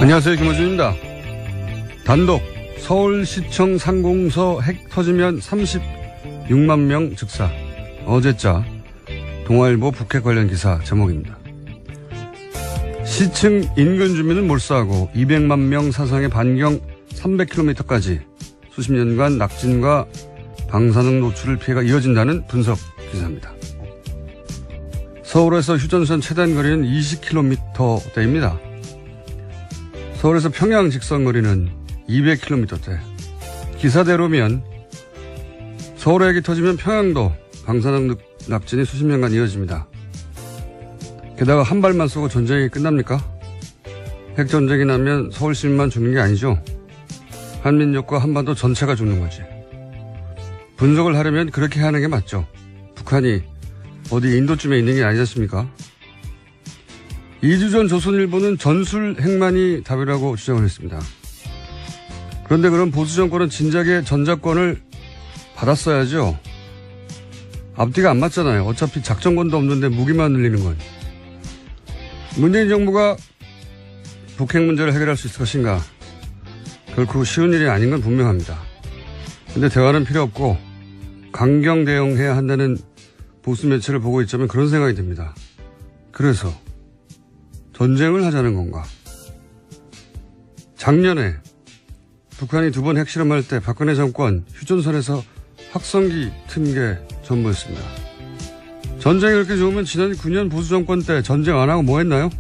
안녕하세요. 김호준입니다. 단독 서울시청 상공서 핵 터지면 36만 명 즉사. 어제자 동아일보 북핵 관련 기사 제목입니다. 시층 인근 주민은 몰수하고 200만 명 사상의 반경 300km까지 수십 년간 낙진과 방사능 노출을 피해가 이어진다는 분석 기사입니다. 서울에서 휴전선 최단 거리는 20km대입니다. 서울에서 평양 직선 거리는 200km대. 기사대로면 서울에 핵이 터지면 평양도 방사능 낙진이 수십 년간 이어집니다. 게다가 한 발만 쏘고 전쟁이 끝납니까? 핵전쟁이 나면 서울 시민만 죽는 게 아니죠. 한민족과 한반도 전체가 죽는 거지. 분석을 하려면 그렇게 하는 게 맞죠. 북한이 어디 인도쯤에 있는 게 아니지 않습니까? 2주 전 조선일보는 전술 핵만이 답이라고 주장을 했습니다. 그런데 그럼 보수 정권은 진작에 전작권을 받았어야죠. 앞뒤가 안 맞잖아요. 어차피 작전권도 없는데 무기만 늘리는 건. 문재인 정부가 북핵 문제를 해결할 수 있을 것인가? 결코 쉬운 일이 아닌 건 분명합니다. 근데 대화는 필요 없고 강경 대응해야 한다는 보수 매체를 보고 있자면 그런 생각이 듭니다. 그래서 전쟁을 하자는 건가? 작년에 북한이 2번 핵실험할 때 박근혜 정권 휴전선에서 확성기 튼 게 전부였습니다. 전쟁이 그렇게 좋으면 지난 9년 보수 정권 때 전쟁 안 하고 뭐 했나요?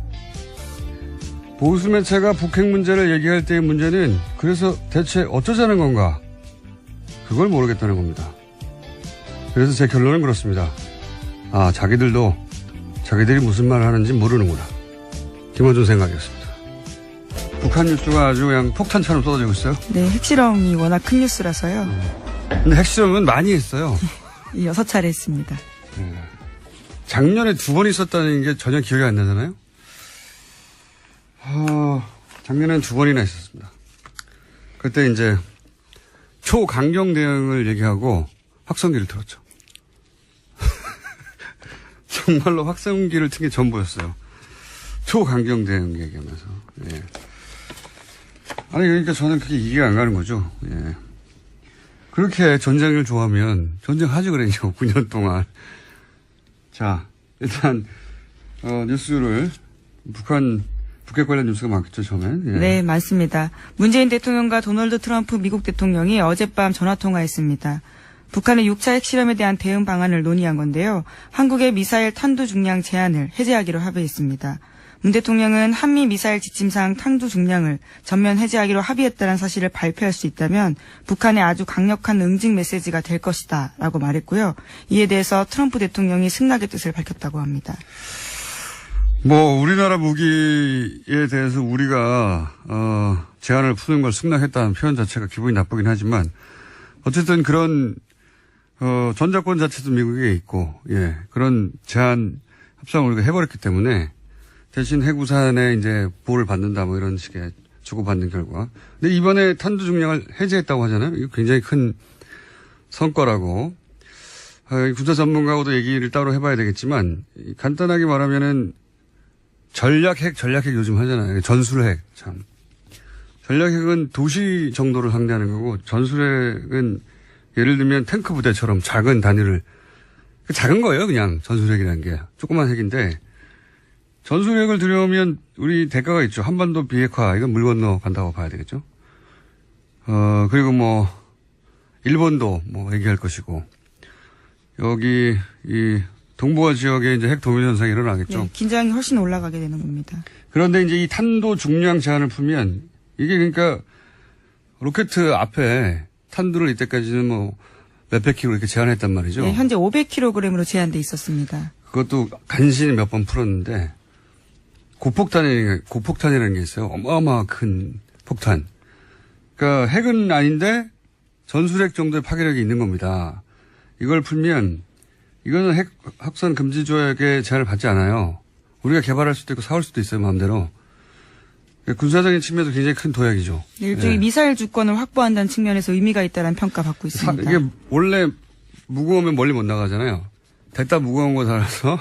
보수 매체가 북핵 문제를 얘기할 때의 문제는 그래서 대체 어쩌자는 건가? 그걸 모르겠다는 겁니다. 그래서 제 결론은 그렇습니다. 아, 자기들이 무슨 말을 하는지 모르는구나. 김어준 생각이었습니다. 북한 뉴스가 아주 그냥 폭탄처럼 쏟아지고 있어요. 네, 핵실험이 워낙 큰 뉴스라서요. 근데 핵실험은 많이 했어요. 6차례 했습니다. 작년에 2번 있었다는 게 전혀 기억이 안 나잖아요. 작년엔 2번이나 있었습니다. 그때 이제 초강경 대응을 얘기하고 확성기를 틀었죠. 정말로 확성기를 튼 게 전부였어요. 초강경 대응 얘기하면서. 예. 아니, 그러니까 저는 그게 이해가 안 가는 거죠. 예. 그렇게 전쟁을 좋아하면 전쟁하지 그랬죠. 9년 동안. 자, 일단, 뉴스를, 북핵 관련 뉴스가 많겠죠, 처음엔. 예. 네, 많습니다. 문재인 대통령과 도널드 트럼프 미국 대통령이 어젯밤 전화통화했습니다. 북한의 6차 핵실험에 대한 대응 방안을 논의한 건데요. 한국의 미사일 탄두 중량 제한을 해제하기로 합의했습니다. 문 대통령은 한미 미사일 지침상 탄두 중량을 전면 해제하기로 합의했다는 사실을 발표할 수 있다면 북한의 아주 강력한 응징 메시지가 될 것이다 라고 말했고요. 이에 대해서 트럼프 대통령이 승낙의 뜻을 밝혔다고 합니다. 우리나라 무기에 대해서 우리가 제한을 푸는 걸 승낙했다는 표현 자체가 기분이 나쁘긴 하지만 어쨌든 그런 전작권 자체도 미국에 있고, 예, 그런 제한 협상을 우리가 해버렸기 때문에 대신 해구산에 이제 보호를 받는다 뭐 이런 식의 주고받는 결과. 근데 이번에 탄두 중량을 해제했다고 하잖아요. 이거 굉장히 큰 성과라고. 군사 전문가하고도 얘기를 따로 해봐야 되겠지만 간단하게 말하면은 전략핵 요즘 하잖아요. 전술핵 참. 전략핵은 도시 정도를 상대하는 거고 전술핵은 예를 들면 탱크 부대처럼 작은 단위를 작은 거예요. 그냥 전술핵이라는 게 조그만 핵인데 전술핵을 들여오면 우리 대가가 있죠. 한반도 비핵화 이건 물 건너 간다고 봐야 되겠죠. 그리고 일본도 얘기할 것이고 여기 이 동북아 지역에 이제 핵 도민 현상이 일어나겠죠. 네, 긴장이 훨씬 올라가게 되는 겁니다. 그런데 이제 이 탄도 중량 제한을 풀면 이게 그러니까 로켓 앞에 탄두를 이때까지는 몇백 킬로 이렇게 제한했단 말이죠. 네, 현재 500kg으로 제한돼 있었습니다. 그것도 간신히 몇 번 풀었는데 고폭탄이라는 게 있어요. 어마어마한 큰 폭탄. 그러니까 핵은 아닌데 전술핵 정도의 파괴력이 있는 겁니다. 이걸 풀면 이거는 핵 확산 금지 조약에 제한을 받지 않아요. 우리가 개발할 수도 있고 사올 수도 있어요, 마음대로. 군사적인 측면에서 굉장히 큰 도약이죠. 네, 일종의 미사일 주권을 확보한다는 측면에서 의미가 있다는 평가받고 있습니다. 이게 원래 무거우면 멀리 못 나가잖아요. 됐다 무거운 거 달아서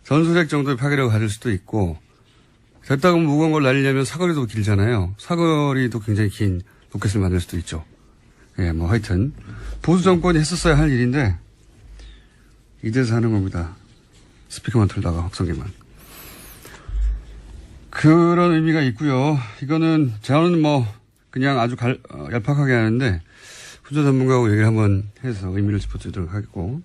전술핵 정도의 파괴력을 가질 수도 있고 됐다고 무거운 걸 날리려면 사거리도 길잖아요. 사거리도 굉장히 긴 로켓을 만들 수도 있죠. 예, 뭐 하여튼 보수 정권이 했었어야 할 일인데 이제서 하는 겁니다. 스피커만 틀다가 확성기만. 그런 의미가 있고요. 이거는 저는 뭐 그냥 아주 얄팍하게 하는데 후조 전문가하고 얘기를 한번 해서 의미를 짚어주도록 하겠고.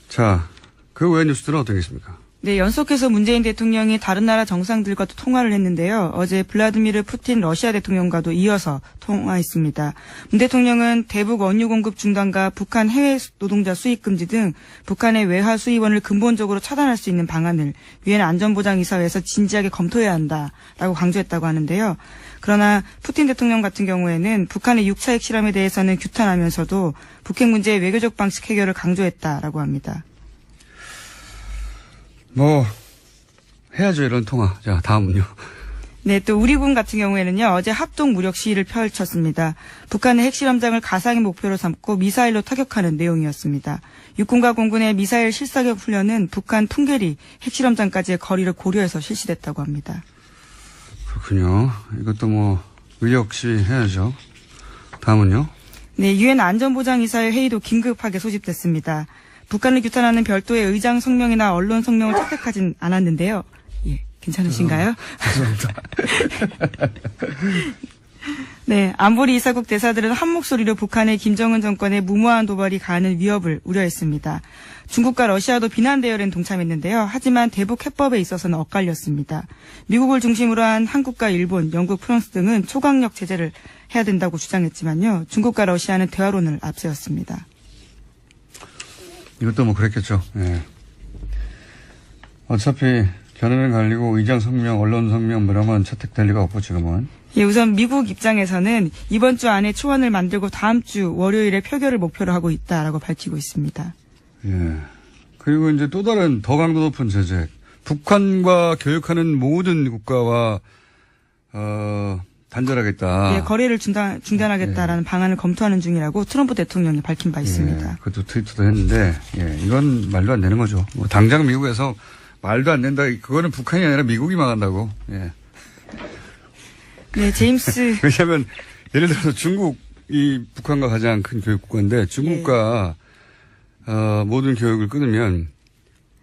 자, 그 외의 뉴스들은 어떤 게 있습니까? 네, 연속해서 문재인 대통령이 다른 나라 정상들과도 통화를 했는데요. 어제 블라디미르 푸틴 러시아 대통령과도 이어서 통화했습니다. 문 대통령은 대북 원유 공급 중단과 북한 해외 노동자 수입 금지 등 북한의 외화 수입원을 근본적으로 차단할 수 있는 방안을 유엔 안전보장이사회에서 진지하게 검토해야 한다라고 강조했다고 하는데요. 그러나 푸틴 대통령 같은 경우에는 북한의 6차 핵실험에 대해서는 규탄하면서도 북핵 문제의 외교적 방식 해결을 강조했다라고 합니다. 뭐 해야죠, 이런 통화. 자, 다음은요. 네, 또 우리 군 같은 경우에는요, 어제 합동 무력 시위를 펼쳤습니다. 북한의 핵실험장을 가상의 목표로 삼고 미사일로 타격하는 내용이었습니다. 육군과 공군의 미사일 실사격 훈련은 북한 풍계리 핵실험장까지의 거리를 고려해서 실시됐다고 합니다. 그렇군요. 이것도 뭐 의력 시 해야죠. 다음은요. 네, 유엔 안전보장이사회 회의도 긴급하게 소집됐습니다. 북한을 규탄하는 별도의 의장 성명이나 언론 성명을 채택하진 않았는데요. 예, 괜찮으신가요? 죄송합니다. 네, 안보리 이사국 대사들은 한 목소리로 북한의 김정은 정권의 무모한 도발이 가하는 위협을 우려했습니다. 중국과 러시아도 비난 대열엔 동참했는데요. 하지만 대북 해법에 있어서는 엇갈렸습니다. 미국을 중심으로 한 한국과 일본, 영국, 프랑스 등은 초강력 제재를 해야 된다고 주장했지만요. 중국과 러시아는 대화론을 앞세웠습니다. 이것도 뭐 그랬겠죠. 예. 어차피 견해는 갈리고 의장 성명, 언론 성명 뭐 이런 건 채택될 리가 없고 지금은. 예, 우선 미국 입장에서는 이번 주 안에 초안을 만들고 다음 주 월요일에 표결을 목표로 하고 있다라고 밝히고 있습니다. 예. 그리고 이제 또 다른 더 강도 높은 제재. 북한과 교역하는 모든 국가와 단절하겠다. 예, 거래를 중단하겠다라는 방안을 검토하는 중이라고 트럼프 대통령이 밝힌 바 있습니다. 예, 그것도 트위터도 했는데, 예, 이건 말도 안 되는 거죠. 뭐 당장 미국에서 말도 안 된다. 그거는 북한이 아니라 미국이 망한다고. 예. 네, 제임스. 왜냐하면 예를 들어서 중국이 북한과 가장 큰 교육국가인데 중국과 모든 교육을 끊으면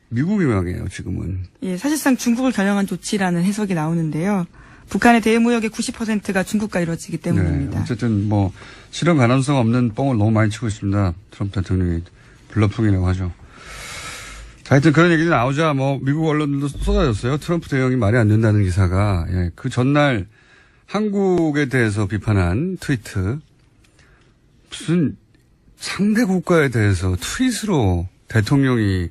미국이 망해요. 지금은. 예, 사실상 중국을 겨냥한 조치라는 해석이 나오는데요. 북한의 대무역의 90%가 중국과 이루어지기 때문입니다. 네, 어쨌든 뭐 실현 가능성 없는 뻥을 너무 많이 치고 있습니다. 트럼프 대통령이 블러핑이라고 하죠. 자, 하여튼 그런 얘기도 나오자 뭐 미국 언론들도 쏟아졌어요. 트럼프 대통령이 말이 안 된다는 기사가. 예, 그 전날 한국에 대해서 비판한 트위트. 무슨 상대 국가에 대해서 트윗으로 대통령이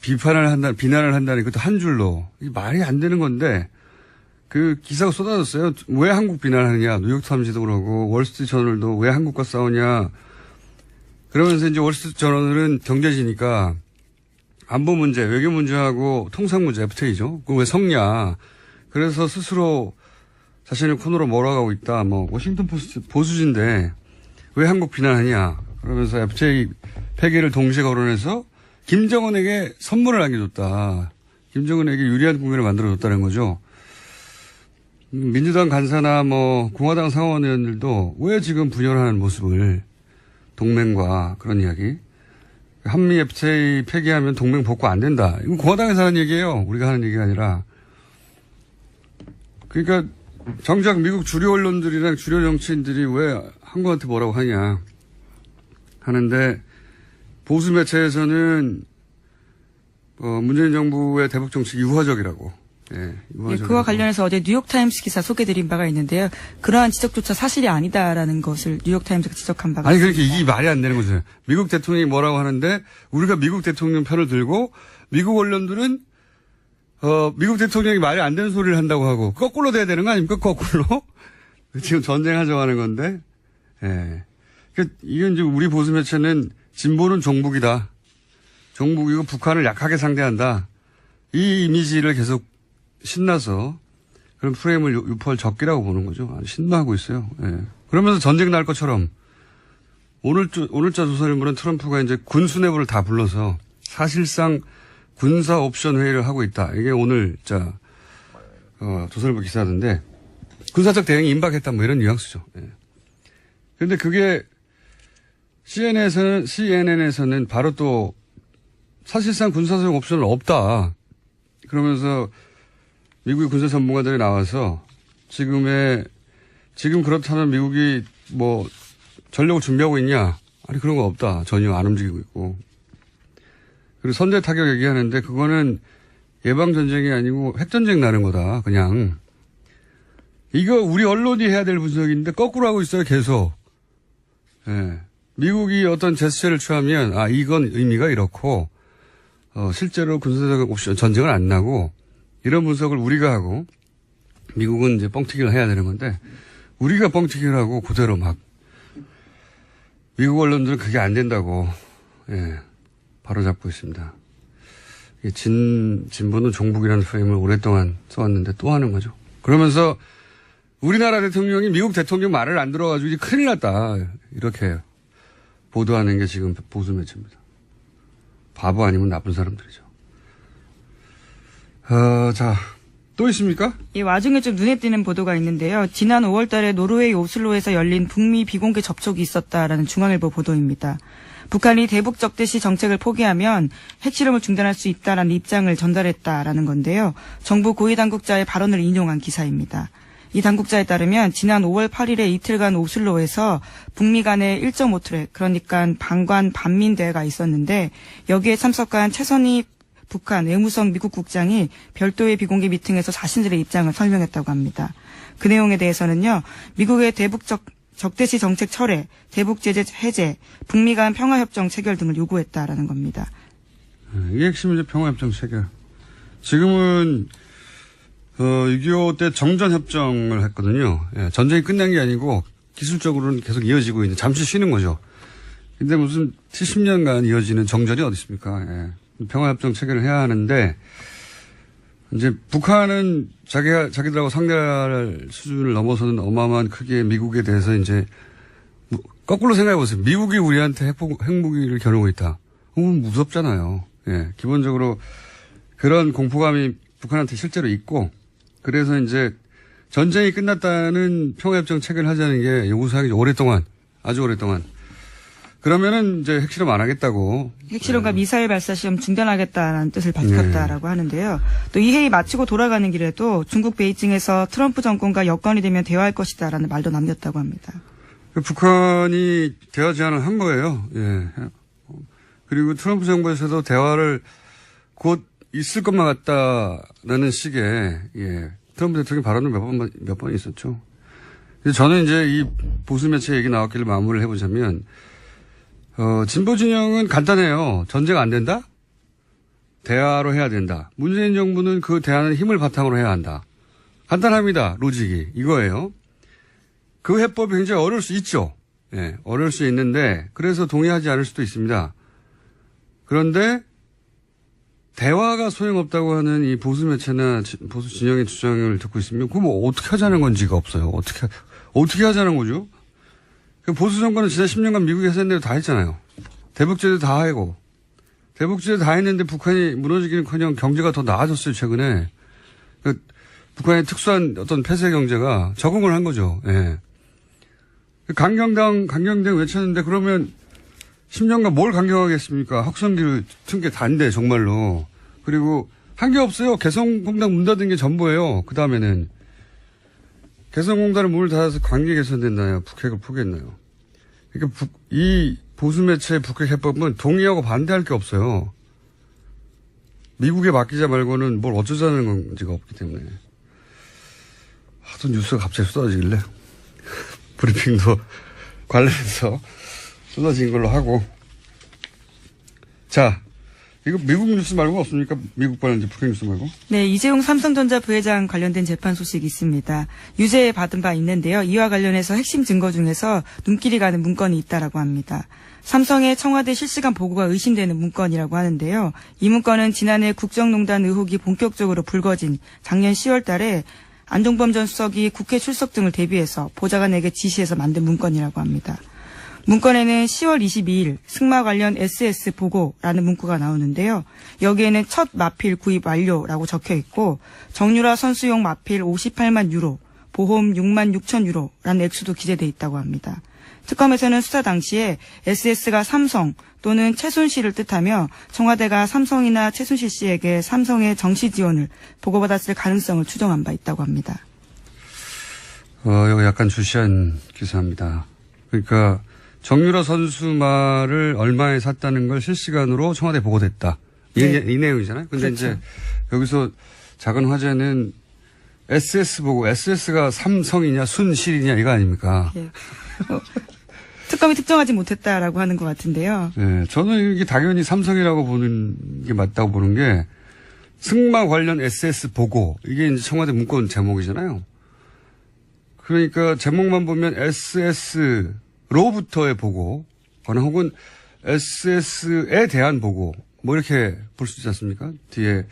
비난을 한다니 그것도 한 줄로. 이게 말이 안 되는 건데 그 기사가 쏟아졌어요. 왜 한국 비난하느냐. 뉴욕타임즈도 그러고 월스트리트저널도 왜 한국과 싸우냐. 그러면서 이제 월스트리트저널은 경제지니까 안보 문제, 외교 문제하고 통상 문제 FTA죠. 그거 왜 섞냐. 그래서 스스로 자신의 코너로 몰아가고 있다. 뭐 워싱턴 포스트 보수지인데 왜 한국 비난하냐. 그러면서 FTA 폐기를 동시에 거론해서 김정은에게 선물을 안겨줬다. 김정은에게 유리한 국면을 만들어줬다는 거죠. 민주당 간사나 뭐 공화당 상원의원들도 왜 지금 분열하는 모습을 동맹과 그런 이야기. 한미 FTA 폐기하면 동맹 복구 안 된다. 이건 공화당에서 하는 얘기예요. 우리가 하는 얘기가 아니라. 그러니까 정작 미국 주류 언론들이랑 주류 정치인들이 왜 한국한테 뭐라고 하냐 하는데 보수 매체에서는 문재인 정부의 대북 정책이 유화적이라고. 예, 예, 그와 관련해서 어제 뉴욕타임스 기사 소개드린 바가 있는데요. 그러한 지적조차 사실이 아니다라는 것을 뉴욕타임스가 지적한 바가 아니, 있습니다. 그러니까 이게 말이 안 되는 거죠. 미국 대통령이 뭐라고 하는데 우리가 미국 대통령 편을 들고 미국 언론들은 미국 대통령이 말이 안 되는 소리를 한다고 하고 거꾸로 돼야 되는 거 아닙니까? 거꾸로. 지금 전쟁하자고 하는 건데. 예. 그러니까 이건 이제 우리 보수 매체는 진보는 종북이다. 종북이고 북한을 약하게 상대한다. 이 이미지를 계속 신나서 그런 프레임을 유포할 적기라고 보는 거죠. 아주 신나하고 있어요. 예. 그러면서 전쟁 날 것처럼 오늘자 조선일보는 트럼프가 이제 군 수뇌부를 다 불러서 사실상 군사 옵션 회의를 하고 있다. 이게 오늘자 조선일보 기사던데 군사적 대응이 임박했다 뭐 이런 뉘앙스죠. 예. 그런데 그게 CNN에서는 바로 또 사실상 군사적 옵션은 없다. 그러면서 미국의 군사 전문가들이 나와서 지금 그렇다면 미국이 뭐 전력을 준비하고 있냐? 아니 그런 거 없다. 전혀 안 움직이고 있고. 그리고 선제 타격 얘기하는데 그거는 예방 전쟁이 아니고 핵전쟁 나는 거다. 그냥 이거 우리 언론이 해야 될 분석인데 거꾸로 하고 있어요. 계속. 예. 미국이 어떤 제스처를 취하면 이건 의미가 이렇고 실제로 군사적 옵션 전쟁은 안 나고 이런 분석을 우리가 하고 미국은 이제 뻥튀기를 해야 되는 건데 우리가 뻥튀기를 하고 그대로 막 미국 언론들은 그게 안 된다고 바로잡고 있습니다. 진보는 종북이라는 프레임을 오랫동안 써왔는데 또 하는 거죠. 그러면서 우리나라 대통령이 미국 대통령 말을 안 들어가지고 이제 큰일 났다 이렇게 보도하는 게 지금 보수 매체입니다. 바보 아니면 나쁜 사람들이죠. 자, 또 있습니까? 이 와중에 좀 눈에 띄는 보도가 있는데요. 지난 5월 달에 노르웨이 오슬로에서 열린 북미 비공개 접촉이 있었다라는 중앙일보 보도입니다. 북한이 대북 적대시 정책을 포기하면 핵실험을 중단할 수 있다라는 입장을 전달했다라는 건데요. 정부 고위 당국자의 발언을 인용한 기사입니다. 이 당국자에 따르면 지난 5월 8일에 이틀간 오슬로에서 북미 간의 1.5트랙, 그러니까 방관 반민 대회가 있었는데 여기에 참석한 최선희 북한 외무성 미국 국장이 별도의 비공개 미팅에서 자신들의 입장을 설명했다고 합니다. 그 내용에 대해서는요. 미국의 대북 적대시 정책 철회, 대북 제재 해제, 북미 간 평화협정 체결 등을 요구했다라는 겁니다. 이게 핵심이죠. 평화협정 체결. 지금은 6.25 때 정전협정을 했거든요. 예, 전쟁이 끝난 게 아니고 기술적으로는 계속 이어지고 있는 잠시 쉬는 거죠. 근데 무슨 70년간 이어지는 정전이 어디 있습니까? 예. 평화협정 체결을 해야 하는데 이제 북한은 자기들하고 상대할 수준을 넘어서는 어마어마한 크기의 미국에 대해서 이제 거꾸로 생각해 보세요. 미국이 우리한테 핵무기를 겨누고 있다. 무섭잖아요. 예, 기본적으로 그런 공포감이 북한한테 실제로 있고 그래서 이제 전쟁이 끝났다는 평화협정 체결을 하자는 게 요구사항이 오랫동안, 아주 오랫동안. 그러면은 이제 핵실험 안 하겠다고. 핵실험과 미사일 발사 시험 중단하겠다는 뜻을 밝혔다라고 하는데요. 또 이 회의 마치고 돌아가는 길에도 중국 베이징에서 트럼프 정권과 여건이 되면 대화할 것이다라는 말도 남겼다고 합니다. 북한이 대화 제안을 한 거예요. 예. 그리고 트럼프 정부에서도 대화를 곧 있을 것만 같다라는 식의, 트럼프 대통령 발언은 몇 번 있었죠. 저는 이제 이 보수 매체 얘기 나왔길래 마무리를 해보자면, 진보 진영은 간단해요. 전쟁 안 된다? 대화로 해야 된다. 문재인 정부는 그 대화는 힘을 바탕으로 해야 한다. 간단합니다. 로직이. 이거예요. 그 해법이 굉장히 어려울 수 있죠. 예, 어려울 수 있는데, 그래서 동의하지 않을 수도 있습니다. 그런데, 대화가 소용없다고 하는 이 보수 매체나 보수 진영의 주장을 듣고 있으면 그거 뭐 어떻게 하자는 건지가 없어요. 어떻게 하자는 거죠? 보수 정권은 지난 10년간 미국이 하자는 대로 다 했잖아요. 대북제도 다 하고. 대북제도 다 했는데 북한이 무너지기는커녕 경제가 더 나아졌어요, 최근에. 북한의 특수한 어떤 폐쇄 경제가 적응을 한 거죠. 예. 강경당 외쳤는데 그러면 10년간 뭘 강경하겠습니까? 확성기를 튼 게 다인데 정말로. 그리고 한 게 없어요. 개성공단 문 닫은 게 전부예요. 그 다음에는. 개성공단을 문을 닫아서 관계 개선됐나요? 북핵을 포기했나요? 그러니까 이 보수 매체의 북핵 해법은 동의하고 반대할 게 없어요. 미국에 맡기자 말고는 뭘 어쩌자는 건지가 없기 때문에. 하도 뉴스가 갑자기 쏟아지길래 브리핑도 관련해서 쏟아진 걸로 하고. 자, 이거 미국 뉴스 말고 없습니까? 미국 관련 북핵 뉴스 말고? 네, 이재용 삼성전자 부회장 관련된 재판 소식이 있습니다. 유죄 받은 바 있는데요. 이와 관련해서 핵심 증거 중에서 눈길이 가는 문건이 있다라고 합니다. 삼성의 청와대 실시간 보고가 의심되는 문건이라고 하는데요. 이 문건은 지난해 국정농단 의혹이 본격적으로 불거진 작년 10월 달에 안종범 전 수석이 국회 출석 등을 대비해서 보좌관에게 지시해서 만든 문건이라고 합니다. 문건에는 10월 22일 승마 관련 SS 보고라는 문구가 나오는데요. 여기에는 첫 마필 구입 완료라고 적혀 있고 정유라 선수용 마필 58만 유로, 보험 6만 6천 유로라는 액수도 기재돼 있다고 합니다. 특검에서는 수사 당시에 SS가 삼성 또는 최순실을 뜻하며 청와대가 삼성이나 최순실 씨에게 삼성의 정시 지원을 보고받았을 가능성을 추정한 바 있다고 합니다. 이거 약간 주시한 기사입니다. 그러니까 정유라 선수 말을 얼마에 샀다는 걸 실시간으로 청와대에 보고됐다. 네. 이 내용이잖아요. 근데 그렇죠. 이제 여기서 작은 화제는 SS 보고 SS가 삼성이냐 순실이냐 이거 아닙니까? 예. 특검이 특정하지 못했다라고 하는 것 같은데요. 네, 저는 이게 당연히 삼성이라고 보는 게 맞다고 보는 게 승마 관련 SS 보고 이게 이제 청와대 문건 제목이잖아요. 그러니까 제목만 보면 SS로부터의 보고거나 혹은 SS에 대한 보고 뭐 이렇게 볼 수 있지 않습니까? 뒤에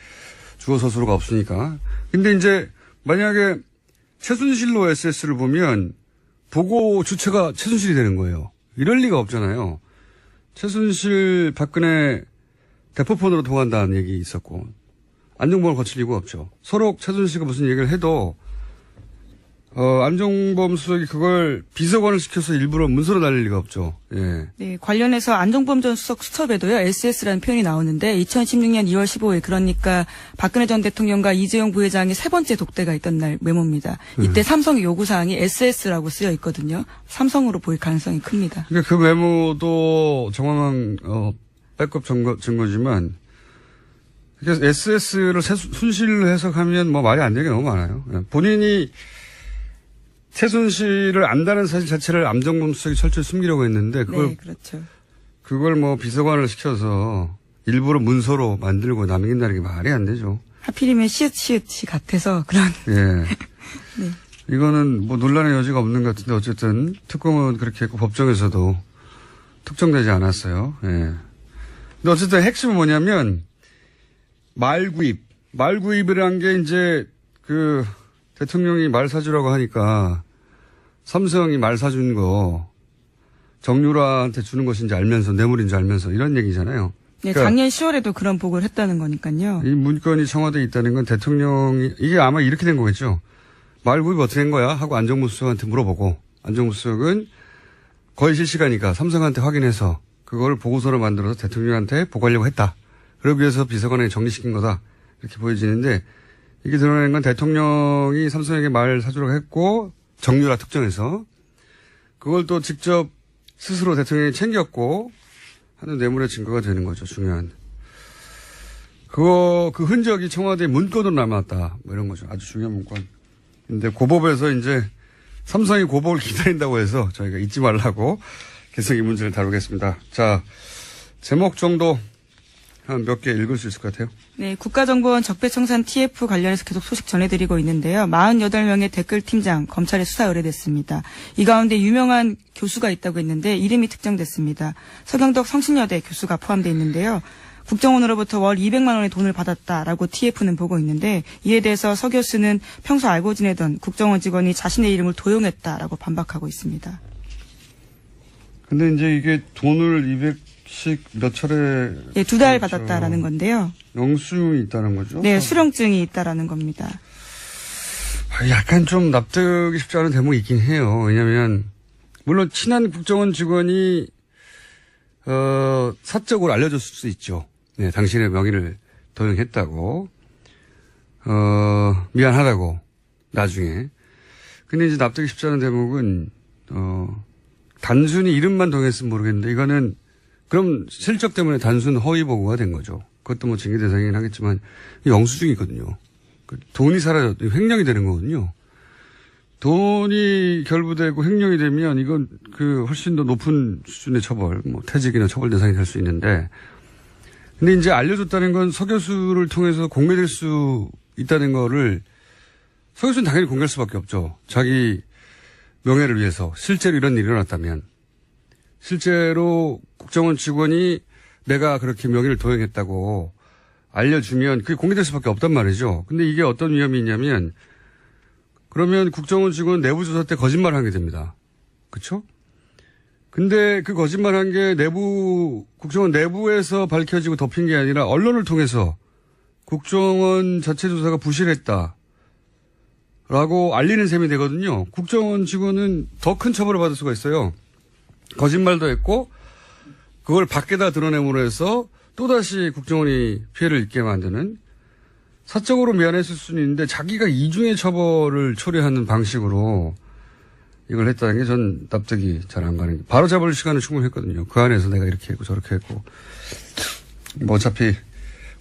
주어 서술어가 없으니까. 근데 이제 만약에 최순실로 SS를 보면 보고 주체가 최순실이 되는 거예요. 이럴 리가 없잖아요. 최순실 박근혜 대포폰으로 통한다는 얘기 있었고 안종범을 거칠 이유가 없죠. 서로 최순실가 무슨 얘기를 해도 안종범 수석이 그걸 비서관을 시켜서 일부러 문서로 날릴 리가 없죠. 예. 네, 관련해서 안종범 전 수석 수첩에도요, SS라는 표현이 나오는데, 2016년 2월 15일, 그러니까 박근혜 전 대통령과 이재용 부회장의 세 번째 독대가 있던 날 메모입니다. 이때 삼성의 요구사항이 SS라고 쓰여 있거든요. 삼성으로 보일 가능성이 큽니다. 그러니까 그 메모도 정황한, 백업 증거지만, 그래서 SS를 순실로 해석하면 뭐 말이 안 되는 게 너무 많아요. 본인이 최순실을 안다는 사실 자체를 안종범 수석이 철저히 숨기려고 했는데 그걸 네, 그렇죠. 그걸 뭐 비서관을 시켜서 일부러 문서로 만들고 남긴다는 게 말이 안 되죠. 하필이면 시읒시읒이 같아서 그런. 예. 네. 이거는 뭐 논란의 여지가 없는 것 같은데 어쨌든 특검은 그렇게 했고 법정에서도 특정되지 않았어요. 예. 근데 어쨌든 핵심은 뭐냐면 말구입이라는 게 이제 그 대통령이 말 사주라고 하니까 삼성이 말 사준 거 정유라한테 주는 것인지 알면서 뇌물인지 알면서 이런 얘기잖아요. 네, 그러니까 작년 10월에도 그런 보고를 했다는 거니까요. 이 문건이 청와대에 있다는 건 대통령이 이게 아마 이렇게 된 거겠죠. 말구입 어떻게 된 거야? 하고 안정무 수석한테 물어보고 안정무 수석은 거의 실시간이니까 삼성한테 확인해서 그걸 보고서로 만들어서 대통령한테 보고하려고 했다. 그러기 위해서 비서관에게 정리시킨 거다. 이렇게 보여지는데 이게 드러나는 건 대통령이 삼성에게 말 사주라고 했고 정유라 특정해서 그걸 또 직접 스스로 대통령이 챙겼고 하는 뇌물의 증거가 되는 거죠. 중요한. 그 흔적이 청와대 문건으로 남았다. 뭐 이런 거죠. 아주 중요한 문건. 근데 고법에서 이제 삼성이 고법을 기다린다고 해서 저희가 잊지 말라고 계속 이 문제를 다루겠습니다. 자, 제목 정도 한 몇 개 읽을 수 있을 것 같아요. 네, 국가정보원 적폐청산 TF 관련해서 계속 소식 전해드리고 있는데요. 48명의 댓글팀장 검찰에 수사 의뢰됐습니다. 이 가운데 유명한 교수가 있다고 했는데 이름이 특정됐습니다. 서경덕 성신여대 교수가 포함되어 있는데요. 국정원으로부터 월 200만 원의 돈을 받았다라고 TF는 보고 있는데 이에 대해서 서 교수는 평소 알고 지내던 국정원 직원이 자신의 이름을 도용했다라고 반박하고 있습니다. 근데 이제 이게 돈을 200씩 몇 차례. 네, 2달 받았다라는 건데요. 영수증이 있다는 거죠? 네, 수령증이 있다라는 겁니다. 약간 좀 납득이 쉽지 않은 대목이 있긴 해요. 왜냐면, 물론 친한 국정원 직원이, 사적으로 알려줬을 수 있죠. 네, 당신의 명의를 도용했다고, 미안하다고, 나중에. 근데 이제 납득이 쉽지 않은 대목은, 단순히 이름만 도용했으면 모르겠는데, 이거는, 그럼 실적 때문에 단순 허위 보고가 된 거죠. 그것도 뭐 징계 대상이긴 하겠지만, 영수증이거든요. 돈이 사라져, 횡령이 되는 거거든요. 돈이 결부되고 횡령이 되면 이건 훨씬 더 높은 수준의 처벌, 뭐 퇴직이나 처벌 대상이 될 수 있는데, 근데 이제 알려줬다는 건 서 교수를 통해서 공개될 수 있다는 거를 서 교수는 당연히 공개할 수밖에 없죠. 자기 명예를 위해서 실제로 이런 일이 일어났다면, 실제로 국정원 직원이 내가 그렇게 명예를 도용했다고 알려주면 그게 공개될 수밖에 없단 말이죠. 근데 이게 어떤 위험이 있냐면 그러면 국정원 직원 내부조사 때 거짓말을 하게 됩니다. 그렇죠? 근데 그 거짓말한 게 국정원 내부에서 밝혀지고 덮인 게 아니라 언론을 통해서 국정원 자체 조사가 부실했다. 라고 알리는 셈이 되거든요. 국정원 직원은 더 큰 처벌을 받을 수가 있어요. 거짓말도 했고 그걸 밖에다 드러냄으로 해서 또다시 국정원이 피해를 입게 만드는, 사적으로 미안했을 수는 있는데 자기가 이중의 처벌을 초래하는 방식으로 이걸 했다는 게 전 납득이 잘 안 가는 게, 바로 잡을 시간은 충분했거든요. 그 안에서 내가 이렇게 했고 저렇게 했고, 뭐 어차피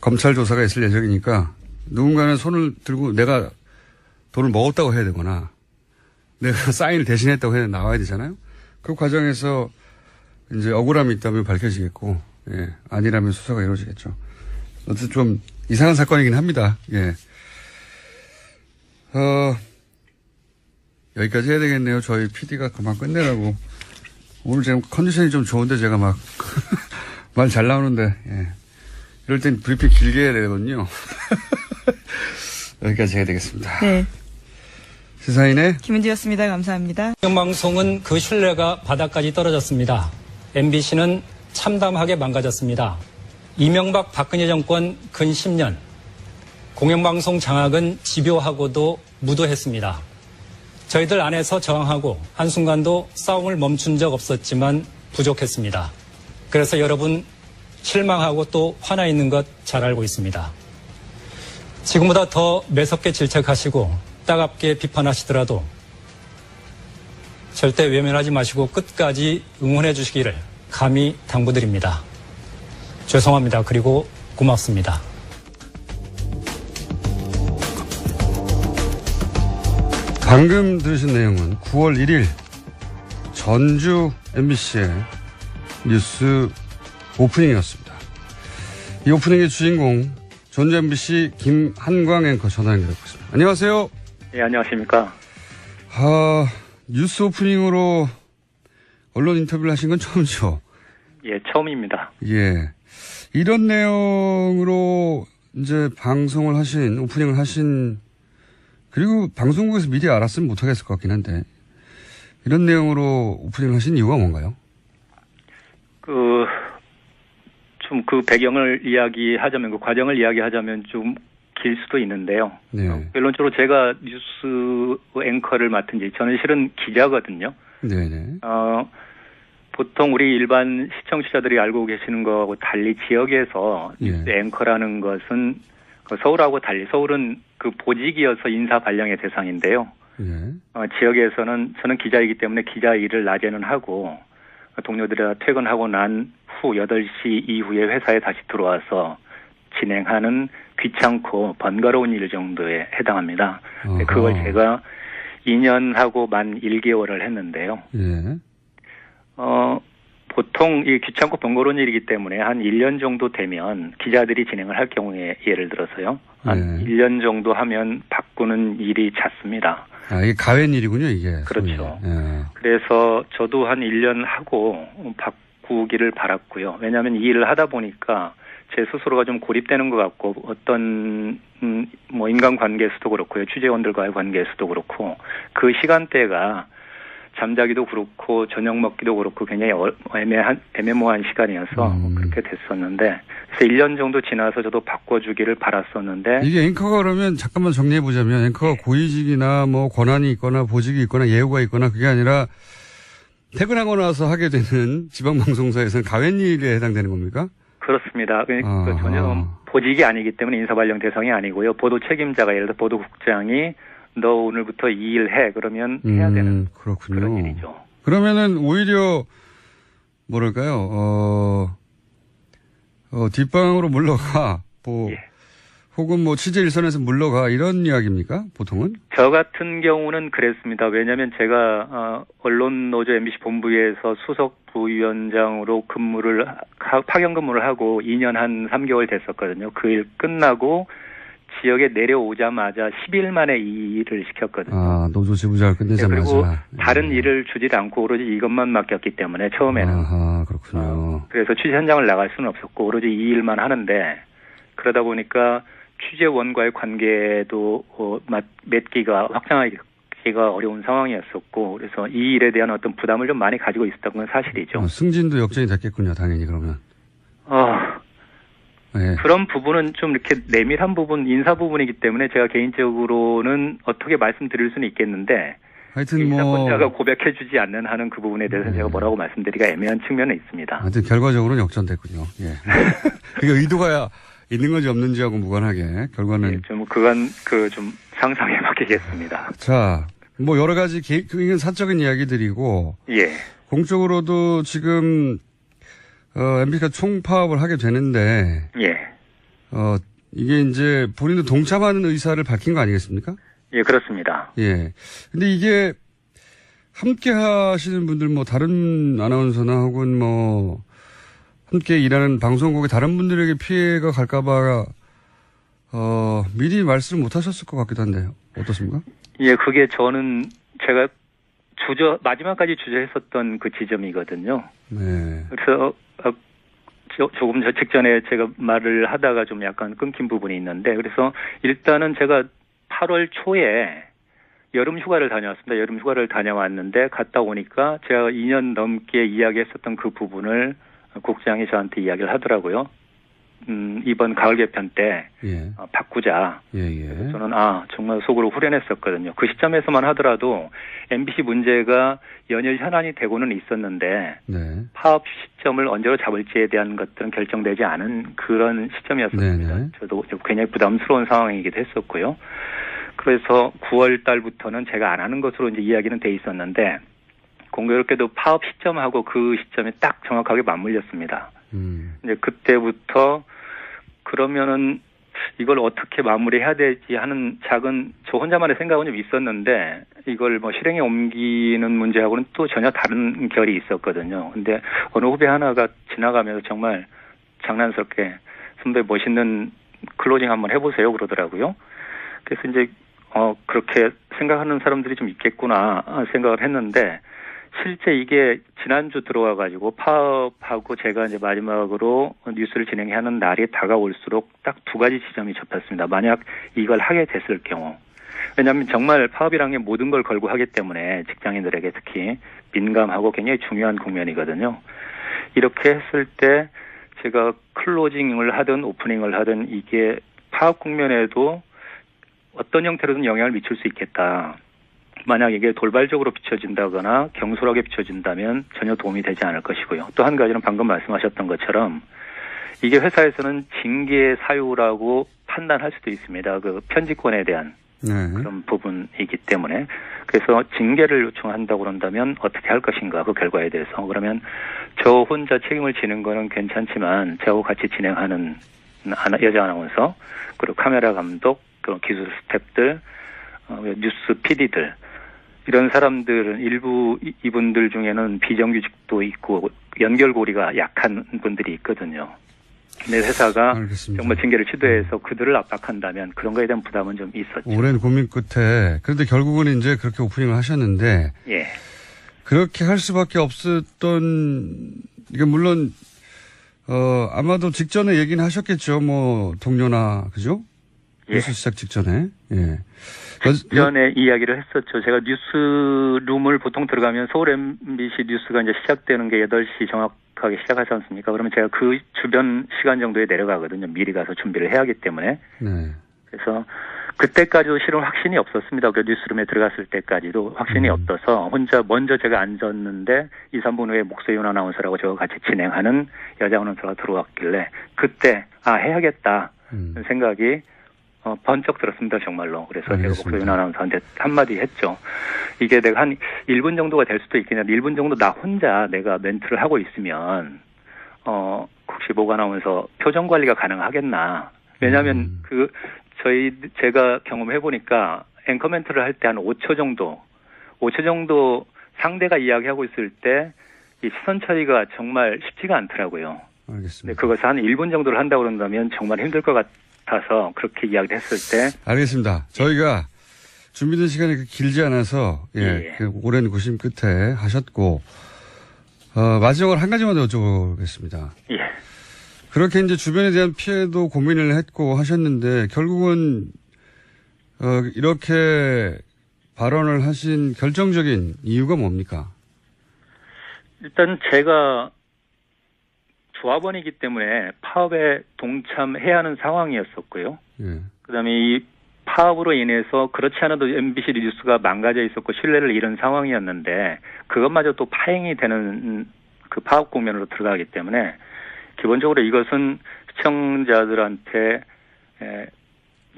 검찰 조사가 있을 예정이니까 누군가는 손을 들고 내가 돈을 먹었다고 해야 되거나 내가 사인을 대신했다고 해야 나와야 되잖아요. 그 과정에서 이제 억울함이 있다면 밝혀지겠고, 예, 아니라면 수사가 이루어지겠죠. 어쨌든 좀 이상한 사건이긴 합니다. 예. 여기까지 해야 되겠네요. 저희 PD가 그만 끝내라고. 오늘 지금 컨디션이 좀 좋은데 제가 막 말 잘 나오는데, 예. 이럴 땐 브리핑 길게 해야 되거든요. 여기까지 해야 되겠습니다. 네. 시사인의 김은지였습니다. 감사합니다. 공영방송은 그 신뢰가 바닥까지 떨어졌습니다. MBC는 참담하게 망가졌습니다. 이명박 박근혜 정권 근 10년, 공영방송 장악은 집요하고도 무도했습니다. 저희들 안에서 저항하고 한순간도 싸움을 멈춘 적 없었지만 부족했습니다. 그래서 여러분 실망하고 또 화나 있는 것 잘 알고 있습니다. 지금보다 더 매섭게 질책하시고 따갑게 비판하시더라도 절대 외면하지 마시고 끝까지 응원해 주시기를 감히 당부드립니다. 죄송합니다. 그리고 고맙습니다. 방금 들으신 내용은 9월 1일 전주 MBC의 뉴스 오프닝이었습니다. 이 오프닝의 주인공 전주 MBC 김한광 앵커 전화 연결해보겠습니다. 안녕하세요. 예, 안녕하십니까. 뉴스 오프닝으로 언론 인터뷰를 하신 건 처음이죠? 예, 처음입니다. 예. 이런 내용으로 이제 방송을 하신, 오프닝을 하신, 그리고 방송국에서 미리 알았으면 못하겠을 것 같긴 한데, 이런 내용으로 오프닝을 하신 이유가 뭔가요? 좀 그 배경을 이야기하자면, 그 과정을 이야기하자면 좀 길 수도 있는데요. 네. 결론적으로 제가 뉴스 앵커를 맡은 지, 저는 실은 기자거든요. 네네. 보통 우리 일반 시청자들이 알고 계시는 거하고 달리 지역에서 뉴스 앵커라는 것은 서울하고 달리, 서울은 그 보직이어서 인사 발령의 대상인데요. 지역에서는 저는 기자이기 때문에 기자 일을 낮에는 하고 동료들이 퇴근하고 난 후 8시 이후에 회사에 다시 들어와서 진행하는 귀찮고 번거로운 일 정도에 해당합니다. 그걸 제가 2년하고 만 1개월을 했는데요. 보통 이 귀찮고 번거로운 일이기 때문에 한 1년 정도 되면 기자들이 진행을 할 경우에, 예를 들어서요, 한 1년 정도 하면 바꾸는 일이 잦습니다. 이게 가외 일이군요, 이게. 그렇죠. 그래서 저도 한 1년 하고 바꾸기를 바랐고요. 왜냐하면 이 일을 하다 보니까 제 스스로가 좀 고립되는 것 같고, 어떤 뭐 인간관계에서도 그렇고요, 취재원들과의 관계에서도 그렇고, 그 시간대가 잠자기도 그렇고 저녁 먹기도 그렇고 굉장히 애매모호한 시간이어서 그렇게 됐었는데, 그래서 1년 정도 지나서 저도 바꿔주기를 바랐었는데, 이게 앵커가 그러면 잠깐만 정리해보자면, 앵커가 고위직이나 뭐 권한이 있거나 보직이 있거나 예우가 있거나, 그게 아니라 퇴근하고 나서 하게 되는 지방방송사에서는 가외일에 해당되는 겁니까? 그렇습니다. 그러니까 전혀 보직이 아니기 때문에 인사발령 대상이 아니고요. 보도 책임자가, 예를 들어 보도국장이 너 오늘부터 이 일 해, 그러면 해야 되는 그렇군요. 그런 일이죠. 그러면은 오히려 뭐랄까요, 뒷방으로 물러가, 혹은 뭐 취재 일선에서 물러가, 이런 이야기입니까? 보통은? 저 같은 경우는 그랬습니다. 왜냐하면 제가 언론노조 MBC 본부에서 수석 부위원장으로 파견 근무를 하고 2년 한 3개월 됐었거든요. 그 일 끝나고 지역에 내려오자마자 10일 만에 이 일을 시켰거든요. 노조 지부장을 끝내자마자. 그리고 다른 일을 주지 않고 오로지 이것만 맡겼기 때문에 처음에는. 그렇군요. 그래서 취재 현장을 나갈 수는 없었고 오로지 이 일만 하는데, 그러다 보니까 취재원과의 관계도 맺기가 확장하기 하기가 어려운 상황이었었고 그래서 이 일에 대한 어떤 부담을 좀 많이 가지고 있었던 건 사실이죠. 승진도 역전이 됐겠군요, 당연히 그러면. 네. 그런 부분은 좀 이렇게 내밀한 부분, 인사 부분이기 때문에 제가 개인적으로는 어떻게 말씀드릴 수는 있겠는데 하여튼 인사권자가 고백해주지 않는 하는 그 부분에 대해서는 제가 뭐라고 말씀드리기가 애매한 측면은 있습니다. 하여튼 결과적으로는 역전됐군요. 예. 그게 의도가 있는 건지 없는지하고 무관하게 결과는 예, 좀 그건 좀 상상에 맡기겠습니다. 자, 뭐 여러 가지 이건 사적인 이야기들이고 예. 공적으로도 지금 MBC가 총파업을 하게 되는데 예. 이게 이제 본인도 동참하는 의사를 밝힌 거 아니겠습니까? 예, 그렇습니다. 예. 근데 이게 함께 하시는 분들 뭐 다른 아나운서나 혹은 뭐 함께 일하는 방송국의 다른 분들에게 피해가 갈까봐 미리 말씀을 못 하셨을 것 같기도 한데요. 어떻습니까? 예, 그게 저는 제가 마지막까지 주저했었던 그 지점이거든요. 네. 그래서 조금 저 직전에 제가 말을 하다가 좀 약간 끊긴 부분이 있는데 그래서 일단은 제가 8월 초에 여름 휴가를 다녀왔습니다. 여름 휴가를 다녀왔는데 갔다 오니까 제가 2년 넘게 이야기했었던 그 부분을 국장이 저한테 이야기를 하더라고요. 이번 가을 개편 때 예. 바꾸자. 예. 저는 정말 속으로 후련했었거든요. 그 시점에서만 하더라도 MBC 문제가 연일 현안이 되고는 있었는데 네. 파업 시점을 언제로 잡을지에 대한 것들은 결정되지 않은 그런 시점이었습니다. 네네. 저도 굉장히 부담스러운 상황이기도 했었고요. 그래서 9월 달부터는 제가 안 하는 것으로 이제 이야기는 돼 있었는데 공교롭게도 파업 시점하고 그 시점이 딱 정확하게 맞물렸습니다. 이제 그때부터 그러면은 이걸 어떻게 마무리해야 되지 하는 작은 저 혼자만의 생각은 좀 있었는데 이걸 뭐 실행에 옮기는 문제하고는 또 전혀 다른 결이 있었거든요. 근데 어느 후배 하나가 지나가면서 정말 장난스럽게 선배 멋있는 클로징 한번 해보세요 그러더라고요. 그래서 이제 그렇게 생각하는 사람들이 좀 있겠구나 생각을 했는데 실제 이게 지난주 들어와가지고 파업하고 제가 이제 마지막으로 뉴스를 진행하는 날이 다가올수록 딱 두 가지 지점이 접혔습니다. 만약 이걸 하게 됐을 경우. 왜냐하면 정말 파업이란 게 모든 걸 걸고 하기 때문에 직장인들에게 특히 민감하고 굉장히 중요한 국면이거든요. 이렇게 했을 때 제가 클로징을 하든 오프닝을 하든 이게 파업 국면에도 어떤 형태로든 영향을 미칠 수 있겠다. 만약 이게 돌발적으로 비춰진다거나 경솔하게 비춰진다면 전혀 도움이 되지 않을 것이고요. 또 한 가지는 방금 말씀하셨던 것처럼 이게 회사에서는 징계 사유라고 판단할 수도 있습니다. 그 편집권에 대한 그런 부분이기 때문에 그래서 징계를 요청한다고 그런다면 어떻게 할 것인가 그 결과에 대해서 그러면 저 혼자 책임을 지는 거는 괜찮지만 저하고 같이 진행하는 여자 아나운서 그리고 카메라 감독 그리고 기술 스태프들 뉴스 PD들 이런 사람들은 일부 이분들 중에는 비정규직도 있고 연결고리가 약한 분들이 있거든요. 내 회사가 알겠습니다. 정말 징계를 시도해서 그들을 압박한다면 그런 거에 대한 부담은 좀 있었죠. 오랜 고민 끝에 그런데 결국은 이제 그렇게 오프닝을 하셨는데 예. 그렇게 할 수밖에 없었던 이게 물론 아마도 직전에 얘기는 하셨겠죠. 뭐 동료나 그죠? 예. 뉴스 시작 직전에. 예. 전에 이야기를 했었죠. 제가 뉴스룸을 보통 들어가면 서울 MBC 뉴스가 이제 시작되는 게 8시 정확하게 시작하지 않습니까? 그러면 제가 그 주변 시간 정도에 내려가거든요. 미리 가서 준비를 해야 하기 때문에. 네. 그래서 그때까지도 실은 확신이 없었습니다. 그 뉴스룸에 들어갔을 때까지도 확신이 없어서 혼자 먼저 제가 앉았는데 2, 3분 후에 목소윤 아나운서라고 저와 같이 진행하는 여자 아나운서가 들어왔길래 그때 해야겠다 생각이 번쩍 들었습니다, 정말로. 그래서 알겠습니다. 제가 목소윤 아나운서한테 한마디 했죠. 이게 내가 한 1분 정도가 될 수도 있겠는데 1분 정도 나 혼자 내가 멘트를 하고 있으면 혹시 목 아나운서 표정 관리가 가능하겠나. 왜냐하면 제가 경험해 보니까 앵커 멘트를 할 때 한 5초 정도 상대가 이야기하고 있을 때 이 시선 처리가 정말 쉽지가 않더라고요. 알겠습니다. 그것을 한 1분 정도를 한다고 그런다면 정말 힘들 것 같아서 그렇게 이야기를 했을 때. 알겠습니다. 저희가 준비된 시간이 길지 않아서 그 오랜 고심 끝에 하셨고 마지막으로 한 가지만 더 여쭤보겠습니다. 예. 그렇게 이제 주변에 대한 피해도 고민을 했고 하셨는데 결국은 이렇게 발언을 하신 결정적인 이유가 뭡니까? 일단 제가 조합원이기 때문에 파업에 동참해야 하는 상황이었었고요. 예. 그다음에 이 파업으로 인해서 그렇지 않아도 MBC 뉴스가 망가져 있었고 신뢰를 잃은 상황이었는데 그것마저 또 파행이 되는 그 파업 국면으로 들어가기 때문에 기본적으로 이것은 시청자들한테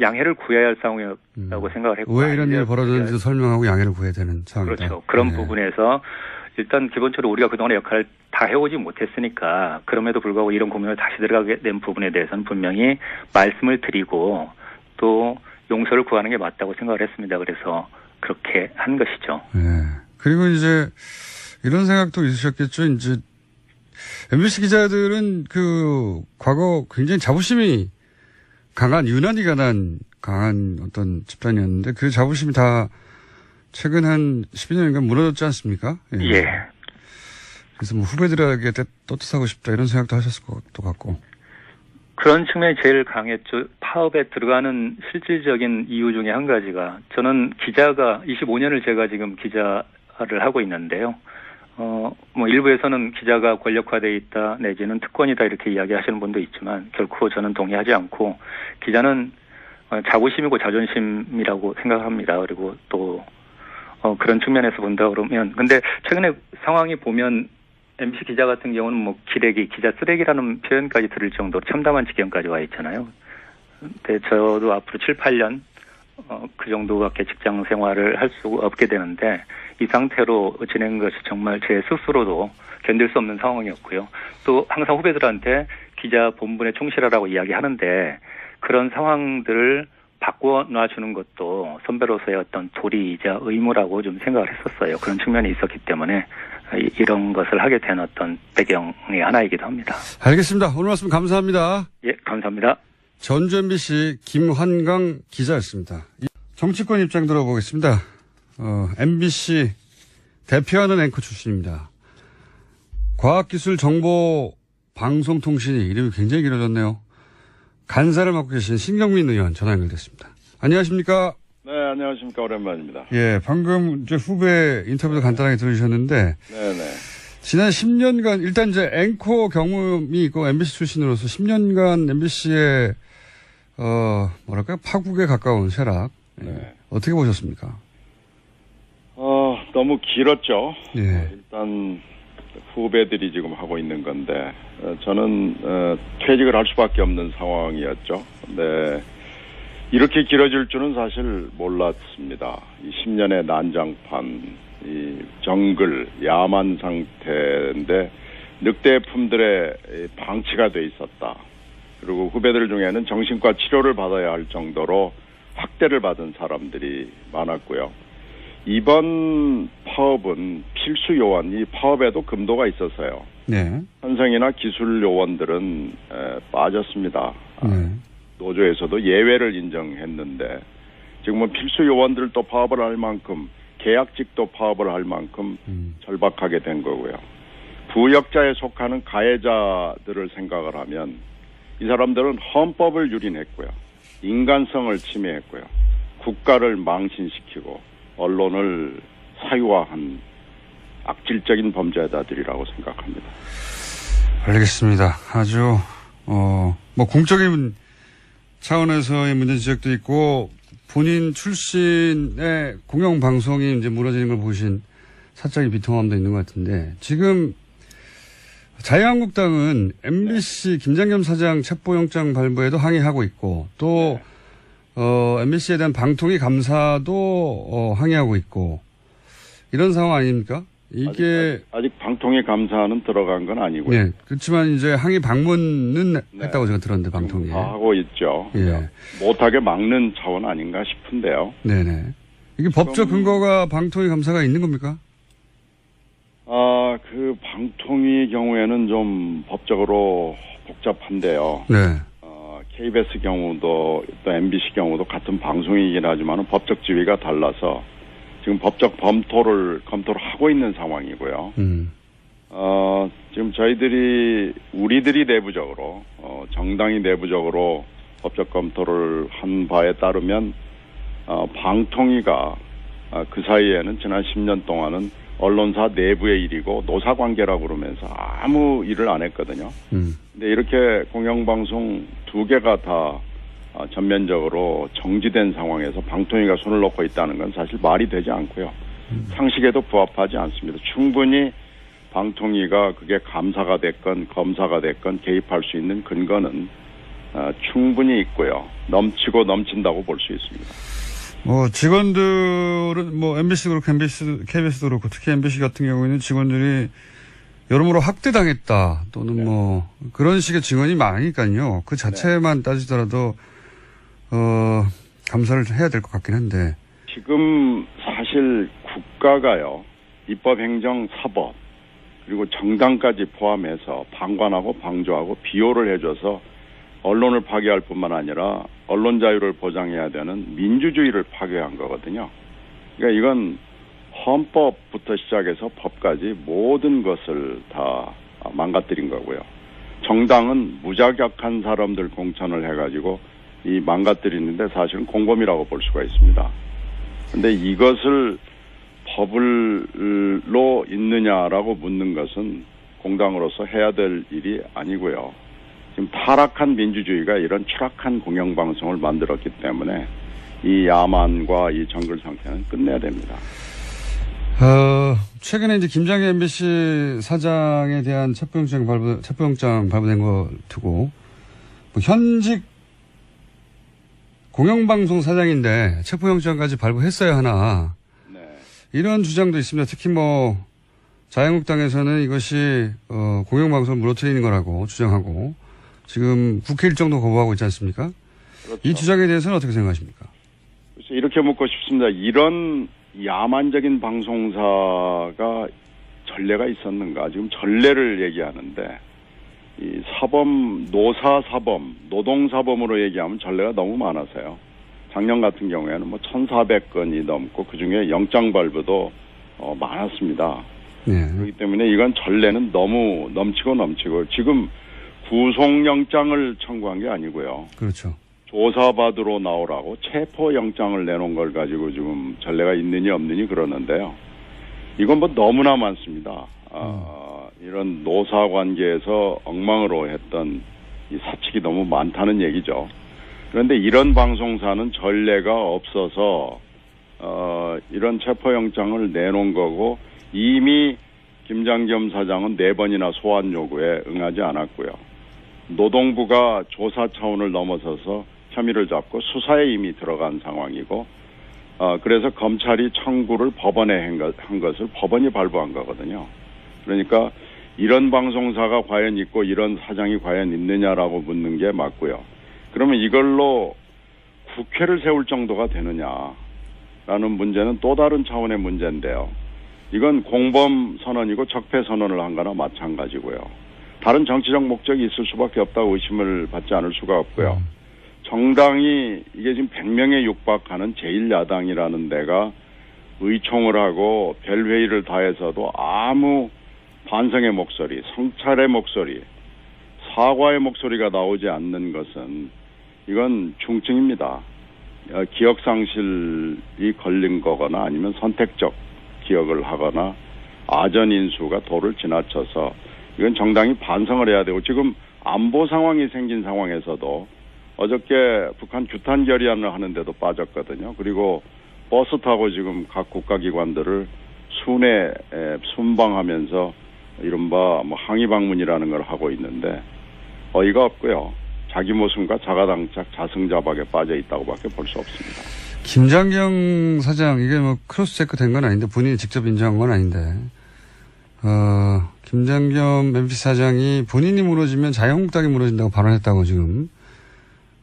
양해를 구해야 할 상황이었다고 생각을 했고 왜 이런 일이 벌어졌는지도 설명하고 양해를 구해야 되는 상황이다. 그렇죠. 그런 네. 부분에서 일단 기본적으로 우리가 그동안의 역할을 다 해오지 못했으니까 그럼에도 불구하고 이런 고민을 다시 들어가게 된 부분에 대해서는 분명히 말씀을 드리고 또 용서를 구하는 게 맞다고 생각을 했습니다. 그래서 그렇게 한 것이죠. 네. 그리고 이제 이런 생각도 있으셨겠죠. 이제 MBC 기자들은 그 과거 굉장히 자부심이 강한 유난히 강한 어떤 집단이었는데 그 자부심이 다 최근 한 12년간 무너졌지 않습니까? 예. 그래서 뭐 후배들에게 떳떳하고 싶다 이런 생각도 하셨을 것도 같고. 그런 측면이 제일 강했죠. 파업에 들어가는 실질적인 이유 중에 한 가지가 저는 기자가 25년을 제가 지금 기자를 하고 있는데요. 뭐 일부에서는 기자가 권력화돼 있다 내지는 특권이다 이렇게 이야기하시는 분도 있지만 결코 저는 동의하지 않고 기자는 자부심이고 자존심이라고 생각합니다. 그리고 또 그런 측면에서 본다 그러면 근데 최근에 상황이 보면 MBC 기자 같은 경우는 뭐 기레기, 기자 쓰레기라는 표현까지 들을 정도로 참담한 지경까지 와 있잖아요. 근데 저도 앞으로 7, 8년 그 정도밖에 직장 생활을 할 수 없게 되는데 이 상태로 지낸 것이 정말 제 스스로도 견딜 수 없는 상황이었고요. 또 항상 후배들한테 기자 본분에 충실하라고 이야기하는데 그런 상황들을 바꿔놔주는 것도 선배로서의 어떤 도리이자 의무라고 좀 생각을 했었어요. 그런 측면이 있었기 때문에 이런 것을 하게 된 어떤 배경의 하나이기도 합니다. 알겠습니다. 오늘 말씀 감사합니다. 예, 감사합니다. 전주 MBC 김환강 기자였습니다. 정치권 입장 들어보겠습니다. MBC 대표하는 앵커 출신입니다. 과학기술정보방송통신이 이름이 굉장히 길어졌네요. 간사를 맡고 계신 신경민 의원 전화 연결됐습니다. 안녕하십니까? 네, 안녕하십니까. 오랜만입니다. 예, 방금 이제 후배 인터뷰도 간단하게 들으셨는데. 네네. 지난 10년간, 일단 이제 앵커 경험이 있고 MBC 출신으로서 10년간 MBC의, 뭐랄까요, 파국에 가까운 쇠락. 네. 어떻게 보셨습니까? 너무 길었죠. 예. 일단 후배들이 지금 하고 있는 건데, 저는, 퇴직을 할 수밖에 없는 상황이었죠. 네. 이렇게 길어질 줄은 사실 몰랐습니다. 이 10년의 난장판, 이 정글, 야만 상태인데 늑대품들의 방치가 돼 있었다. 그리고 후배들 중에는 정신과 치료를 받아야 할 정도로 학대를 받은 사람들이 많았고요. 이번 파업은 필수 요원, 이 파업에도 금도가 있어서요. 네. 현생이나 기술 요원들은 빠졌습니다. 네. 노조에서도 예외를 인정했는데 지금은 필수 요원들도 파업을 할 만큼 계약직도 파업을 할 만큼 절박하게 된 거고요. 부역자에 속하는 가해자들을 생각을 하면 이 사람들은 헌법을 유린했고요. 인간성을 침해했고요. 국가를 망신시키고 언론을 사유화한 악질적인 범죄자들이라고 생각합니다. 알겠습니다. 아주 뭐 공적인 차원에서의 문제 지적도 있고 본인 출신의 공영방송이 이제 무너지는 걸 보신 사적인 비통함도 있는 것 같은데 지금 자유한국당은 MBC 김장겸 사장 체포영장 발부에도 항의하고 있고 또 MBC에 대한 방통위 감사도 항의하고 있고 이런 상황 아닙니까? 이게 아직 방통위 감사는 들어간 건 아니고요. 네, 그렇지만 이제 항의 방문은 했다고 제가 들었는데 방통위에 다 하고 있죠. 예. 못하게 막는 차원 아닌가 싶은데요. 네네. 이게 법적 근거가 방통위 감사가 있는 겁니까? 그 방통위 경우에는 좀 법적으로 복잡한데요. 네. KBS 경우도 또 MBC 경우도 같은 방송이긴 하지만 법적 지위가 달라서 지금 법적 검토를 하고 있는 상황이고요. 지금 우리들이 내부적으로, 정당이 내부적으로 법적 검토를 한 바에 따르면, 방통위가 그 사이에는 지난 10년 동안은 언론사 내부의 일이고 노사관계라고 그러면서 아무 일을 안 했거든요. 근데 이렇게 공영방송 2개가 다 전면적으로 정지된 상황에서 방통위가 손을 놓고 있다는 건 사실 말이 되지 않고요. 상식에도 부합하지 않습니다. 충분히 방통위가 그게 감사가 됐건 검사가 됐건 개입할 수 있는 근거는 충분히 있고요. 넘치고 넘친다고 볼 수 있습니다. 직원들은 MBC도 그렇고 KBS도 그렇고 특히 MBC 같은 경우에는 직원들이 여러모로 학대당했다 또는 그런 식의 증언이 많으니까요. 그 자체만 따지더라도 감사를 해야 될 것 같긴 한데. 지금 사실 국가가요. 입법, 행정, 사법 그리고 정당까지 포함해서 방관하고 방조하고 비호를 해줘서 언론을 파괴할 뿐만 아니라 언론 자유를 보장해야 되는 민주주의를 파괴한 거거든요. 그러니까 이건 헌법부터 시작해서 법까지 모든 것을 다 망가뜨린 거고요. 정당은 무자격한 사람들 공천을 해가지고 이 망가뜨리는데 사실은 공범이라고 볼 수가 있습니다. 그런데 이것을 법을로 있느냐라고 묻는 것은 공당으로서 해야 될 일이 아니고요. 지금 타락한 민주주의가 이런 추락한 공영방송을 만들었기 때문에 이 야만과 이 정글 상태는 끝내야 됩니다. 최근에 이제 김장현 MBC 사장에 대한 체포영장 발부된 거 두고 현직 공영방송 사장인데 체포영장까지 발부했어야 하나. 네. 이런 주장도 있습니다. 특히 자유한국당에서는 이것이 공영방송을 무너뜨리는 거라고 주장하고 지금 국회 일정도 거부하고 있지 않습니까? 그렇죠. 이 주장에 대해서는 어떻게 생각하십니까? 그래서 이렇게 묻고 싶습니다. 이런 야만적인 방송사가 전례가 있었는가? 지금 전례를 얘기하는데 이 사범, 노사사범, 노동사범으로 얘기하면 전례가 너무 많아서요. 작년 같은 경우에는 1,400건이 넘고 그중에 영장 발부도 많았습니다. 네. 그렇기 때문에 이건 전례는 너무 넘치고 지금 구속영장을 청구한 게 아니고요. 그렇죠. 조사받으러 나오라고 체포영장을 내놓은 걸 가지고 지금 전례가 있느니 없느니 그러는데요. 이건 너무나 많습니다. 이런 노사관계에서 엉망으로 했던 이 사측이 너무 많다는 얘기죠. 그런데 이런 방송사는 전례가 없어서 이런 체포영장을 내놓은 거고 이미 김장겸 사장은 4번이나 소환 요구에 응하지 않았고요. 노동부가 조사 차원을 넘어서서 혐의를 잡고 수사에 이미 들어간 상황이고 그래서 검찰이 청구를 법원에 한 것을 법원이 발부한 거거든요. 그러니까 이런 방송사가 과연 있고 이런 사장이 과연 있느냐라고 묻는 게 맞고요. 그러면 이걸로 국회를 세울 정도가 되느냐라는 문제는 또 다른 차원의 문제인데요. 이건 공범 선언이고 적폐 선언을 한 거나 마찬가지고요. 다른 정치적 목적이 있을 수밖에 없다고 의심을 받지 않을 수가 없고요. 정당이 이게 지금 100명에 육박하는 제1야당이라는 데가 의총을 하고 별회의를 다해서도 아무 반성의 목소리, 성찰의 목소리, 사과의 목소리가 나오지 않는 것은 이건 중증입니다. 기억상실이 걸린 거거나 아니면 선택적 기억을 하거나 아전인수가 도를 지나쳐서 이건 정당이 반성을 해야 되고 지금 안보 상황이 생긴 상황에서도 어저께 북한 규탄 결의안을 하는데도 빠졌거든요. 그리고 버스 타고 지금 각 국가기관들을 순회 순방하면서 이른바 항의 방문이라는 걸 하고 있는데 어이가 없고요. 자기 모순과 자가당착 자승자박에 빠져 있다고밖에 볼 수 없습니다. 김장경 사장 이게 크로스 체크 된 건 아닌데 본인이 직접 인정한 건 아닌데 김장겸 MBC 사장이 본인이 무너지면 자유한국당이 무너진다고 발언했다고 지금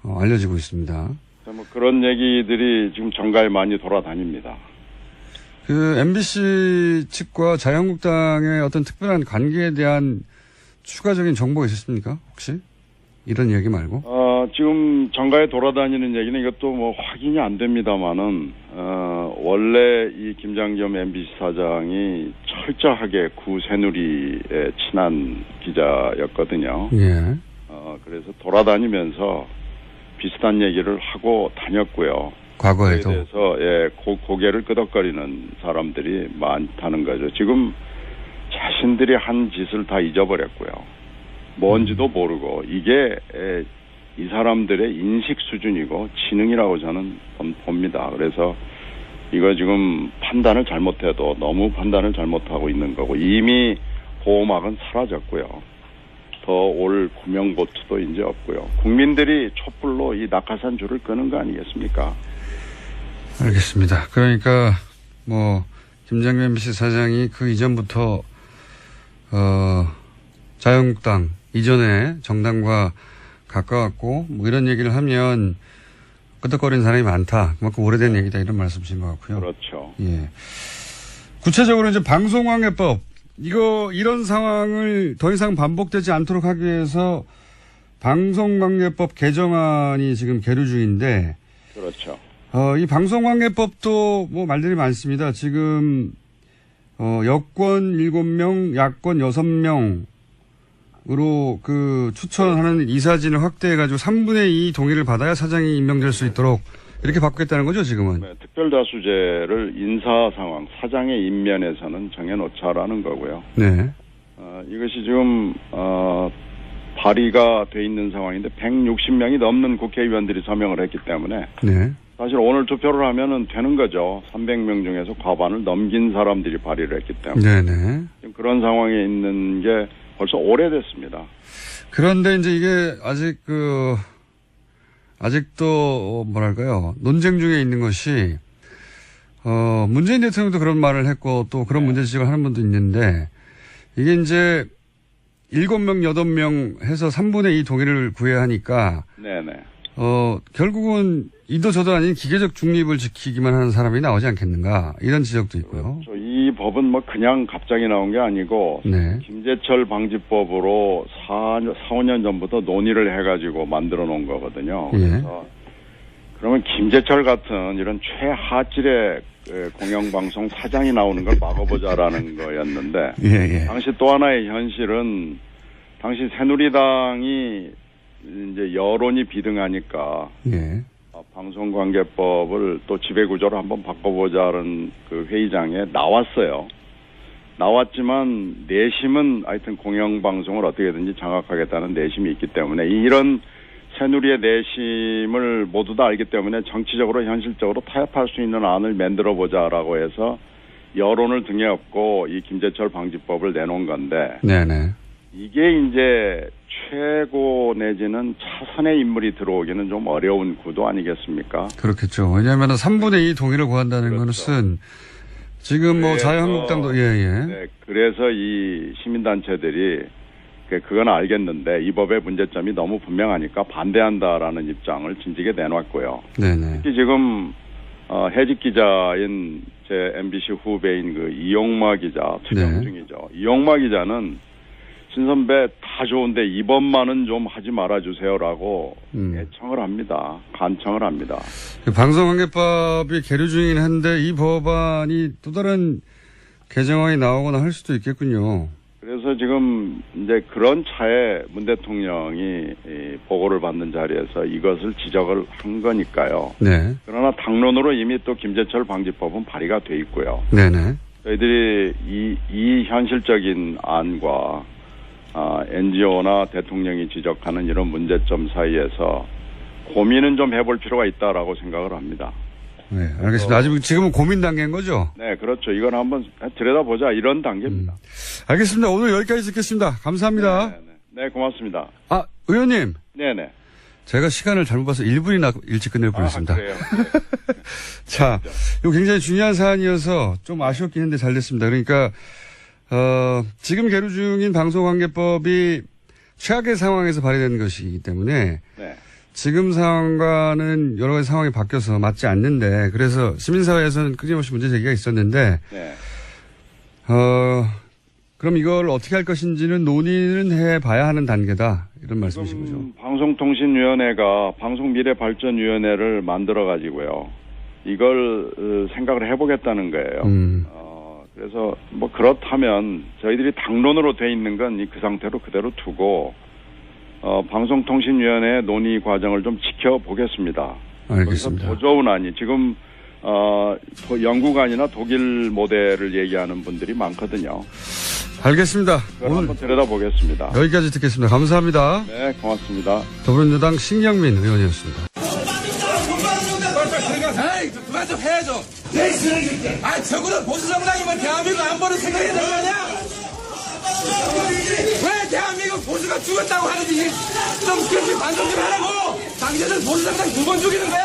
알려지고 있습니다. 그런 얘기들이 지금 정가에 많이 돌아다닙니다. MBC 측과 자유한국당의 어떤 특별한 관계에 대한 추가적인 정보가 있었습니까? 혹시? 이런 얘기 말고? 지금 정가에 돌아다니는 얘기는 이것도 확인이 안 됩니다만은, 원래 이 김장겸 MBC 사장이 철저하게 구새누리에 친한 기자였거든요. 예. 그래서 돌아다니면서 비슷한 얘기를 하고 다녔고요. 과거에도. 대해서 고개를 끄덕거리는 사람들이 많다는 거죠. 지금 자신들이 한 짓을 다 잊어버렸고요. 뭔지도 모르고 이게 이 사람들의 인식 수준이고 지능이라고 저는 봅니다. 그래서 이거 지금 판단을 잘못해도 너무 판단을 잘못하고 있는 거고 이미 보호막은 사라졌고요. 더 올 구명보트도 이제 없고요. 국민들이 촛불로 이 낙하산 줄을 끄는 거 아니겠습니까? 알겠습니다. 그러니까 김장겸 MBC 사장이 그 이전부터 자유한국당 이전에 정당과 가까웠고 이런 얘기를 하면 끄덕거리는 사람이 많다. 그만큼 오래된 얘기다 이런 말씀이신 것 같고요. 그렇죠. 예. 구체적으로 이제 방송방해법 이런 상황을 더 이상 반복되지 않도록 하기 위해서 방송방해법 개정안이 지금 계류 중인데. 그렇죠. 이 방송방해법도 말들이 많습니다. 지금 여권 7명, 야권 6명으로 추천하는 이사진을 확대해가지고 3분의 2 동의를 받아야 사장이 임명될 수 있도록 이렇게 바꾸겠다는 거죠, 지금은? 네, 특별다수제를 인사 상황, 사장의 인면에서는 정해놓자라는 거고요. 네. 이것이 지금, 발의가 돼 있는 상황인데 160명이 넘는 국회의원들이 서명을 했기 때문에. 네. 사실 오늘 투표를 하면은 되는 거죠. 300명 중에서 과반을 넘긴 사람들이 발의를 했기 때문에. 네네. 지금 그런 상황에 있는 게 벌써 오래됐습니다. 그런데 이제 이게 아직도 논쟁 중에 있는 것이 문재인 대통령도 그런 말을 했고 또 그런 문제 지적을 하는 분도 있는데 이게 이제 7명, 8명 해서 3분의 2 동의를 구해야 하니까 네네. 결국은 이도 저도 아닌 기계적 중립을 지키기만 하는 사람이 나오지 않겠는가 이런 지적도 있고요. 그렇죠. 이 법은 그냥 갑자기 나온 게 아니고 네. 김재철 방지법으로 4, 5년 전부터 논의를 해가지고 만들어 놓은 거거든요. 그래서 그러면 김재철 같은 이런 최하질의 공영방송 사장이 나오는 걸 막아보자라는 거였는데 당시 또 하나의 현실은 당시 새누리당이 이제 여론이 비등하니까 방송관계법을 또 지배구조를 한번 바꿔보자는 그 회의장에 나왔어요. 나왔지만 내심은 하여튼 공영방송을 어떻게든지 장악하겠다는 내심이 있기 때문에 이런 새누리의 내심을 모두 다 알기 때문에 정치적으로 현실적으로 타협할 수 있는 안을 만들어보자라고 해서 여론을 등에 업고 이 김재철 방지법을 내놓은 건데 이게 이제 최고 내지는 차선의 인물이 들어오기는 좀 어려운 구도 아니겠습니까? 그렇겠죠. 왜냐하면 3분의 2 동의를 구한다는 것은 지금 자유한국당도 네, 그래서 이 시민단체들이 그건 알겠는데 이 법의 문제점이 너무 분명하니까 반대한다라는 입장을 진지게 내놨고요. 특히 지금 해직 기자인 제 MBC 후배인 이용마 기자 투쟁 중이죠. 이용마 기자는 신선배 다 좋은데 이번만은 좀 하지 말아주세요라고 애청을 합니다. 간청을 합니다. 방송관계법이 계류 중이긴 한데 이 법안이 또 다른 개정안이 나오거나 할 수도 있겠군요. 그래서 지금 이제 그런 차에 문 대통령이 보고를 받는 자리에서 이것을 지적을 한 거니까요. 그러나 당론으로 이미 또 김재철 방지법은 발의가 돼 있고요. 저희들이 이 현실적인 안과 NGO나 대통령이 지적하는 이런 문제점 사이에서 고민은 좀 해볼 필요가 있다라고 생각을 합니다. 네, 알겠습니다. 아직 지금은 고민 단계인 거죠? 네, 그렇죠. 이건 한번 들여다보자 이런 단계입니다. 알겠습니다. 오늘 여기까지 듣겠습니다. 감사합니다. 네, 고맙습니다. 의원님. 네네. 제가 시간을 잘못 봐서 1분이나 일찍 끝낼 뻔했습니다. 그래요? 자, 이거 굉장히 중요한 사안이어서 좀 아쉬웠긴 했는데 잘 됐습니다. 그러니까 지금 계류 중인 방송관계법이 최악의 상황에서 발의된 것이기 때문에 지금 상황과는 여러 가지 상황이 바뀌어서 맞지 않는데 그래서 시민사회에서는 끊임없이 문제 제기가 있었는데 그럼 이걸 어떻게 할 것인지는 논의는 해봐야 하는 단계다 이런 말씀이신 거죠. 방송통신위원회가 방송미래발전위원회를 만들어가지고요. 이걸 생각을 해보겠다는 거예요. 그래서 그렇다면 저희들이 당론으로 돼 있는 건 그 상태로 그대로 두고 방송통신위원회의 논의 과정을 좀 지켜보겠습니다. 알겠습니다. 더 좋은 안이 지금 영국안이나 독일 모델을 얘기하는 분들이 많거든요. 알겠습니다. 오늘 한번 들여다보겠습니다. 여기까지 듣겠습니다. 감사합니다. 네, 고맙습니다. 더불어민주당 신경민 의원이었습니다. 아이, 그만 좀 해야죠. 아, 적어도 보수 정당이면 대한민국 안보를 생각해야 되는 거 아니야? 왜 대한민국 보수가 죽었다고 하는지 좀 그렇게 반성 좀 하라고. 당신들 보수 정당 2번 죽이는 거야.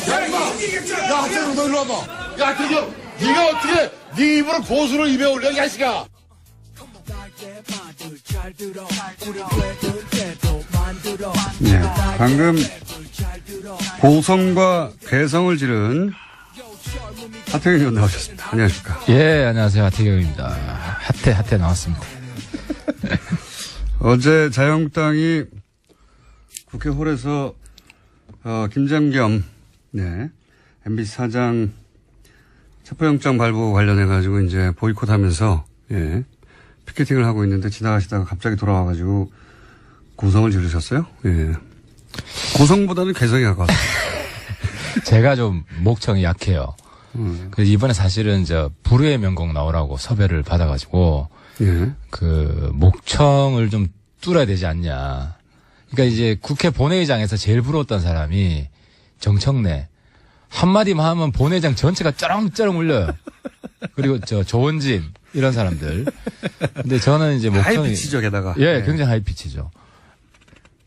야, 이거. 야, 하태경 너 일로 와봐. 야, 하태경, 네가 어떻게 네 입으로 보수를 입에 올려, 이 자식아. 네, 방금 고성과 개성을 지른 하태경 의원 나오셨습니다. 안녕하십니까. 예, 안녕하세요. 하태경입니다. 핫해 나왔습니다. 어제 자유한국당이 국회 홀에서 김장겸 MBC 사장 체포영장 발부 관련해가지고 이제 보이콧하면서 피켓팅을 하고 있는데 지나가시다가 갑자기 돌아와가지고 고성을 지르셨어요. 예. 고성보다는 개성이 가까웠어요. 제가 좀 목청이 약해요. 그래서 이번에 사실은 불후의 명곡 나오라고 섭외를 받아가지고 그 목청을 좀 뚫어야 되지 않냐. 그러니까 이제 국회 본회의장에서 제일 부러웠던 사람이 정청래. 한마디만 하면 본회의장 전체가 쩌렁쩌렁 울려요. 그리고 조원진 이런 사람들. 근데 저는 이제 목청이 하이피치죠, 게다가. 예, 굉장히 하이피치죠.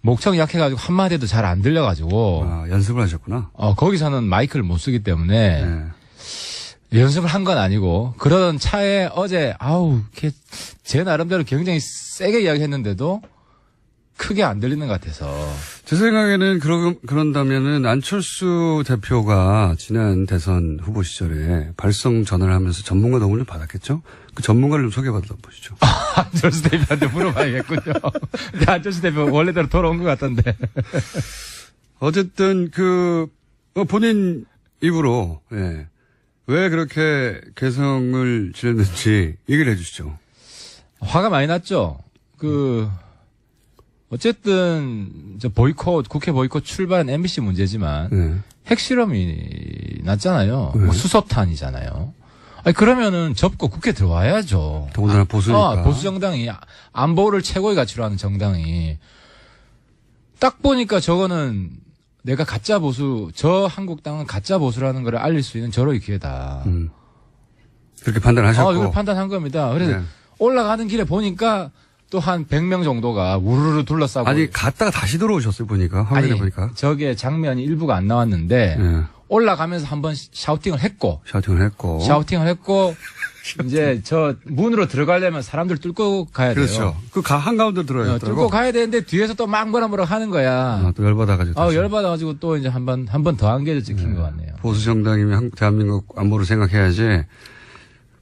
목청이 약해가지고 한마디도 잘 안 들려가지고. 연습을 하셨구나. 거기서는 마이크를 못 쓰기 때문에 연습을 한 건 아니고 그러던 차에 어제 제 나름대로 굉장히 세게 이야기했는데도 크게 안 들리는 것 같아서. 제 생각에는 그런다면은 안철수 대표가 지난 대선 후보 시절에 발성 전화를 하면서 전문가 도움을 좀 받았겠죠? 그 전문가를 좀 소개받아 보시죠. 안철수 대표한테 물어봐야겠군요. 근데 안철수 대표 원래대로 돌아온 것 같던데. 어쨌든 본인 입으로 왜 그렇게 개성을 지렸는지 얘기를 해주시죠. 화가 많이 났죠. 어쨌든 국회 보이콧 출발한 MBC 문제지만 핵실험이 났잖아요. 뭐 수소탄이잖아요. 아니 그러면은 접고 국회 들어와야죠. 더군다나 보수니까. 보수 정당이 안보를 최고의 가치로 하는 정당이 딱 보니까 저거는 내가 가짜 보수, 저 한국당은 가짜 보수라는 걸 알릴 수 있는 절호의 기회다. 그렇게 판단하셨고. 이걸 판단한 겁니다. 그래서 올라가는 길에 보니까 또 한 100명 정도가 우르르 둘러싸고. 아니, 갔다가 다시 들어오셨어요, 보니까. 화면에 보니까. 저게 장면이 일부가 안 나왔는데, 올라가면서 한번 샤우팅을 했고, 이제 문으로 들어가려면 사람들 뚫고 가야 돼요. 그렇죠. 한가운데로 들어야 되더라고. 뚫고 가야 되는데 뒤에서 또 막 뭐라 하는 거야. 또 열받아가지고. 열받아가지고 또 이제 한 번 더 안개를 찍힌 것 같네요. 보수 정당이면 대한민국 안보를 생각해야지.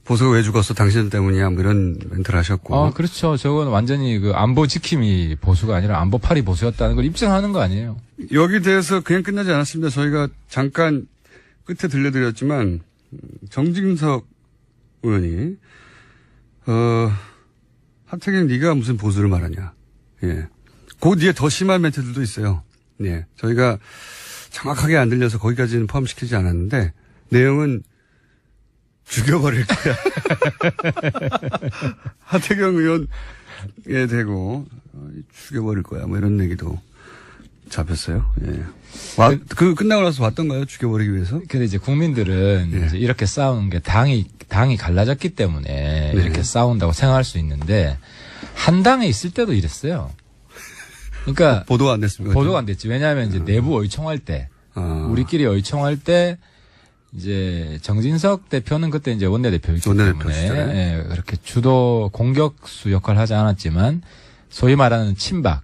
보수가 왜 죽었어? 당신 때문이야. 뭐 이런 멘트를 하셨고. 그렇죠. 저건 완전히 안보 지킴이 보수가 아니라 안보팔이 보수였다는 걸 입증하는 거 아니에요. 여기 대해서 그냥 끝나지 않았습니다. 저희가 잠깐 끝에 들려드렸지만, 정진석 의원이, 하태경 네가 무슨 보수를 말하냐. 그 뒤에 더 심한 멘트들도 있어요. 저희가 정확하게 안 들려서 거기까지는 포함시키지 않았는데, 내용은 죽여버릴 거야. 하태경 의원에 대고 죽여버릴 거야. 뭐 이런 얘기도 잡혔어요. 끝나고 나서 왔던가요? 죽여버리기 위해서? 근데 이제 국민들은 이제 이렇게 싸우는 게 당이 갈라졌기 때문에 이렇게 싸운다고 생각할 수 있는데 한 당에 있을 때도 이랬어요. 그러니까 보도가 안 됐습니까? 보도가 안 됐지. 왜냐하면 이제 내부 의총할 때 우리끼리 의총할 때 이제 정진석 대표는 그때 이제 원내대표였기 때문에 그렇게 주도 공격수 역할을 하지 않았지만 소위 말하는 친박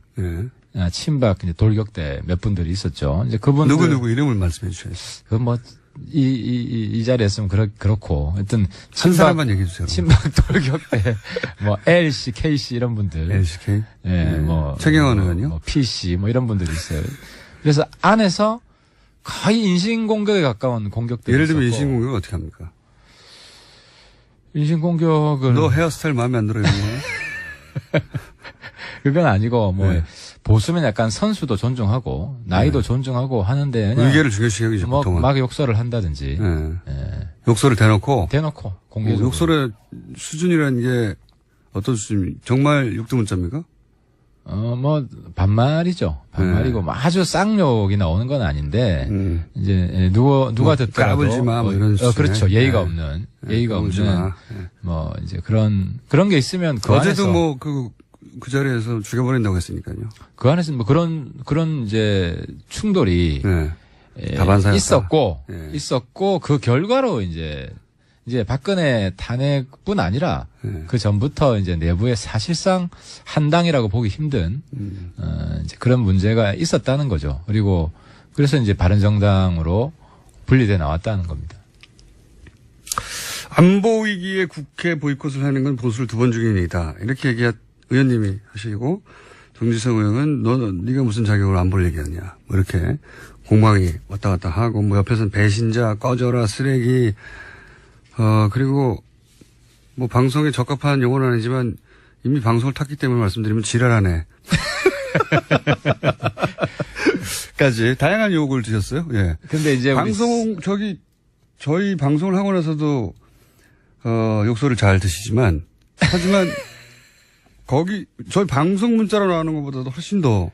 이제 돌격대 몇 분들이 있었죠. 이제 그분들 누구 이름을 말씀해 주셔야죠. 그건 뭐 이 자리였으면 그렇고 하여튼 한 사람만 얘기해 주세요. 친박 돌격대 뭐 LC, KC 이런 분들 LCK 뭐 최경환 의원이요? 뭐 PC 뭐 이런 분들이 있어요. 그래서 안에서 거의 인신공격에 가까운 공격들이 예를 들면 있었고. 인신공격을 어떻게 합니까? 인신공격을 너 헤어스타일 마음에 안 들어 이런 거. 그건 아니고 뭐 네. 보수면 약간 선수도 존중하고 나이도 존중하고 하는데 그냥 의계를 중요시 여기죠, 뭐 보통은. 막 욕설을 한다든지 욕설을 대놓고 공개적으로. 욕설의 수준이라는 게 어떤 수준입니까? 정말 육두문자입니까? 뭐 반말이죠. 반말이고 뭐 아주 쌍욕이 나오는 건 아닌데 이제 누가 뭐, 듣더라도 까불지 마, 뭐 이런 수준의. 그렇죠. 예의가 네. 없는 까불지 마. 뭐 이제 그런 게 있으면 그 어제도 안에서 뭐 그 자리에서 죽여버린다고 했으니까요. 그 안에서 뭐 그런 이제 충돌이 다반사였다. 있었고 그 결과로 이제 박근혜 탄핵뿐 아니라 그 전부터 이제 내부에 사실상 한당이라고 보기 힘든 이제 그런 문제가 있었다는 거죠. 그리고 그래서 이제 바른정당으로 분리돼 나왔다는 겁니다. 안보 위기에 국회 보이콧을 하는 건 보수를 2번 죽이는 일이다. 이렇게 의원님이 하시고 정지성 의원은 네가 무슨 자격으로 안보를 얘기하냐. 뭐 이렇게 공방이 왔다 갔다 하고 뭐 옆에서는 배신자 꺼져라 쓰레기 그리고 뭐 방송에 적합한 용어는 아니지만 이미 방송을 탔기 때문에 말씀드리면 지랄하네. 까지 다양한 욕을 드셨어요. 예. 근데 이제 저희 방송을 하고 나서도 욕설을 잘 드시지만 하지만 저희 방송 문자로 나오는 것보다도 훨씬 더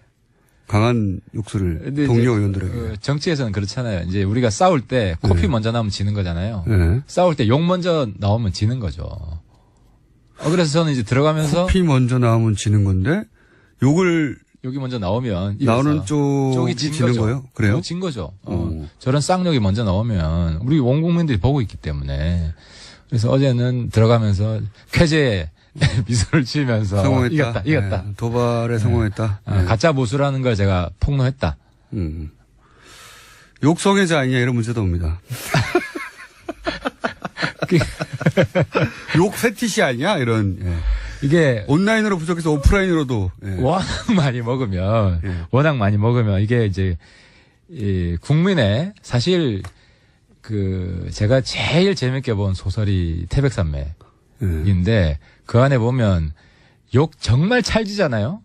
강한 욕설을 동료 의원들에게. 정치에서는 그렇잖아요. 이제 우리가 싸울 때 코피 먼저 나오면 지는 거잖아요. 싸울 때 욕 먼저 나오면 지는 거죠. 그래서 저는 이제 들어가면서 코피 먼저 나오면 지는 건데 욕이 먼저 나오면 나오는 쪽이 지는 거예요? 그래요? 진 거죠. 저런 쌍욕이 먼저 나오면 우리 온 국민들이 보고 있기 때문에 그래서 어제는 들어가면서 쾌재에 미소를 지으면서 성공했다. 이겼다. 네, 도발에 성공했다. 네. 가짜 보수라는 걸 제가 폭로했다. 욕성애자 아니냐 이런 문제도 옵니다. 욕 페티시 아니냐 이런. 이게 온라인으로 부족해서 오프라인으로도 워낙 많이 먹으면 이게 이제 국민의 사실 제가 제일 재밌게 본 소설이 태백산맥인데 그 안에 보면 욕 정말 찰지잖아요.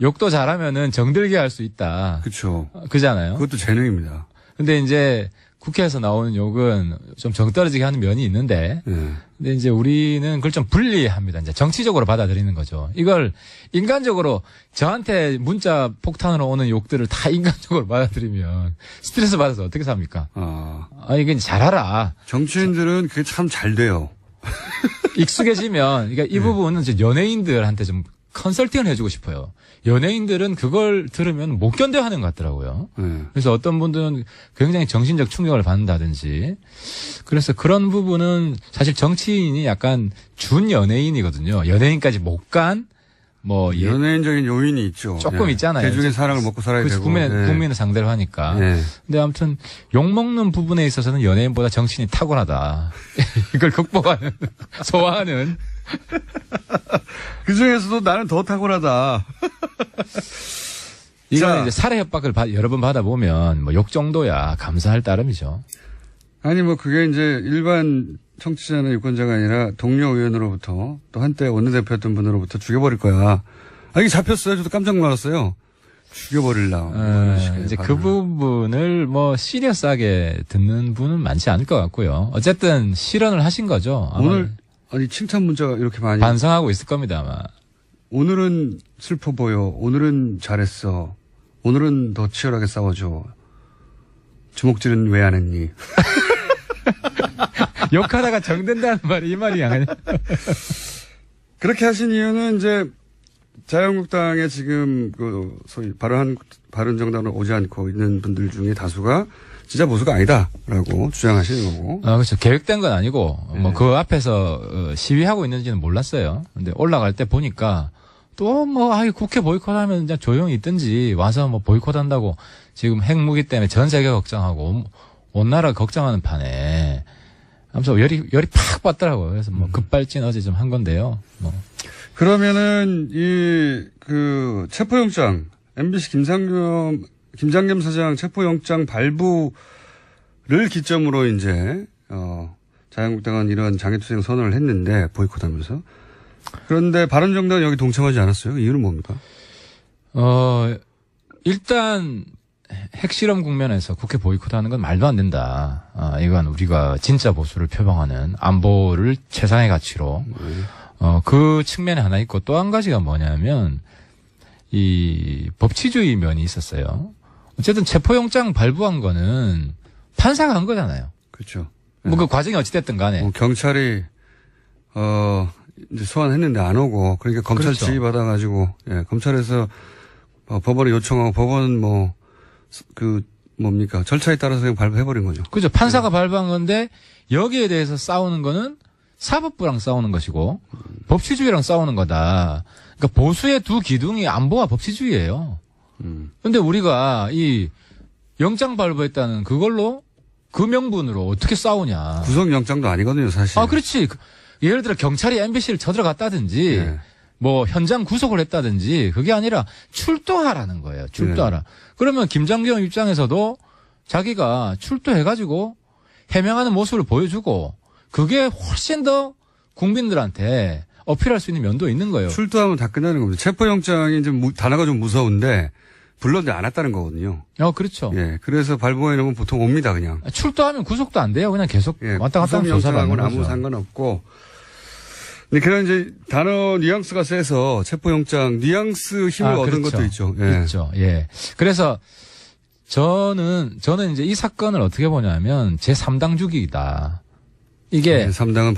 욕도 잘하면은 정들게 할 수 있다. 그렇죠. 그잖아요. 그것도 재능입니다. 근데 이제 국회에서 나오는 욕은 좀 정떨어지게 하는 면이 있는데, 근데 이제 우리는 그걸 좀 분리합니다. 이제 정치적으로 받아들이는 거죠. 이걸 인간적으로 저한테 문자 폭탄으로 오는 욕들을 다 인간적으로 받아들이면 스트레스 받아서 어떻게 삽니까? 이건 잘하라. 정치인들은 그게 참 잘 돼요. 익숙해지면, 그러니까 이 부분은 이제 연예인들한테 좀 컨설팅을 해주고 싶어요. 연예인들은 그걸 들으면 못 견뎌 하는 것 같더라고요. 그래서 어떤 분들은 굉장히 정신적 충격을 받는다든지. 그래서 그런 부분은 사실 정치인이 약간 준 연예인이거든요. 연예인까지 못 간, 연예인적인 요인이 있죠. 조금 있잖아요. 대중의 사랑을 먹고 살아야 되고. 국민을 상대로 하니까. 근데 아무튼 욕먹는 부분에 있어서는 연예인보다 정치인이 탁월하다. 이걸 극복하는, 소화하는. 그 중에서도 나는 더 탁월하다. 이거는 이제 살해 협박을 여러 번 받아보면 욕 정도야 감사할 따름이죠. 아니 그게 이제 일반 청취자나 유권자가 아니라 동료 의원으로부터 또 한때 원내대표였던 분으로부터 죽여버릴 거야. 이게 잡혔어요. 저도 깜짝 놀랐어요. 죽여버릴라. 이제 그 부분을 시리어스하게 듣는 분은 많지 않을 것 같고요. 어쨌든 실언을 하신 거죠. 오늘 칭찬 문자가 이렇게 많이. 반성하고 있을 겁니다, 아마. 오늘은 슬퍼 보여. 오늘은 잘했어. 오늘은 더 치열하게 싸워줘. 주먹질은 왜 안 했니? 욕하다가 정된다는 말이 이 말이 아니야. 그렇게 하신 이유는 이제 자유한국당에 지금 소위 바른정당으로 오지 않고 있는 분들 중에 다수가 진짜 보수가 아니다라고 주장하시는 거고. 그렇죠. 계획된 건 아니고 그 앞에서 시위하고 있는지는 몰랐어요. 근데 올라갈 때 보니까 또 국회 보이콧하면 그냥 조용히 있든지 와서 보이콧한다고 지금 핵무기 때문에 전 세계 걱정하고 온 나라 걱정하는 판에 아무튼 열이 팍 받더라고요. 그래서 급발진 어제 좀 한 건데요. 그러면은 체포영장 MBC 김장겸 사장 체포영장 발부를 기점으로 이제 자유한국당은 이런 장애투쟁 선언을 했는데 보이콧하면서 그런데 바른정당은 여기 동참하지 않았어요. 이유는 뭡니까? 일단 핵실험 국면에서 국회 보이콧하는 건 말도 안 된다. 이건 우리가 진짜 보수를 표방하는 안보를 최상의 가치로 그 측면에 하나 있고 또 한 가지가 뭐냐면 이 법치주의 면이 있었어요. 어쨌든 체포영장 발부한 거는 판사가 한 거잖아요. 그렇죠. 뭐 그 과정이 어찌됐든 간에. 경찰이, 이제 소환했는데 안 오고, 그러니까 검찰 그렇죠. 지휘 받아가지고, 예, 검찰에서 법원에 요청하고 법원은 뭡니까. 절차에 따라서 그냥 발부해버린 거죠. 그죠. 판사가 발부한 건데 여기에 대해서 싸우는 거는 사법부랑 싸우는 것이고 법치주의랑 싸우는 거다. 그러니까 보수의 두 기둥이 안보와 법치주의예요. 근데 우리가 이 영장 발부했다는 그걸로 그 명분으로 어떻게 싸우냐. 구속영장도 아니거든요, 사실. 그렇지. 예를 들어 경찰이 MBC를 쳐들어갔다든지 네. 뭐 현장 구속을 했다든지 그게 아니라 출두하라는 거예요. 출두하라. 네. 그러면 김장겸 입장에서도 자기가 출두해가지고 해명하는 모습을 보여주고 그게 훨씬 더 국민들한테 어필할 수 있는 면도 있는 거예요. 출두하면 다 끝나는 겁니다. 체포영장이 단어가 좀 무서운데 불렀는데 안 왔다는 거거든요. 그렇죠. 예, 그래서 발부해 놓으면 보통 옵니다, 그냥. 출두하면 구속도 안 돼요. 그냥 계속 예, 왔다 갔다 하면 조사를 하는 구속영장하고는 거죠. 아무 상관없고. 근데 그런 이제 단어 뉘앙스가 세서 체포영장 뉘앙스 힘을 얻은 그렇죠. 것도 있죠. 예. 있죠. 예. 그래서 저는 이제 이 사건을 어떻게 보냐면 제3당 주기이다. 이게 3당은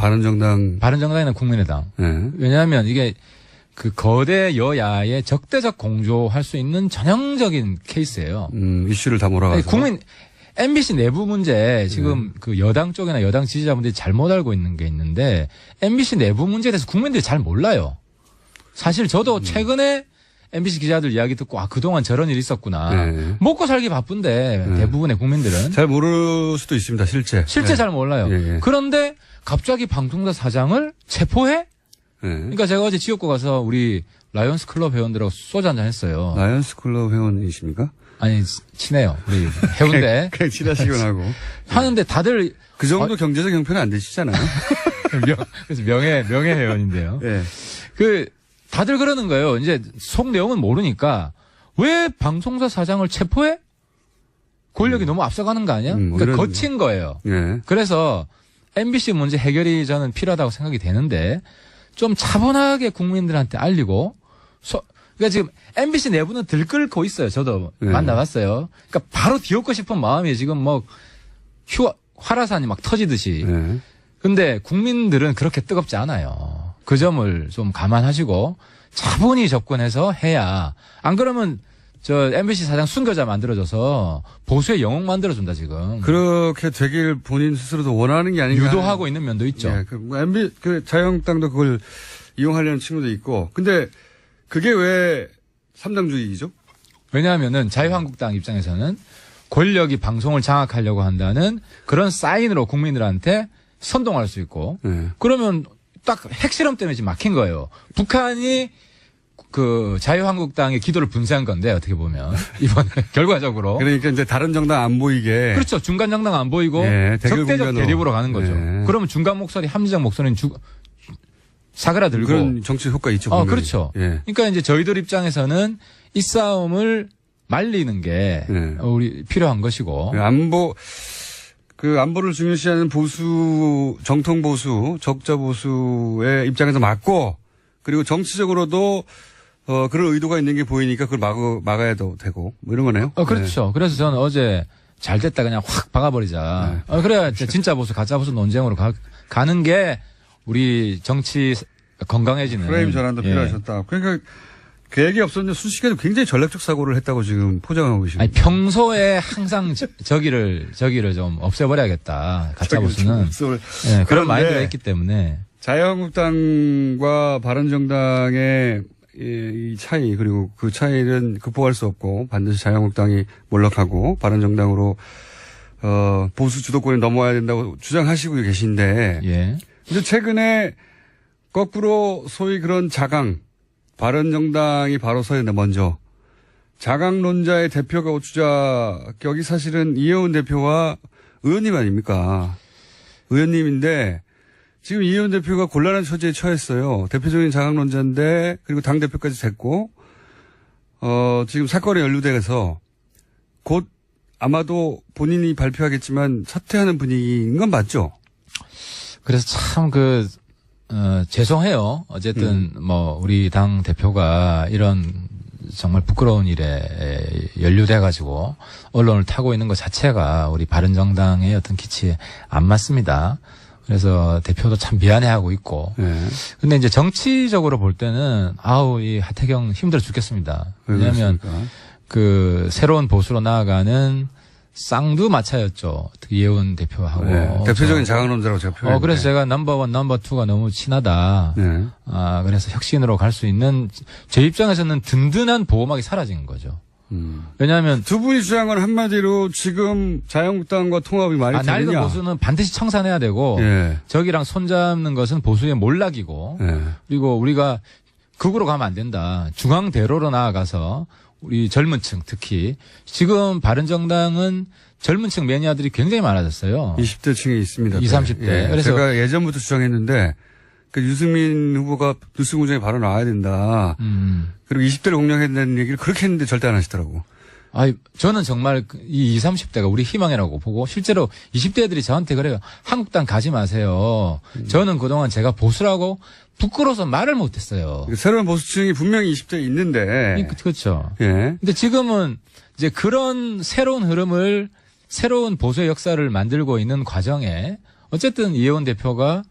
바른정당이나 국민의당. 예. 왜냐하면 이게 그 거대 여야의 적대적 공조할 수 있는 전형적인 케이스예요. 이슈를 다 몰아가서. MBC 내부 문제 지금 그 여당 쪽이나 여당 지지자분들이 잘못 알고 있는 게 있는데 MBC 내부 문제에 대해서 국민들이 잘 몰라요. 사실 저도 최근에 MBC 기자들 이야기 듣고 그동안 저런 일이 있었구나. 네. 먹고 살기 바쁜데 대부분의 국민들은 잘 모를 수도 있습니다, 실제. 네. 잘 몰라요. 예. 그런데 갑자기 방통사 사장을 체포해? 네. 그러니까 제가 어제 지역구 가서 우리 라이언스 클럽 회원들하고 소주 한잔 했어요. 라이언스 클럽 회원이십니까? 아니 친해요. 우리 해운대. 그냥 친하시곤 하고. 하는데 다들 그 정도 경제적 형편은 안 되시잖아요. 그래서 명예 회원인데요. 네. 다들 그러는 거예요. 이제 속 내용은 모르니까 왜 방송사 사장을 체포해? 권력이 너무 앞서가는 거 아니야? 그러니까 거친 거예요. 네. 그래서 MBC 문제 해결이 저는 필요하다고 생각이 되는데 좀 차분하게 국민들한테 알리고 그러니까 지금 MBC 내부는 들끓고 있어요. 저도 만나봤어요. 그러니까 바로 뒤엎고 싶은 마음이 지금 화라산이 막 터지듯이. 네. 근데 국민들은 그렇게 뜨겁지 않아요. 그 점을 좀 감안하시고 차분히 접근해서 해야 안 그러면 저 MBC 사장 순교자 만들어줘서 보수의 영웅 만들어준다 지금. 그렇게 되길 본인 스스로도 원하는 게 아닌가. 유도하고 있는 면도 있죠. 네, 자유한국당도 그걸 이용하려는 친구도 있고. 근데 그게 왜 3당주의죠? 왜냐하면은 자유한국당 입장에서는 권력이 방송을 장악하려고 한다는 그런 사인으로 국민들한테 선동할 수 있고. 네. 그러면 딱 핵실험 때문에 지금 막힌 거예요. 북한이 그 자유한국당의 기도를 분쇄한 건데 어떻게 보면 이번에 결과적으로. 그러니까 이제 다른 정당 안 보이게. 그렇죠. 중간 정당 안 보이고 네, 적대적 대립으로 가는 거죠. 네. 그러면 중간 목소리, 합리적 목소리는 사그라들고. 그런 정치 효과 있죠. 그렇죠. 예. 그러니까 이제 저희들 입장에서는 이 싸움을 말리는 게 우리 필요한 것이고. 안보를 중요시하는 보수, 정통 보수, 적자 보수의 입장에서 맞고, 그리고 정치적으로도, 그런 의도가 있는 게 보이니까 그걸 막아야 되고, 뭐 이런 거네요. 그렇죠. 그래서 저는 어제 잘 됐다 그냥 확 박아버리자. 그래야 진짜 보수, 가짜 보수 논쟁으로 가는 게 우리 정치 건강해지는. 프레임 전환도 필요하셨다. 그러니까 계획이 없었는데 순식간에 굉장히 전략적 사고를 했다고 지금 포장하고 계시고. 아니, 평소에 항상 저기를 좀 없애버려야겠다. 가짜 보수는. 그런 마인드가 있기 때문에. 자유한국당과 바른정당의 이 차이, 그리고 그 차이는 극복할 수 없고 반드시 자유한국당이 몰락하고 바른정당으로, 보수 주도권이 넘어야 된다고 주장하시고 계신데. 예. 근데 최근에 거꾸로 소위 그런 바른정당이 바로 서야 된다, 먼저. 자강론자의 대표가 주자격이 사실은 이혜원 대표와 의원님 아닙니까? 의원님인데, 지금 이혜원 대표가 곤란한 처지에 처했어요. 대표적인 자강론자인데 그리고 당대표까지 됐고 지금 사건에 연루돼서 곧 아마도 본인이 발표하겠지만 사퇴하는 분위기인 건 맞죠? 그래서 참 죄송해요. 어쨌든 우리 당 대표가 이런 정말 부끄러운 일에 연루돼가지고 언론을 타고 있는 것 자체가 우리 바른정당의 어떤 기치에 안 맞습니다. 그래서 대표도 참 미안해하고 있고. 근데 이제 정치적으로 볼 때는 이 하태경 힘들어 죽겠습니다. 왜냐하면 새로운 보수로 나아가는 쌍두마차였죠. 특히 이혜원 대표하고. 네, 대표적인 자강론자라고 제가 표현했는데. 그래서 제가 넘버 1, 넘버 2가 너무 친하다. 네. 그래서 혁신으로 갈 수 있는 제 입장에서는 든든한 보호막이 사라진 거죠. 왜냐하면 두 분이 주장한 건 한마디로 지금 자유한국당과 통합이 말이 되느냐. 낡은 보수는 반드시 청산해야 되고 저기랑 손잡는 것은 보수의 몰락이고 그리고 우리가 극으로 가면 안 된다. 중앙대로로 나아가서 우리 젊은 층 특히 지금 바른정당은 젊은 층 매니아들이 굉장히 많아졌어요. 20대 층에 있습니다. 20, 30대. 그래서 제가 예전부터 주장했는데 유승민 후보가 뉴스공장에 바로 나와야 된다. 그리고 20대를 공략해야 된다는 얘기를 그렇게 했는데 절대 안 하시더라고. 저는 정말 이 20, 30대가 우리 희망이라고 보고 실제로 20대 애들이 저한테 그래요. 한국당 가지 마세요. 저는 그동안 제가 보수라고 부끄러워서 말을 못했어요. 새로운 보수층이 분명히 20대에 있는데. 그렇죠. 예. 근데 지금은 이제 그런 새로운 흐름을 새로운 보수의 역사를 만들고 있는 과정에 어쨌든 이혜원 대표가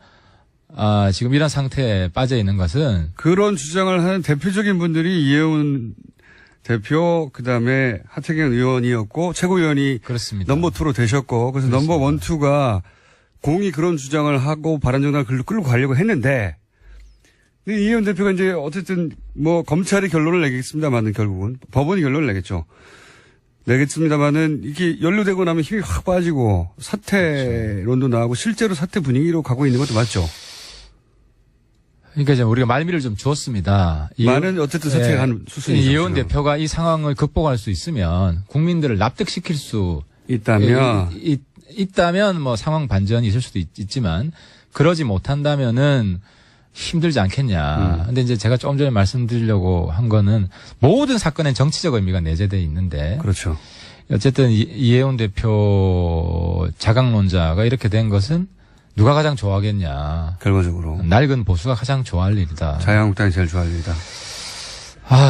지금 이런 상태에 빠져 있는 것은 그런 주장을 하는 대표적인 분들이 이혜원 대표 그다음에 하태경 의원이었고 최고위원이 그렇습니다. 넘버 2로 되셨고 그래서 그렇습니다. 넘버 1, 2가 공이 그런 주장을 하고 바른정당을 끌고 가려고 했는데 이혜원 대표가 이제 어쨌든 검찰이 결론을 내겠습니다만은 결국은 법원이 결론을 내겠습니다만은 이게 연루되고 나면 힘이 확 빠지고 사퇴론도 나오고 실제로 사퇴 분위기로 가고 있는 것도 맞죠. 그러니까 이제 우리가 말미를 좀 주었습니다. 많은 어쨌든 사퇴한 수순이죠. 이혜원 대표가 이 상황을 극복할 수 있으면 국민들을 납득시킬 수 있다면 상황 반전이 있을 수도 있지만 그러지 못한다면은 힘들지 않겠냐. 근데 이제 제가 조금 전에 말씀드리려고 한 거는 모든 사건엔 정치적 의미가 내재되어 있는데. 그렇죠. 어쨌든 이혜원 대표 자강론자가 이렇게 된 것은 누가 가장 좋아하겠냐. 결과적으로. 낡은 보수가 가장 좋아할 일이다. 자유한국당이 제일 좋아할 일이다.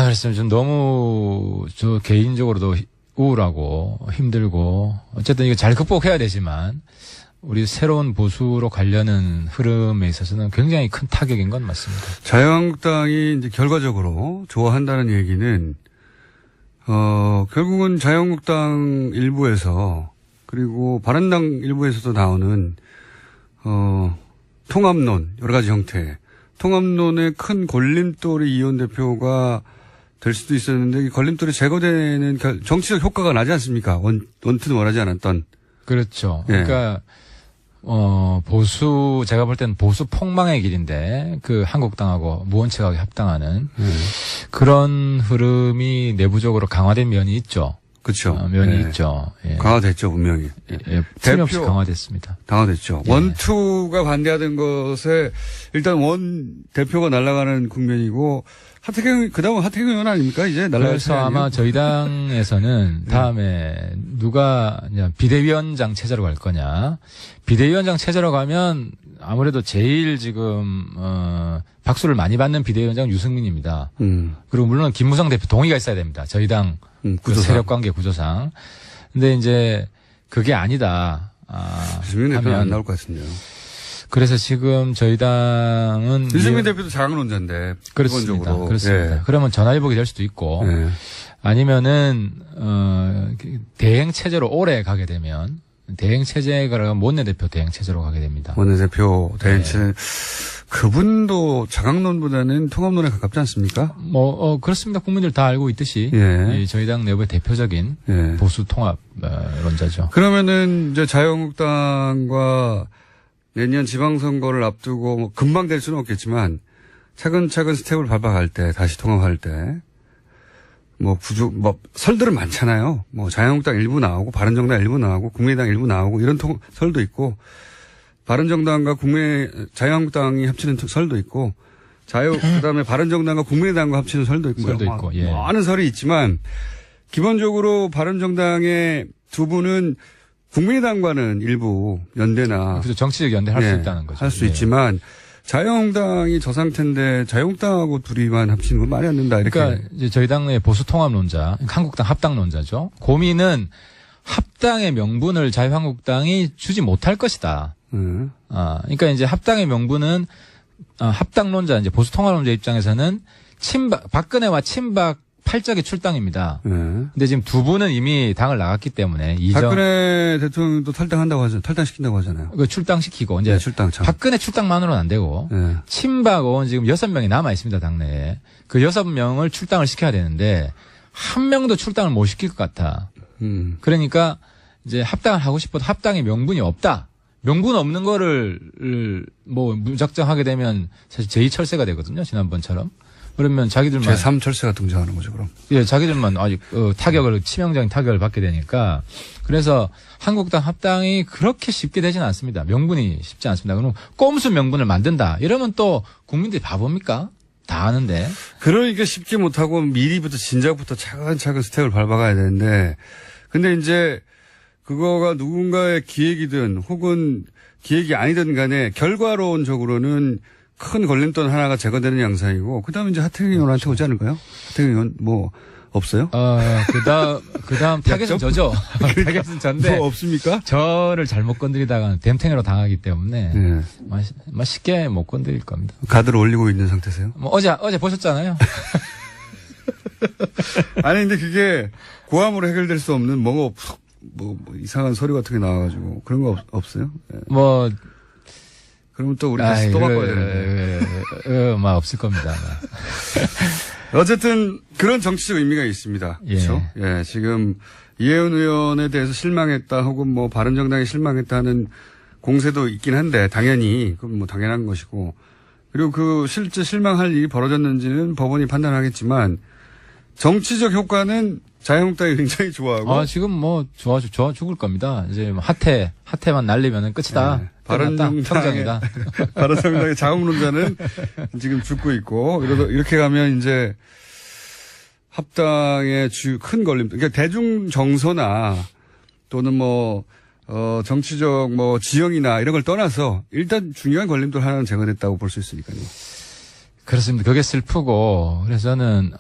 그래서 좀 너무 저 개인적으로도 우울하고 힘들고 어쨌든 이거 잘 극복해야 되지만 우리 새로운 보수로 가려는 흐름에 있어서는 굉장히 큰 타격인 건 맞습니다. 자유한국당이 이제 결과적으로 좋아한다는 얘기는, 결국은 자유한국당 일부에서 그리고 바른당 일부에서도 나오는, 통합론, 여러 가지 형태. 통합론의 큰 걸림돌이 이혜원 대표가 될 수도 있었는데 이 걸림돌이 제거되는 정치적 효과가 나지 않습니까? 원투는 원하지 않았던. 그렇죠. 그러니까 제가 볼 때는 보수 폭망의 길인데, 한국당하고 무원책하게 합당하는 그런 흐름이 내부적으로 강화된 면이 있죠. 그렇죠. 면이 있죠. 강화됐죠, 분명히. 틀림없이 강화됐습니다. 강화됐죠. 원투가 반대하던 것에 일단 원 대표가 날아가는 국면이고, 그다음은 하태경 의원 아닙니까? 이제 날아갈 그래서 아마 저희 당에서는 다음에 누가 비대위원장 체제로 갈 거냐. 비대위원장 체제로 가면 아무래도 제일 지금, 박수를 많이 받는 비대위원장은 유승민입니다. 그리고 물론 김무성 대표 동의가 있어야 됩니다. 저희 당 세력 관계 구조상. 근데 이제 그게 아니다. 유승민 대표는 안 나올 것 같은데요. 그래서 지금 저희 당은 유승민 대표도 자강론자인데 그렇습니다. 그렇습니다. 그러면 전화위복이 될 수도 있고 아니면은 대행 체제로 오래 가게 되면 대행 체제가 원내대표 대행 체제로 가게 됩니다. 원내대표 대행 체제 그분도 자강론보다는 통합론에 가깝지 않습니까? 그렇습니다. 국민들 다 알고 있듯이 저희 당 내부의 대표적인 보수 통합론자죠. 그러면은 이제 자유한국당과 내년 지방선거를 앞두고 금방 될 수는 없겠지만 차근차근 스텝을 밟아갈 때 다시 통합할 때 설들은 많잖아요. 자유한국당 일부 나오고 바른정당 일부 나오고 국민의당 일부 나오고 이런 설도 있고 바른정당과 자유한국당이 합치는 설도 있고, 그다음에 바른정당과 국민의당과 합치는 설도 있고, 설도 있고, 예. 많은 설이 있지만, 기본적으로 바른정당의 두 분은 국민의당과는 일부 연대나. 그래서 정치적 연대할 수 있다는 거죠. 할 수 예. 있지만, 자유한국당이 저 상태인데 자유한국당하고 둘이만 합치는 건 말이 안 된다. 이렇게. 그러니까 이제 저희 당의 보수통합론자, 한국당 합당론자죠. 고민은 합당의 명분을 자유한국당이 주지 못할 것이다. 그러니까 이제 합당의 명분은 합당론자, 이제 보수통합론자 입장에서는 박근혜와 친박 팔적의 출당입니다. 근데 지금 두 분은 이미 당을 나갔기 때문에 박근혜 대통령도 탈당시킨다고 하잖아요. 그 출당시키고 이제 출당 참. 박근혜 출당만으로는 안 되고 친박 의원 지금 6명이 남아 있습니다, 당내에. 그 6명을 출당을 시켜야 되는데 한 명도 출당을 못 시킬 것 같아. 그러니까 이제 합당을 하고 싶어도 합당의 명분이 없다. 명분 없는 거를 뭐 무작정 하게 되면 사실 제2철새가 되거든요, 지난번처럼. 그러면 자기들만 제3철새가 등장하는 거죠, 그럼. 예, 자기들만 아직 치명적인 타격을 받게 되니까. 그래서 한국당 합당이 그렇게 쉽게 되지는 않습니다. 명분이 쉽지 않습니다. 그럼 꼼수 명분을 만든다. 이러면 또 국민들이 바보입니까? 다 아는데. 그러니까 쉽게 못하고 미리부터 진작부터 차근차근 스텝을 밟아가야 되는데, 근데 이제 그거가 누군가의 기획이든 혹은 기획이 아니든 간에 결과론적으로는 큰 걸림돌 하나가 제거되는 양상이고, 그 다음에 이제 하태경 의원한테 오지 않을까요? 하태경 의원 뭐 없어요? 그 다음 타겟은 저죠. 타겟은 전데. 뭐 없습니까? 저를 잘못 건드리다가 댐탱으로 당하기 때문에. 네. 쉽게 못 건드릴 겁니다. 가드를 올리고 있는 상태세요? 뭐 어제 보셨잖아요. 아니, 근데 그게 고함으로 해결될 수 없는 뭐 이상한 서류 같은 게 나와가지고 그런 거 없어요? 네. 그러면 또 우리 다시 또 바꿔야 되는데. 없을 겁니다. 어쨌든 그런 정치적 의미가 있습니다. 예. 그렇죠? 예, 지금 이혜훈 의원에 대해서 실망했다 혹은 뭐 바른정당에 실망했다는 공세도 있긴 한데 당연히 그건 뭐 당연한 것이고, 그리고 그 실제 실망할 일이 벌어졌는지는 법원이 판단하겠지만 정치적 효과는 자유한국당이 굉장히 좋아하고. 지금 좋아 죽을 겁니다. 이제 하태만 날리면은 끝이다. 네. 바른정당의 자웅론자는 지금 죽고 있고, 이렇게 가면 이제 합당의 큰 걸림돌, 그러니까 대중 정서나 또는 정치적 지형이나 이런 걸 떠나서 일단 중요한 걸림돌 하나는 제거됐다고 볼 수 있으니까요. 그렇습니다. 그게 슬프고, 그래서 저는,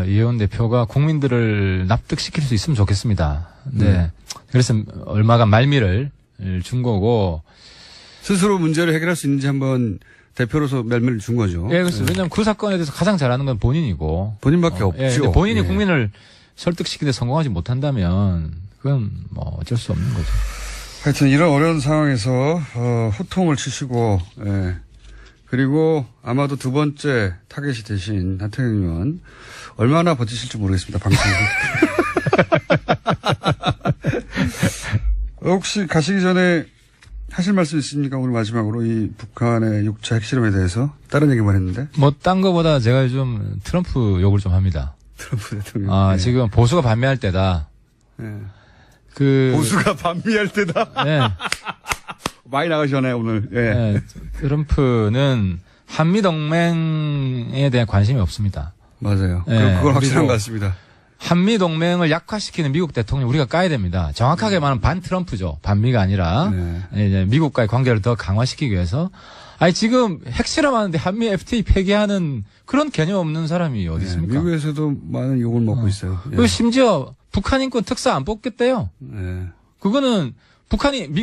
이혜원 대표가 국민들을 납득시킬 수 있으면 좋겠습니다. 네. 그래서 얼마간 말미를 준 거고. 스스로 문제를 해결할 수 있는지 한번 대표로서 말미를 준 거죠. 예, 그렇습니다. 왜냐하면 그 사건에 대해서 가장 잘하는 건 본인이고. 본인밖에 없죠. 예, 본인이 국민을 설득시키는데 성공하지 못한다면, 그건 어쩔 수 없는 거죠. 하여튼 이런 어려운 상황에서, 호통을 치시고, 예. 그리고 아마도 두 번째 타겟이 되신 하태경 의원 얼마나 버티실지 모르겠습니다. 방송에. 혹시 가시기 전에 하실 말씀 있습니까? 오늘 마지막으로 이 북한의 6차 핵실험에 대해서 다른 얘기만 했는데. 딴 거보다 제가 요즘 트럼프 욕을 좀 합니다. 트럼프 대통령. 네. 지금 보수가 반미할 때다. 네. 보수가 반미할 때다? 네. 많이 나가시잖아요, 오늘. 예. 네, 트럼프는 한미동맹에 대한 관심이 없습니다. 맞아요. 네, 그건 확실한 것 같습니다. 한미동맹을 약화시키는 미국 대통령 우리가 까야 됩니다. 정확하게 말하면 반트럼프죠. 반미가 아니라. 이제 미국과의 관계를 더 강화시키기 위해서. 지금 핵실험하는데 한미 FTA 폐기하는 그런 개념 없는 사람이 어디 있습니까? 미국에서도 많은 욕을 먹고 있어요. 그리고 심지어 북한 인권 특사 안 뽑겠대요. 그거는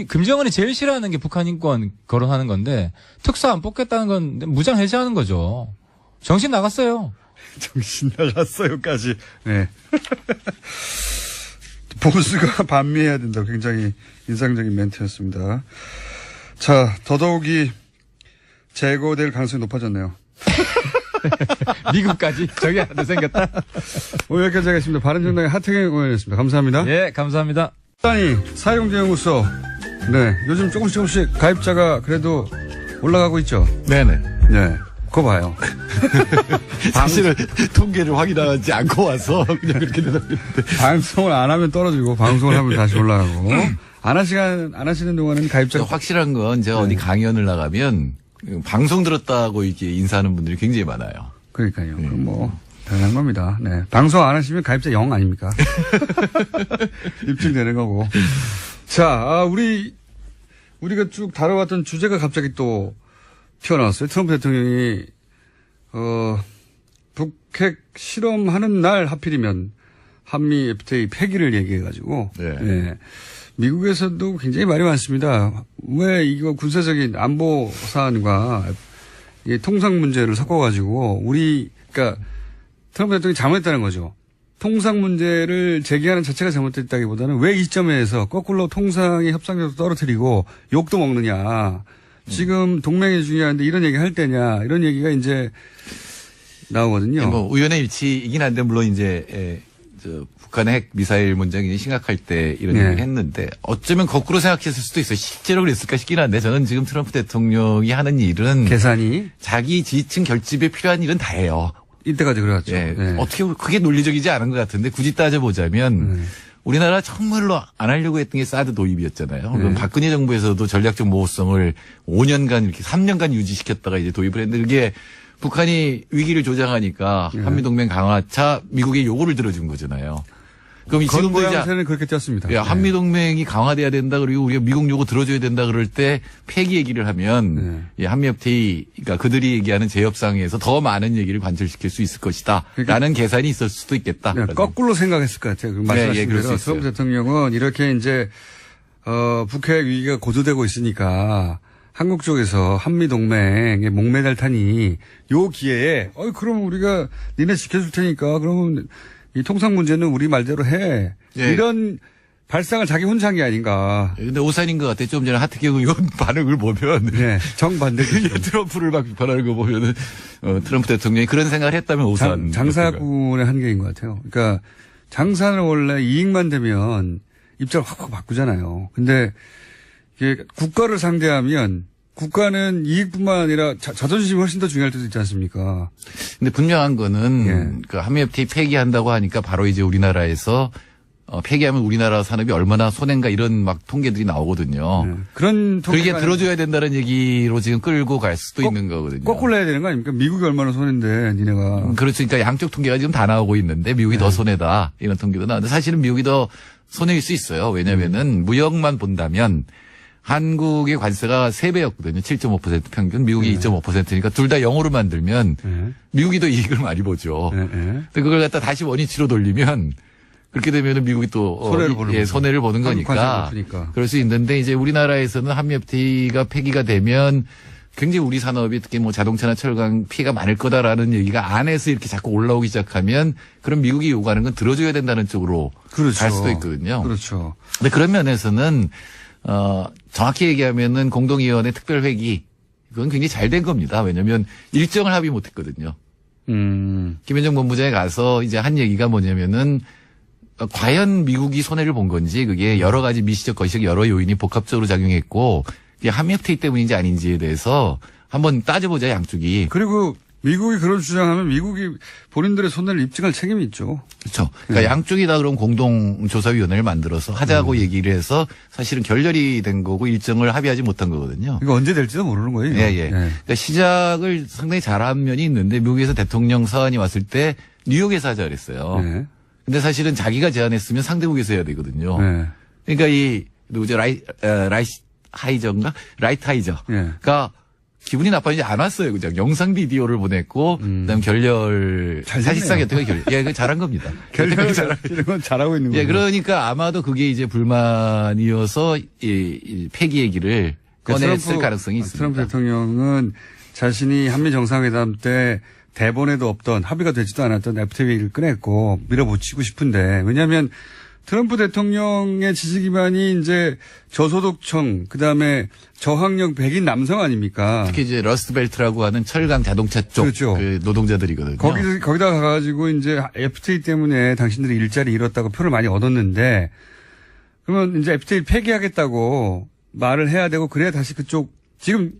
김정은이 제일 싫어하는 게 북한 인권 거론하는 건데, 특사 안 뽑겠다는 건 무장 해제하는 거죠. 정신 나갔어요. 정신 나갔어요까지. 네. 보수가 반미해야 된다. 굉장히 인상적인 멘트였습니다. 자, 더더욱이 제거될 가능성이 높아졌네요. 미국까지 저기 하나 생겼다. 오늘 여기까지 하겠습니다. 바른정당의 하태경 의원이었습니다. 감사합니다. 예, 감사합니다. 사용제연구소. 네. 요즘 조금씩 가입자가 그래도 올라가고 있죠. 네네. 네. 그거 봐요. 사실은 통계를 확인하지 않고 와서 그냥 그렇게 대답했는데. 방송을 안 하면 떨어지고 방송을 하면 다시 올라가고. 안 하시는 동안은 가입자 확실한 건 제가 어디 강연을 나가면 방송 들었다고 이렇게 인사하는 분들이 굉장히 많아요. 그러니까요. 그럼 뭐 당연한 겁니다. 네. 방송 안 하시면 가입자 0 아닙니까? 입증되는 거고. 자, 우리가 쭉 다뤄왔던 주제가 갑자기 또 튀어나왔어요. 트럼프 대통령이 북핵 실험하는 날 하필이면 한미 FTA 폐기를 얘기해가지고 네. 미국에서도 굉장히 말이 많습니다. 왜 이거 군사적인 안보 사안과 통상 문제를 섞어가지고 그러니까 트럼프 대통령이 잘못했다는 거죠. 통상 문제를 제기하는 자체가 잘못됐다기보다는 왜 이 시점에서 거꾸로 통상의 협상력도 떨어뜨리고 욕도 먹느냐. 지금 동맹이 중요한데 이런 얘기 할 때냐. 이런 얘기가 이제 나오거든요. 뭐 우연의 일치이긴 한데 물론 이제 북한의 핵 미사일 문제가 굉장히 심각할 때 이런 얘기를 했는데 어쩌면 거꾸로 생각했을 수도 있어요. 실제로 그랬을까 싶긴 한데 저는 지금 트럼프 대통령이 하는 일은 계산이 자기 지지층 결집에 필요한 일은 다 해요. 이때까지 그래왔죠. 네. 어떻게 그게 논리적이지 않은 것 같은데 굳이 따져보자면 우리나라 정말로 안 하려고 했던 게 사드 도입이었잖아요. 그럼 박근혜 정부에서도 전략적 모호성을 5년간 이렇게 3년간 유지시켰다가 이제 도입을 했는데 그게 북한이 위기를 조장하니까 한미동맹 강화차 미국의 요구를 들어준 거잖아요. 그럼 지금도 이제 그렇게 떴습니다. 한미동맹이 강화돼야 된다 그리고 우리가 미국 요구 들어줘야 된다 그럴 때 폐기 얘기를 하면 한미 FTA 그러니까 그들이 얘기하는 재협상에서 더 많은 얘기를 관철시킬 수 있을 것이다. 라는 계산이 있을 수도 있겠다. 거꾸로 생각했을 것 같아요. 말씀하신 대로 트럼프 대통령은 이렇게 이제 북핵 위기가 고조되고 있으니까 한국 쪽에서 한미동맹에 목매달 타니 요 기회에 그럼 우리가 니네 지켜줄 테니까 그러면 이 통상 문제는 우리 말대로 해. 이런 발상을 자기 혼자 한 게 아닌가. 근데 오산인 것 같아. 좀 전에 하트경 의원 반응을 보면. 정반대. 트럼프를 막 비판하는 거 보면은, 트럼프 대통령이 그런 생각을 했다면 오산. 장사꾼의 한계인 것 같아요. 그러니까 장사는 원래 이익만 되면 입장을 확 바꾸잖아요. 근데 이게 국가를 상대하면 국가는 이익뿐만 아니라 자존심이 훨씬 더 중요할 때도 있지 않습니까? 근데 분명한 거는 그 한미 FTA 폐기한다고 하니까 바로 이제 우리나라에서 폐기하면 우리나라 산업이 얼마나 손해인가 이런 막 통계들이 나오거든요. 그런 그게 들어줘야 된다는 얘기로 지금 끌고 갈 수도 있는 거거든요. 거꾸로 해야 되는 거 아닙니까? 미국이 얼마나 손해인데 니네가. 그렇죠. 그러니까 양쪽 통계가 지금 다 나오고 있는데 미국이 더 손해다 이런 통계도 나오는데 사실은 미국이 더 손해일 수 있어요. 왜냐면은 무역만 본다면 한국의 관세가 3배였거든요. 7.5% 평균. 미국이 2.5%니까 둘 다 0으로 만들면 미국이 더 이익을 많이 보죠. 근데 그걸 갖다 다시 원위치로 돌리면 그렇게 되면 미국이 또 손해를 보는 거니까 그럴 수 있는데 이제 우리나라에서는 한미 FTA가 폐기가 되면 굉장히 우리 산업이 특히 뭐 자동차나 철강 피해가 많을 거다라는 얘기가 안에서 이렇게 자꾸 올라오기 시작하면 그럼 미국이 요구하는 건 들어줘야 된다는 쪽으로 갈 수도 있거든요. 그렇죠. 근데 그런 면에서는 정확히 얘기하면은 공동위원회 특별회기 그건 굉장히 잘 된 겁니다. 왜냐하면 일정을 합의 못했거든요. 김현정 본부장에 가서 이제 한 얘기가 뭐냐면은 과연 미국이 손해를 본 건지 그게 여러 가지 미시적 거시적 여러 요인이 복합적으로 작용했고 그게 한미 FTA 때문인지 아닌지에 대해서 한번 따져보자 양쪽이. 그리고 미국이 그런 주장하면 미국이 본인들의 손해를 입증할 책임이 있죠. 그렇죠. 그러니까 양쪽이 다 그럼 공동조사위원회를 만들어서 하자고 얘기를 해서 사실은 결렬이 된 거고 일정을 합의하지 못한 거거든요. 이거 언제 될지도 모르는 거예요. 그러니까 시작을 상당히 잘한 면이 있는데 미국에서 대통령 사안이 왔을 때 뉴욕에서 하자 그랬어요. 근데 사실은 자기가 제안했으면 상대국에서 해야 되거든요. 그러니까 이 누구죠? 라이트하이저가 기분이 나빠지지 않았어요. 그냥 영상 비디오를 보냈고 그다음 결렬 사실상 여태까지 결렬. 그 잘한 겁니다. 결렬 이런 건 잘하고 있는 거예요. 그러니까 아마도 그게 이제 불만이어서 이 폐기 얘기를 꺼냈을 가능성이 있습니다. 트럼프 대통령은 자신이 한미 정상회담 때 대본에도 없던 합의가 되지도 않았던 FTA를 꺼냈고 밀어붙이고 싶은데 왜냐하면 트럼프 대통령의 지지 기반이 이제 저소득층 그다음에 저학력 백인 남성 아닙니까? 특히 이제 러스트벨트라고 하는 철강 자동차 쪽 그렇죠. 그 노동자들이거든요. 거기다 가가지고 이제 FTA 때문에 당신들이 일자리 잃었다고 표를 많이 얻었는데 그러면 이제 FTA 폐기하겠다고 말을 해야 되고 그래야 다시 그쪽 지금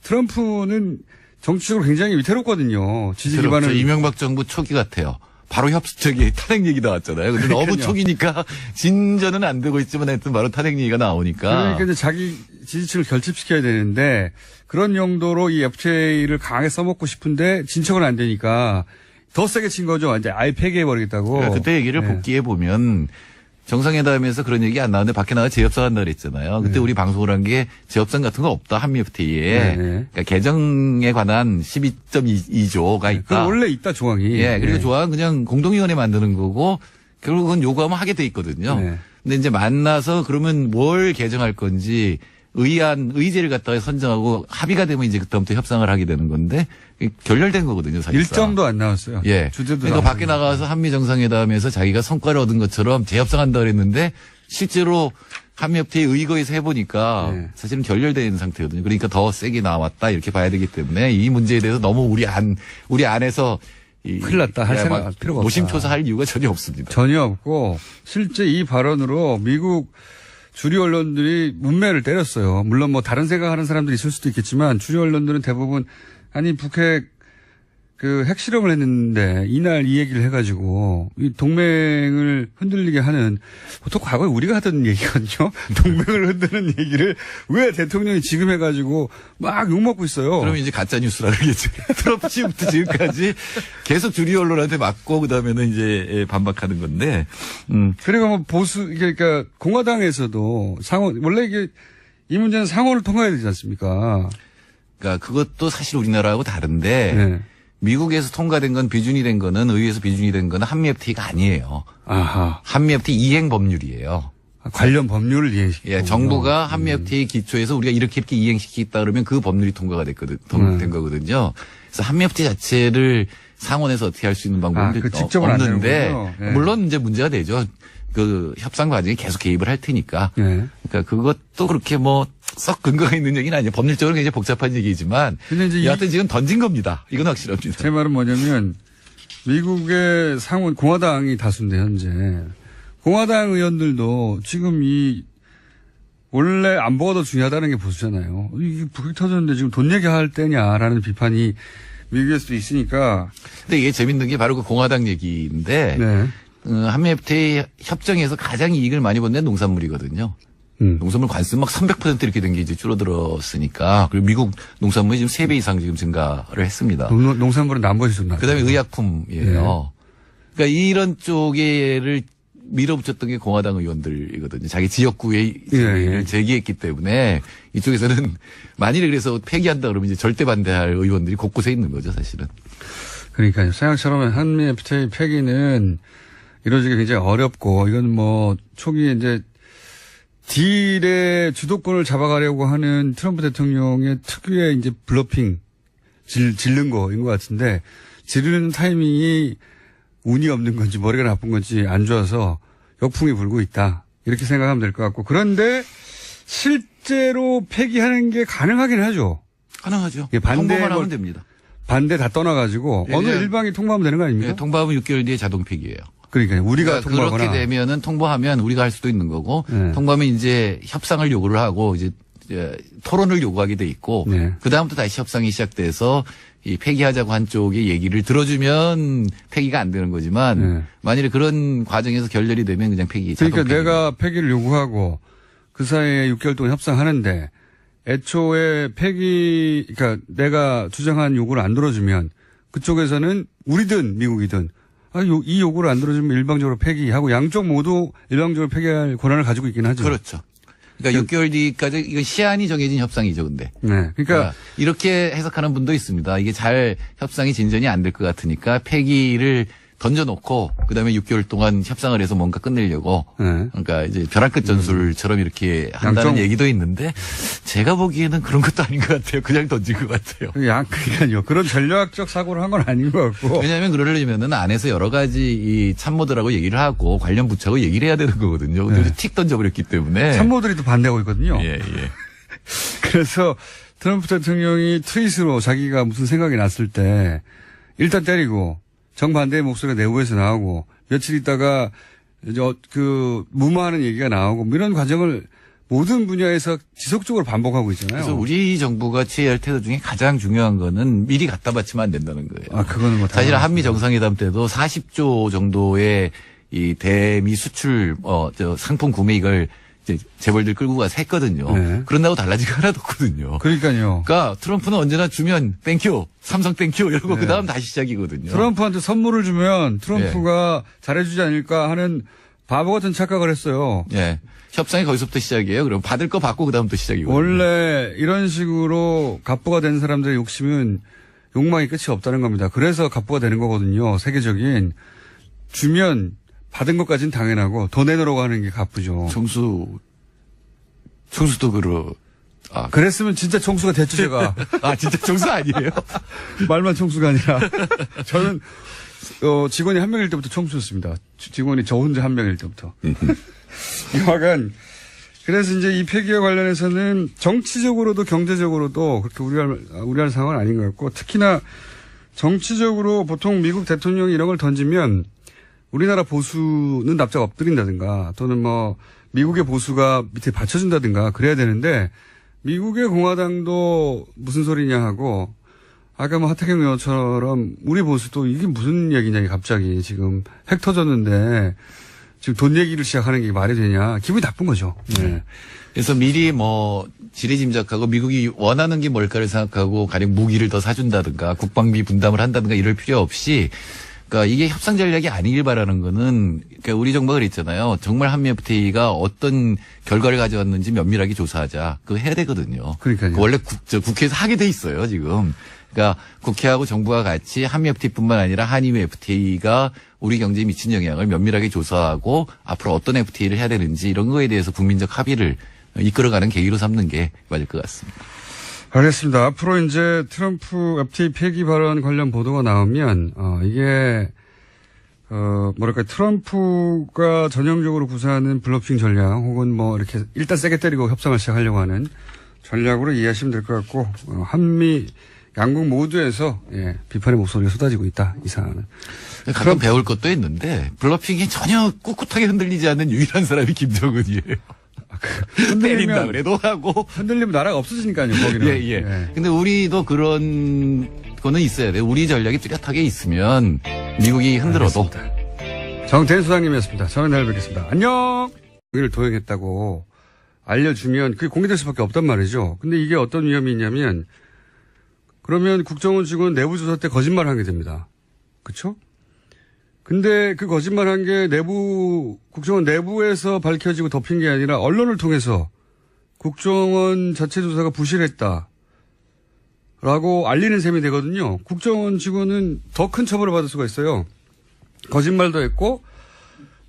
트럼프는 정치적으로 굉장히 위태롭거든요. 지지 기반은 이명박 정부 초기 같아요. 바로 저기 탄핵 얘기 나왔잖아요. 근데 너무 초기니까 진전은 안 되고 있지만 하여튼 바로 탄핵 얘기가 나오니까. 그러니까 이제 자기 지지층을 결집시켜야 되는데 그런 용도로 이 FTA를 강하게 써먹고 싶은데 진척은 안 되니까 더 세게 친 거죠. 이제 아예 폐기해버리겠다고. 그러니까 그때 얘기를 복귀해 보면 정상회담에서 그런 얘기 안 나왔는데 밖에 나가 재협상한다 그랬잖아요. 그때 우리 방송을 한 게 재협상 같은 거 없다. 한미 FTA에. 그러니까 개정에 관한 12.2조가 있다. 그 원래 있다 조항이. 예. 그리고 조항은 그냥 공동위원회 만드는 거고 결국은 요구하면 하게 돼 있거든요. 근데 이제 만나서 그러면 뭘 개정할 건지 의제를 갖다가 선정하고 합의가 되면 이제 그때부터 협상을 하게 되는 건데 결렬된 거거든요. 사실상. 일정도 안 나왔어요. 예. 주제도 그러니까 밖에 나가서 한미 정상회담에서 자기가 성과를 얻은 것처럼 재협상한다 그랬는데 실제로 한미 FTA 의거에서 해보니까 사실은 결렬된 상태거든요. 그러니까 더 세게 나왔다 이렇게 봐야 되기 때문에 이 문제에 대해서 너무 우리 안에서 큰일 났다 할 생각 필요가 없다. 노심초사할 이유가 전혀 없습니다. 전혀 없고 실제 이 발언으로 미국 주류 언론들이 문매를 때렸어요. 물론 뭐 다른 생각하는 사람들이 있을 수도 있겠지만 주류 언론들은 대부분 아니 북핵 그 핵실험을 했는데 이날 이 얘기를 해가지고 이 동맹을 흔들리게 하는 보통 과거에 우리가 하던 얘기거든요. 동맹을 흔드는 얘기를 왜 대통령이 지금 해가지고 막 욕먹고 있어요. 그러면 이제 가짜 뉴스라 그러겠죠. 트럼프 시부터 지금까지 계속 주류 언론한테 맞고 그다음에는 이제 반박하는 건데. 그리고 뭐 보수 그러니까 공화당에서도 상원 원래 이게 이 문제는 상원을 통과해야 되지 않습니까? 그러니까 그것도 사실 우리나라하고 다른데. 미국에서 통과된 건 비준이 된 거는 의회에서 비준이 된 거는 한미 FTA가 아니에요. 아하. 한미 FTA 이행 법률이에요. 관련 법률을 이행시키고. 예, 정부가 한미 FTA 기초에서 우리가 이렇게 이행시키겠다 그러면 그 법률이 통과가 된 거거든요. 그래서 한미 FTA 자체를 상원에서 어떻게 할 수 있는 방법은 없는데 물론 이제 문제가 되죠. 그 협상 과정에 계속 개입을 할 테니까. 그러니까 그것도 그렇게 뭐 썩 근거가 있는 얘기는 아니에요. 법률적으로 굉장히 복잡한 얘기지만. 근데 이제 여하튼 지금 던진 겁니다. 이건 확실합니다. 제 말은 뭐냐면 미국의 상원 공화당이 다수인데 현재 공화당 의원들도 지금 이 원래 안보가 더 중요하다는 게 보수잖아요. 이게 북핵 터졌는데 지금 돈 얘기할 때냐라는 비판이 미국에서도 있으니까. 근데 이게 재밌는 게 바로 그 공화당 얘기인데. 한미 FTA 협정에서 가장 이익을 많이 본 데는 농산물이거든요. 농산물 관세 막 300% 이렇게 된 게 이제 줄어들었으니까. 그리고 미국 농산물이 지금 3배 이상 지금 증가를 했습니다. 농산물은 남부에서 좀 그 다음에 의약품이에요. 그러니까 이런 쪽에를 밀어붙였던 게 공화당 의원들이거든요. 자기 지역구에 제기했기 때문에 이쪽에서는 만일에 그래서 폐기한다 그러면 이제 절대 반대할 의원들이 곳곳에 있는 거죠, 사실은. 그러니까요. 생각처럼 한미 FTA 폐기는 이루어지기 굉장히 어렵고 이건 뭐 초기에 이제 딜의 주도권을 잡아가려고 하는 트럼프 대통령의 특유의 이제 블러핑 질른 거인 것 같은데 지르는 타이밍이 운이 없는 건지 머리가 나쁜 건지 안 좋아서 역풍이 불고 있다. 이렇게 생각하면 될 것 같고 그런데 실제로 폐기하는 게 가능하긴 하죠. 가능하죠. 통보만 하면 됩니다. 반대 다 떠나가지고 어느 일방이 통보하면 되는 거 아닙니까? 네, 통보하면 6개월 뒤에 자동 폐기예요. 그러니까요. 우리가 통보하거나. 그렇게 되면은 통보하면 우리가 할 수도 있는 거고 통보하면 이제 협상을 요구를 하고 이제 토론을 요구하게 돼 있고 그 다음부터 다시 협상이 시작돼서 이 폐기하자고 한 쪽의 얘기를 들어주면 폐기가 안 되는 거지만 만일에 그런 과정에서 결렬이 되면 그냥 폐기. 그러니까 내가 폐기를 요구하고 그 사이에 6개월 동안 협상하는데 애초에 그러니까 내가 주장한 요구를 안 들어주면 그쪽에서는 우리든 미국이든 이 요구를 안 들어주면 일방적으로 폐기하고 양쪽 모두 일방적으로 폐기할 권한을 가지고 있긴 하죠. 그렇죠. 그러니까 6개월 뒤까지 이건 시한이 정해진 협상이죠, 근데. 네. 그러니까 이렇게 해석하는 분도 있습니다. 이게 잘 협상이 진전이 안 될 것 같으니까 폐기를 던져놓고 그다음에 6개월 동안 협상을 해서 뭔가 끝내려고 그러니까 이제 벼랑 끝 전술처럼 이렇게 한다는 얘기도 있는데 제가 보기에는 그런 것도 아닌 것 같아요. 그냥 던진 것 같아요. 그러니까요. 그런 전략적 사고를 한 건 아닌 것 같고. 왜냐하면 그러려면은 안에서 여러 가지 이 참모들하고 얘기를 하고 관련 부처하고 얘기를 해야 되는 거거든요. 근데 틱 던져버렸기 때문에 참모들이 또 반대하고 있거든요. 예. 그래서 트럼프 대통령이 트윗으로 자기가 무슨 생각이 났을 때 일단 때리고 정반대의 목소리가 내부에서 나오고 며칠 있다가 무마하는 얘기가 나오고 뭐 이런 과정을 모든 분야에서 지속적으로 반복하고 있잖아요. 그래서 우리 정부가 취해야 할 태도 중에 가장 중요한 거는 미리 갖다 바치면 안 된다는 거예요. 아, 그거는 뭐 사실 한미 정상회담 때도 40조 정도의 이 대미 수출 상품 구매 이걸 이제 재벌들 끌고 가서 했거든요. 네. 그런다고 달라진 거 하나도 없거든요. 그러니까요. 그러니까 트럼프는 언제나 주면 땡큐, 삼성 땡큐 이러고 네. 그다음 다시 시작이거든요. 트럼프한테 선물을 주면 트럼프가 잘해주지 않을까 하는 바보 같은 착각을 했어요. 예. 협상이 거기서부터 시작이에요. 그럼 받을 거 받고 그다음부터 시작이거든요. 원래 이런 식으로 갑부가 된 사람들의 욕심은 욕망이 끝이 없다는 겁니다. 그래서 갑부가 되는 거거든요. 세계적인. 주면 받은 것까지는 당연하고 더 내놓으라고 하는 게 갑부죠. 총수도 그랬으면 진짜 총수가 됐죠, 제가. 아, 진짜 총수 아니에요? 말만 총수가 아니라. 저는 직원이 한 명일 때부터 총수였습니다. 직원이 저 혼자 한 명일 때부터. 여하간 그래서 이제 이 폐기와 관련해서는 정치적으로도 경제적으로도 그렇게 우려할 상황은 아닌 것 같고, 특히나 정치적으로 보통 미국 대통령이 이런 걸 던지면 우리나라 보수는 납작 엎드린다든가 또는 뭐 미국의 보수가 밑에 받쳐준다든가 그래야 되는데, 미국의 공화당도 무슨 소리냐 하고, 아까 뭐 하태경 의원처럼 우리 보수도 이게 무슨 얘기냐, 갑자기 지금 핵 터졌는데 지금 돈 얘기를 시작하는 게 말이 되냐. 기분이 나쁜 거죠. 네. 그래서 미리 뭐 지레짐작하고 미국이 원하는 게 뭘까를 생각하고 가령 무기를 더 사준다든가 국방비 분담을 한다든가 이럴 필요 없이, 그러니까 이게 협상 전략이 아니길 바라는 거는, 그러니까 우리 정부가 그랬잖아요. 정말 한미 FTA가 어떤 결과를 가져왔는지 면밀하게 조사하자. 그거 해야 되거든요. 그러니까요. 원래 국회에서 하게 돼 있어요, 지금. 그러니까 국회하고 정부가 같이 한미 FTA뿐만 아니라 한미 FTA가 우리 경제에 미친 영향을 면밀하게 조사하고 앞으로 어떤 FTA를 해야 되는지 이런 거에 대해서 국민적 합의를 이끌어가는 계기로 삼는 게 맞을 것 같습니다. 알겠습니다. 앞으로 이제 트럼프 FTA 폐기 발언 관련 보도가 나오면 이게 뭐랄까 트럼프가 전형적으로 구사하는 블러핑 전략 혹은 뭐 이렇게 일단 세게 때리고 협상을 시작하려고 하는 전략으로 이해하시면 될 것 같고, 한미 양국 모두에서 비판의 목소리가 쏟아지고 있다, 이 사안은. 가끔 배울 것도 있는데 블러핑이 전혀 꿋꿋하게 흔들리지 않는 유일한 사람이 김정은이에요. 때린다 그래도 하고. 흔들리면 나라가 없어지니까요, 거기는. 예. 근데 우리도 그런 거는 있어야 돼요. 우리 전략이 뚜렷하게 있으면 미국이 흔들어도. 정태인 소장님이었습니다. 저는 내일 뵙겠습니다. 안녕! 여기를 도용했다고 알려주면 그게 공개될 수밖에 없단 말이죠. 근데 이게 어떤 위험이 있냐면, 그러면 국정원 직원 내부 조사 때 거짓말을 하게 됩니다. 그렇죠? 근데 그 거짓말한 게 국정원 내부에서 밝혀지고 덮인 게 아니라 언론을 통해서 국정원 자체 조사가 부실했다라고 알리는 셈이 되거든요. 국정원 직원은 더 큰 처벌을 받을 수가 있어요. 거짓말도 했고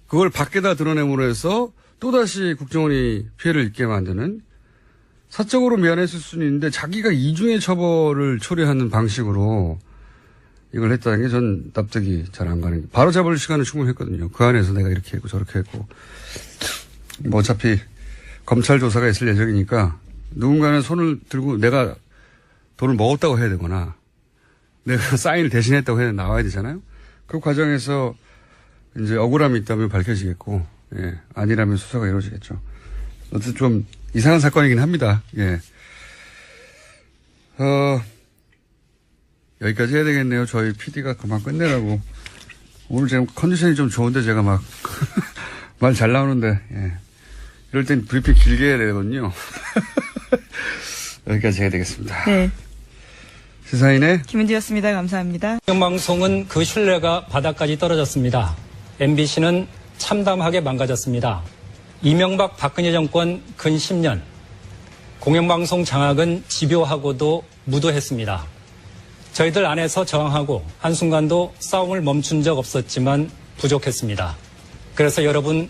그걸 밖에다 드러냄으로 해서 또다시 국정원이 피해를 입게 만드는, 사적으로 미안했을 수는 있는데 자기가 이중의 처벌을 초래하는 방식으로 이걸 했다는 게 전 납득이 잘 안 가는 게, 바로 잡을 시간은 충분히 했거든요. 그 안에서 내가 이렇게 했고 저렇게 했고, 뭐 어차피 검찰 조사가 있을 예정이니까 누군가는 손을 들고 내가 돈을 먹었다고 해야 되거나 내가 사인을 대신했다고 해야 나와야 되잖아요. 그 과정에서 이제 억울함이 있다면 밝혀지겠고, 아니라면 수사가 이루어지겠죠. 어쨌든 좀 이상한 사건이긴 합니다. 여기까지 해야 되겠네요. 저희 PD가 그만 끝내라고. 오늘 지금 컨디션이 좀 좋은데 제가 막 말 잘 나오는데, 이럴 땐 브리핑 길게 해야 되거든요. 여기까지 해야 되겠습니다. 네. 시사인의 김은지였습니다. 감사합니다. 공영방송은 그 신뢰가 바닥까지 떨어졌습니다. MBC는 참담하게 망가졌습니다. 이명박 박근혜 정권 근 10년 공영방송 장악은 집요하고도 무도했습니다. 저희들 안에서 저항하고 한순간도 싸움을 멈춘 적 없었지만 부족했습니다. 그래서 여러분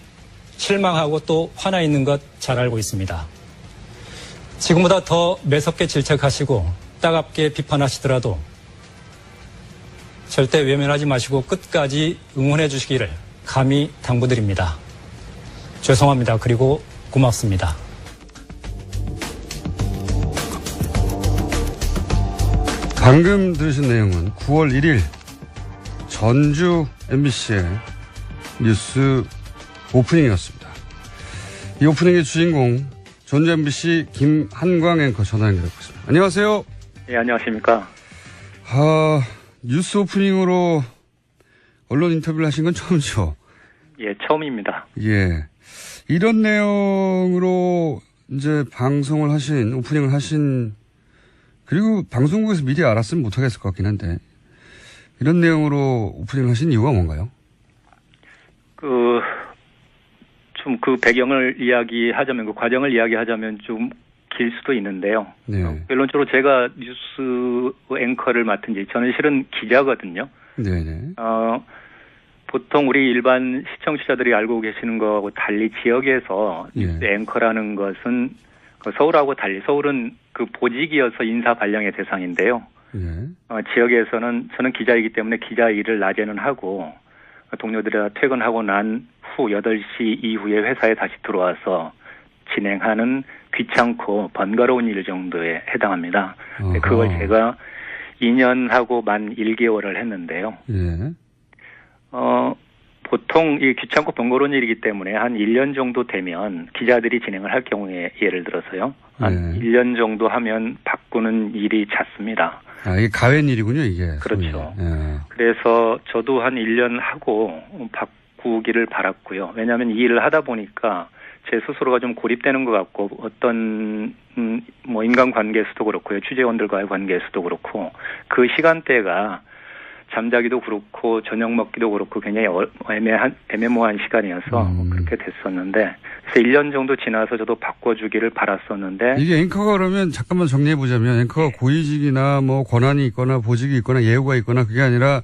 실망하고 또 화나 있는 것 잘 알고 있습니다. 지금보다 더 매섭게 질책하시고 따갑게 비판하시더라도 절대 외면하지 마시고 끝까지 응원해 주시기를 감히 당부드립니다. 죄송합니다. 그리고 고맙습니다. 방금 들으신 내용은 9월 1일 전주 MBC의 뉴스 오프닝이었습니다. 이 오프닝의 주인공 전주 MBC 김한광 앵커 전화 연결해보겠습니다. 안녕하세요. 예, 안녕하십니까. 뉴스 오프닝으로 언론 인터뷰를 하신 건 처음이죠? 예, 처음입니다. 예. 이런 내용으로 이제 방송을 하신, 오프닝을 하신, 그리고 방송국에서 미리 알았으면 못하겠을 것 같긴 한데, 이런 내용으로 오프닝을 하신 이유가 뭔가요? 좀 그 배경을 이야기하자면, 그 과정을 이야기하자면 좀 길 수도 있는데요. 네. 결론적으로 제가 뉴스 앵커를 맡은 지, 저는 실은 기자거든요. 네네. 보통 우리 일반 시청자들이 알고 계시는 거하고 달리 지역에서 뉴스 앵커라는 것은 서울하고 달리 서울은 그 보직이어서 인사 발령의 대상인데요. 지역에서는 저는 기자이기 때문에 기자 일을 낮에는 하고 동료들이 퇴근하고 난 후 8시 이후에 회사에 다시 들어와서 진행하는 귀찮고 번거로운 일 정도에 해당합니다. 그걸 제가 2년하고 만 1개월을 했는데요. 보통 이 귀찮고 번거로운 일이기 때문에 한 1년 정도 되면 기자들이 진행을 할 경우에 예를 들어서요. 한 1년 정도 하면 바꾸는 일이 잦습니다. 이게 가웬 일이군요, 이게. 그렇죠. 그래서 저도 한 1년 하고 바꾸기를 바랐고요. 왜냐하면 이 일을 하다 보니까 제 스스로가 좀 고립되는 것 같고 어떤 뭐 인간관계에서도 그렇고요. 취재원들과의 관계에서도 그렇고 그 시간대가 잠자기도 그렇고 저녁 먹기도 그렇고 굉장히 애매모호한 시간이어서 그렇게 됐었는데 그래서 1년 정도 지나서 저도 바꿔주기를 바랐었는데 이게 앵커가 그러면 잠깐만 정리해보자면 앵커가 고위직이나 뭐 권한이 있거나 보직이 있거나 예우가 있거나 그게 아니라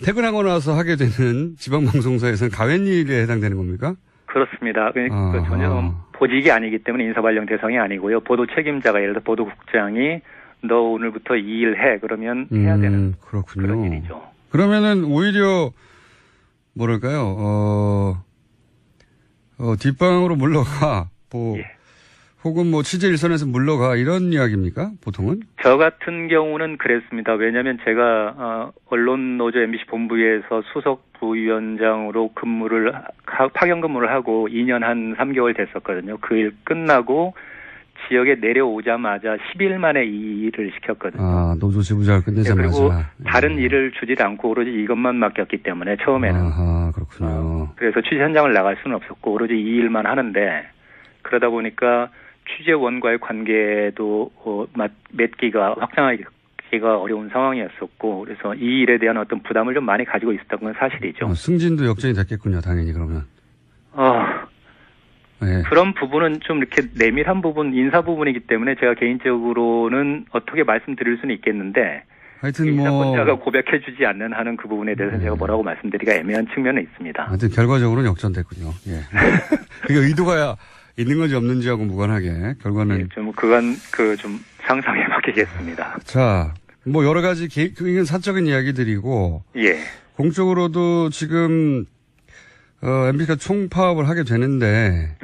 퇴근하고 나서 하게 되는 지방방송사에서는 가웬일에 해당되는 겁니까? 그렇습니다. 전혀 보직이 아니기 때문에 인사발령 대상이 아니고요. 보도 책임자가 예를 들어 보도국장이 너 오늘부터 이 일 해. 그러면 해야 되는 그렇군요. 그런 일이죠. 그러면은 오히려 뭐랄까요? 뒷방으로 물러가 혹은 뭐 취재 일선에서 물러가 이런 이야기입니까? 보통은? 저 같은 경우는 그랬습니다. 왜냐하면 제가 언론노조 MBC 본부에서 수석 부위원장으로 파견 근무를 하고 2년 한 3개월 됐었거든요. 그 일 끝나고 지역에 내려오자마자 10일 만에 이 일을 시켰거든요. 노조 지부장을 끝내자마자. 그리고 다른 일을 주지 않고 오로지 이것만 맡겼기 때문에 처음에는. 그렇군요. 그래서 취재 현장을 나갈 수는 없었고 오로지 이 일만 하는데 그러다 보니까 취재원과의 관계도 맺기가 확장하기가 어려운 상황이었었고 그래서 이 일에 대한 어떤 부담을 좀 많이 가지고 있었던 건 사실이죠. 승진도 역전이 됐겠군요. 당연히 그러면. 네. 그런 부분은 좀 이렇게 내밀한 부분, 인사 부분이기 때문에 제가 개인적으로는 어떻게 말씀드릴 수는 있겠는데 하여튼 인사권자가 고백해주지 않는 하는 그 부분에 대해서 제가 뭐라고 말씀드리기가 애매한 측면은 있습니다. 하여튼 결과적으로는 역전됐군요. 예. 그게 의도가 있는 건지 없는지하고 무관하게 결과는 좀 그건 좀 상상에 맡기겠습니다. 자, 뭐 여러 가지 이건 사적인 이야기들이고 공적으로도 지금 MBC가 총파업을 하게 되는데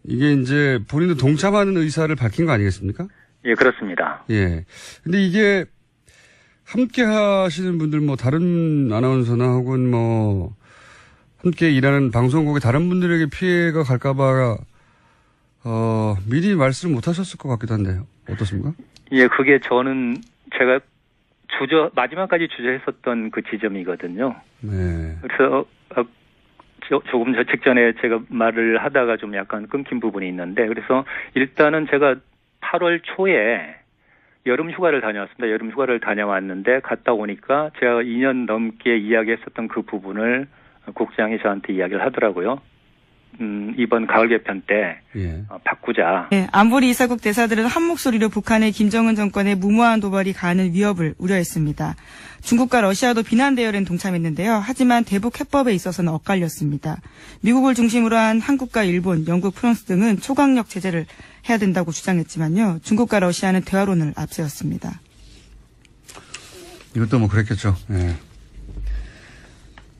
이게 이제 본인도 동참하는 의사를 밝힌 거 아니겠습니까? 예, 그렇습니다. 예. 근데 이게 함께 하시는 분들 뭐 다른 아나운서나 혹은 뭐 함께 일하는 방송국의 다른 분들에게 피해가 갈까봐 미리 말씀을 못 하셨을 것 같기도 한데요. 어떻습니까? 예, 그게 저는 제가 마지막까지 주저했었던 그 지점이거든요. 네. 그래서 조금 저 직전에 제가 말을 하다가 좀 약간 끊긴 부분이 있는데 그래서 일단은 제가 8월 초에 여름 휴가를 다녀왔습니다. 여름 휴가를 다녀왔는데 갔다 오니까 제가 2년 넘게 이야기했었던 그 부분을 국장이 저한테 이야기를 하더라고요. 이번 가을 개편 때 바꾸자. 네, 안보리 이사국 대사들은 한 목소리로 북한의 김정은 정권의 무모한 도발이 가하는 위협을 우려했습니다. 중국과 러시아도 비난 대열엔 동참했는데요. 하지만 대북 해법에 있어서는 엇갈렸습니다. 미국을 중심으로 한 한국과 일본, 영국, 프랑스 등은 초강력 제재를 해야 된다고 주장했지만요. 중국과 러시아는 대화론을 앞세웠습니다. 이것도 뭐 그랬겠죠. 네.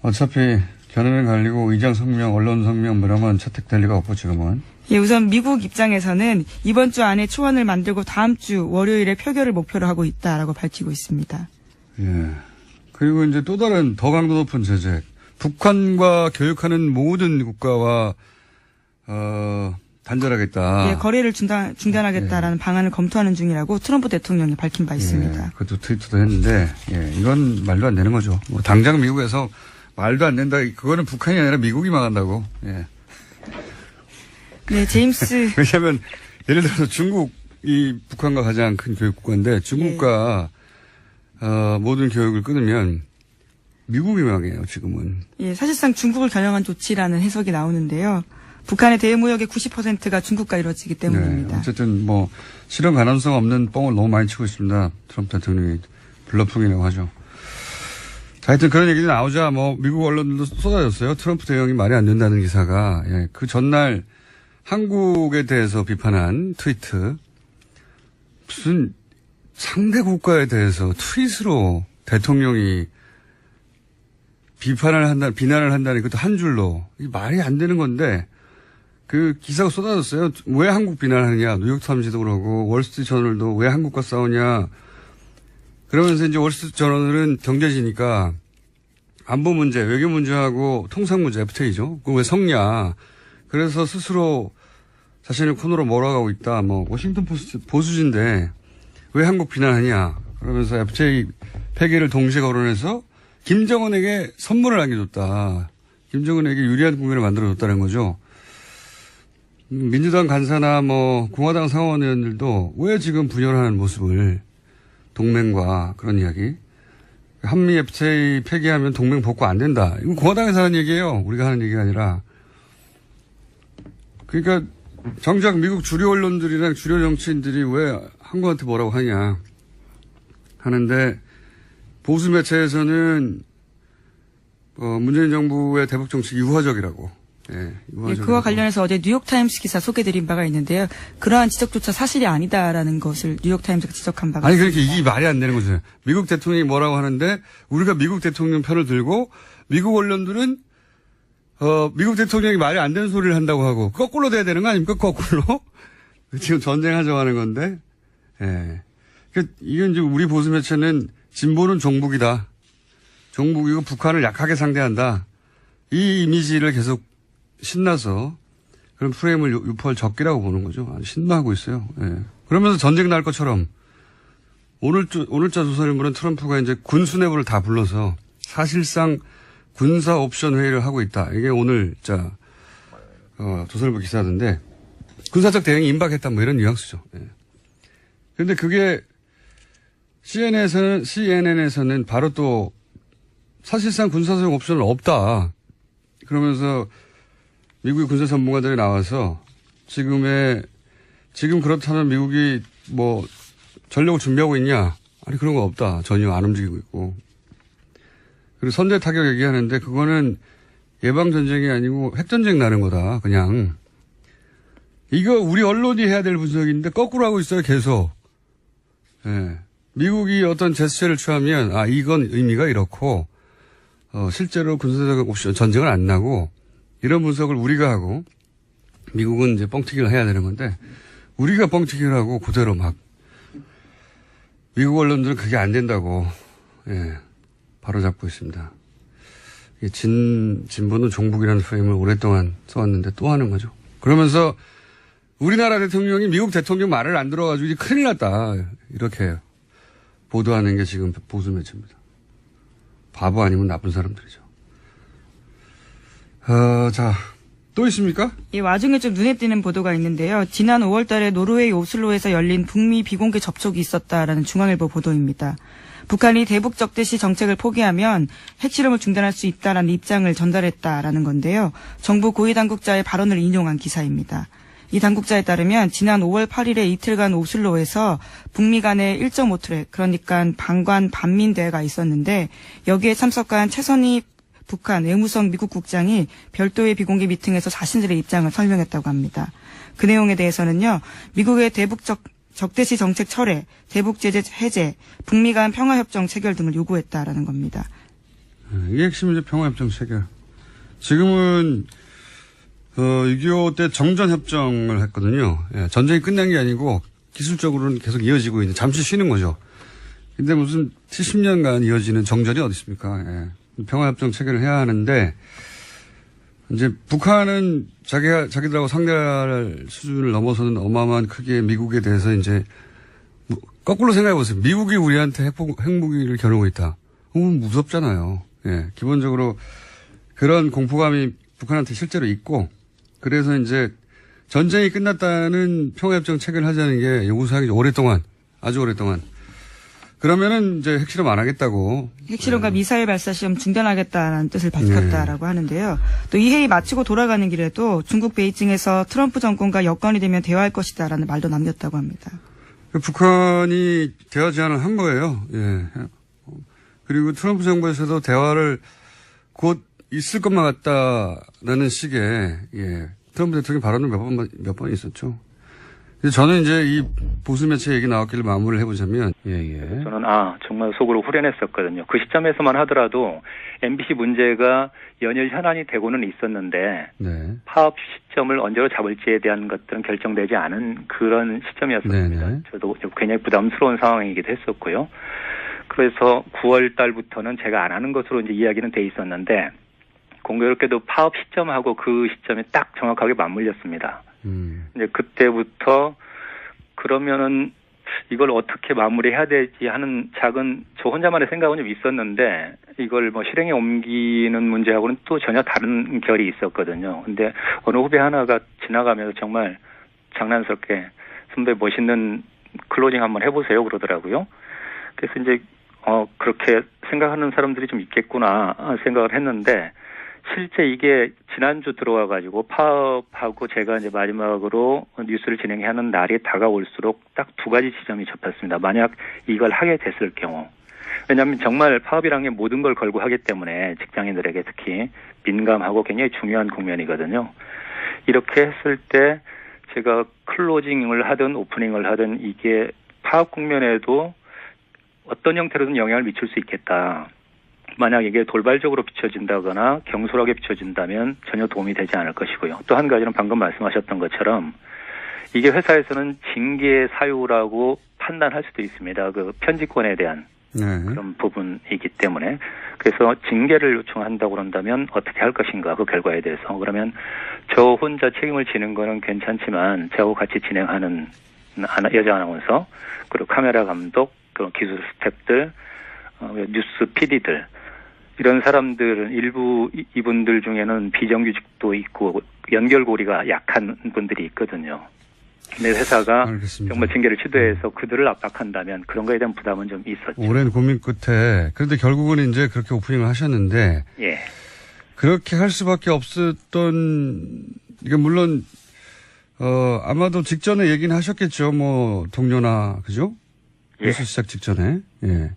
어차피 견해는 갈리고 의장 성명, 언론 성명 뭐 이런 건 채택될 리가 없고 지금은. 예, 우선 미국 입장에서는 이번 주 안에 초안을 만들고 다음 주 월요일에 표결을 목표로 하고 있다라고 밝히고 있습니다. 예. 그리고 이제 또 다른 더 강도 높은 제재. 북한과 교역하는 모든 국가와 단절하겠다. 예, 거래를 중단하겠다라는 방안을 검토하는 중이라고 트럼프 대통령이 밝힌 바 있습니다. 예, 그것도 트위터도 했는데, 예, 이건 말도 안 되는 거죠. 뭐 당장 미국에서 말도 안 된다. 그거는 북한이 아니라 미국이 망한다고. 예. 네, 제임스. 왜냐하면 예를 들어서 중국이 북한과 가장 큰 교육국가인데 중국과 모든 교육을 끊으면 미국이 망해요. 지금은. 예, 사실상 중국을 겨냥한 조치라는 해석이 나오는데요. 북한의 대무역의 90%가 중국과 이루어지기 때문입니다. 네, 어쨌든 뭐 실현 가능성 없는 뻥을 너무 많이 치고 있습니다. 트럼프 대통령이 블러핑이라고 하죠. 자, 하여튼 그런 얘기도 나오자 뭐 미국 언론들도 쏟아졌어요. 트럼프 대통령이 말이 안 된다는 기사가. 예, 그 전날 한국에 대해서 비판한 트위트. 무슨 상대 국가에 대해서 트윗으로 대통령이 비난을 한다니 그것도 한 줄로. 이 말이 안 되는 건데 그 기사가 쏟아졌어요. 왜 한국 비난하느냐. 뉴욕타임즈도 그러고 월스트리트저널도 왜 한국과 싸우냐. 그러면서 이제 월스트리트저널은 경제지니까 안보 문제, 외교 문제하고 통상 문제 FTA죠. 그거 왜 섞냐. 그래서 스스로 자신의 코너로 몰아가고 있다. 뭐 워싱턴 포스트 보수지인데 왜 한국 비난하냐. 그러면서 FTA 폐기를 동시에 거론해서 김정은에게 선물을 안겨줬다. 김정은에게 유리한 국면을 만들어줬다는 거죠. 민주당 간사나 뭐 공화당 상원의원들도 왜 지금 분열하는 모습을 동맹과 그런 이야기. 한미 FTA 폐기하면 동맹 복구 안 된다. 이건 공화당에서 하는 얘기예요. 우리가 하는 얘기가 아니라. 그러니까 정작 미국 주류 언론들이랑 주류 정치인들이 왜 한국한테 뭐라고 하냐 하는데 보수 매체에서는 문재인 정부의 대북 정책 유화적이라고. 예, 예, 그와 관련해서 어제 뉴욕타임스 기사 소개드린 바가 있는데요. 그러한 지적조차 사실이 아니다라는 것을 뉴욕타임스가 지적한 바가 아니, 있습니다. 그러니까 이게 말이 안 되는 거죠. 미국 대통령이 뭐라고 하는데 우리가 미국 대통령 편을 들고 미국 언론들은 미국 대통령이 말이 안 되는 소리를 한다고 하고 거꾸로 돼야 되는 거 아닙니까? 거꾸로. 지금 전쟁하자고 하는 건데. 예. 그러니까 이건 이제 우리 보수 매체는 진보는 종북이다. 종북이고 북한을 약하게 상대한다. 이 이미지를 계속 신나서 그런 프레임을 유포할 적기라고 보는 거죠. 신나하고 있어요. 예. 그러면서 전쟁 날 것처럼 오늘자 조선일보는 트럼프가 이제 군수뇌부를 다 불러서 사실상 군사 옵션 회의를 하고 있다. 이게 오늘자 조선일보 기사인데 군사적 대응이 임박했다 뭐 이런 뉘앙스죠. 그런데 그게 CNN에서는 바로 또 사실상 군사적 옵션은 없다. 그러면서 미국의 군사 전문가들이 나와서 지금 그렇다면 미국이 뭐 전력을 준비하고 있냐? 아니 그런 거 없다. 전혀 안 움직이고 있고. 그리고 선제 타격 얘기하는데 그거는 예방 전쟁이 아니고 핵전쟁 나는 거다. 그냥 이거 우리 언론이 해야 될 분석인데 거꾸로 하고 있어요. 계속. 예. 미국이 어떤 제스처를 취하면 이건 의미가 이렇고 실제로 군사적 옵션 전쟁은 안 나고 이런 분석을 우리가 하고 미국은 이제 뻥튀기를 해야 되는 건데 우리가 뻥튀기를 하고 그대로 막 미국 언론들은 그게 안 된다고 바로잡고 있습니다. 진보는 종북이라는 프레임을 오랫동안 써왔는데 또 하는 거죠. 그러면서 우리나라 대통령이 미국 대통령 말을 안 들어가지고 이제 큰일 났다. 이렇게 보도하는 게 지금 보수 매체입니다. 바보 아니면 나쁜 사람들이죠. 자, 또 있습니까? 이 와중에 좀 눈에 띄는 보도가 있는데요. 지난 5월 달에 노르웨이 오슬로에서 열린 북미 비공개 접촉이 있었다라는 중앙일보 보도입니다. 북한이 대북 적대시 정책을 포기하면 핵실험을 중단할 수 있다라는 입장을 전달했다라는 건데요. 정부 고위 당국자의 발언을 인용한 기사입니다. 이 당국자에 따르면 지난 5월 8일에 이틀간 오슬로에서 북미 간의 1.5트랙, 그러니까 방관 반민 대회가 있었는데 여기에 참석한 최선희 북한 외무성 미국 국장이 별도의 비공개 미팅에서 자신들의 입장을 설명했다고 합니다. 그 내용에 대해서는요. 미국의 대북 적대시 정책 철회, 대북 제재 해제, 북미 간 평화협정 체결 등을 요구했다라는 겁니다. 이게 핵심이죠. 평화협정 체결. 지금은 6.25 때 정전협정을 했거든요. 전쟁이 끝난 게 아니고 기술적으로는 계속 이어지고 있는 잠시 쉬는 거죠. 근데 무슨 70년간 이어지는 정전이 어디 있습니까? 평화협정 체결을 해야 하는데 이제 북한은 자기들하고 상대할 수준을 넘어서는 어마어마한 크기의 미국에 대해서 이제 거꾸로 생각해 보세요. 미국이 우리한테 핵무기를 겨누고 있다. 무섭잖아요. 예. 기본적으로 그런 공포감이 북한한테 실제로 있고, 그래서 이제 전쟁이 끝났다는 평화협정 체결하자는 게 요구사항이 아주 오랫동안. 그러면은 이제 핵실험 안 하겠다고. 핵실험과 미사일 발사 시험 중단하겠다라는 뜻을 밝혔다라고 하는데요. 또 이 회의 마치고 돌아가는 길에도 중국 베이징에서 트럼프 정권과 여건이 되면 대화할 것이다라는 말도 남겼다고 합니다. 북한이 대화 제안을 한 거예요. 예. 그리고 트럼프 정부에서도 대화를 곧 있을 것만 같다라는 식의, 예. 트럼프 대통령 발언을 몇 번 있었죠. 저는 이제 이 보수 매체 얘기 나왔길래 마무리를 해보자면, 예. 저는 정말 속으로 후련했었거든요. 그 시점에서만 하더라도 MBC 문제가 연일 현안이 되고는 있었는데, 네. 파업 시점을 언제로 잡을지에 대한 것들은 결정되지 않은 그런 시점이었습니다. 네네. 저도 굉장히 부담스러운 상황이기도 했었고요. 그래서 9월 달부터는 제가 안 하는 것으로 이제 이야기는 돼 있었는데, 공교롭게도 파업 시점하고 그 시점이 딱 정확하게 맞물렸습니다. 이제 그때부터 그러면은 이걸 어떻게 마무리해야 되지 하는 작은 저 혼자만의 생각은 좀 있었는데 이걸 뭐 실행에 옮기는 문제하고는 또 전혀 다른 결이 있었거든요. 근데 어느 후배 하나가 지나가면서 정말 장난스럽게 선배 멋있는 클로징 한번 해보세요 그러더라고요. 그래서 이제 그렇게 생각하는 사람들이 좀 있겠구나 생각을 했는데 실제 이게 지난주 들어와가지고 파업하고 제가 이제 마지막으로 뉴스를 진행하는 날이 다가올수록 딱 두 가지 지점이 접혔습니다. 만약 이걸 하게 됐을 경우. 왜냐하면 정말 파업이라는 게 모든 걸 걸고 하기 때문에 직장인들에게 특히 민감하고 굉장히 중요한 국면이거든요. 이렇게 했을 때 제가 클로징을 하든 오프닝을 하든 이게 파업 국면에도 어떤 형태로든 영향을 미칠 수 있겠다. 만약 이게 돌발적으로 비춰진다거나 경솔하게 비춰진다면 전혀 도움이 되지 않을 것이고요. 또 한 가지는 방금 말씀하셨던 것처럼 이게 회사에서는 징계 사유라고 판단할 수도 있습니다. 그 편집권에 대한 그런 부분이기 때문에. 그래서 징계를 요청한다고 그런다면 어떻게 할 것인가 그 결과에 대해서. 그러면 저 혼자 책임을 지는 거는 괜찮지만 저하고 같이 진행하는 여자 아나운서 그리고 카메라 감독 그 기술 스태프들 뉴스 PD들 이런 사람들은 일부 이분들 중에는 비정규직도 있고 연결고리가 약한 분들이 있거든요. 근데 회사가 알겠습니다. 정말 징계를 시도해서 그들을 압박한다면 그런 거에 대한 부담은 좀 있었죠. 오랜 고민 끝에 그런데 결국은 이제 그렇게 오프닝을 하셨는데 예. 그렇게 할 수밖에 없었던 이게 물론 아마도 직전에 얘기는 하셨겠죠. 뭐 동료나 그죠? 예. 뉴스 시작 직전에. 예.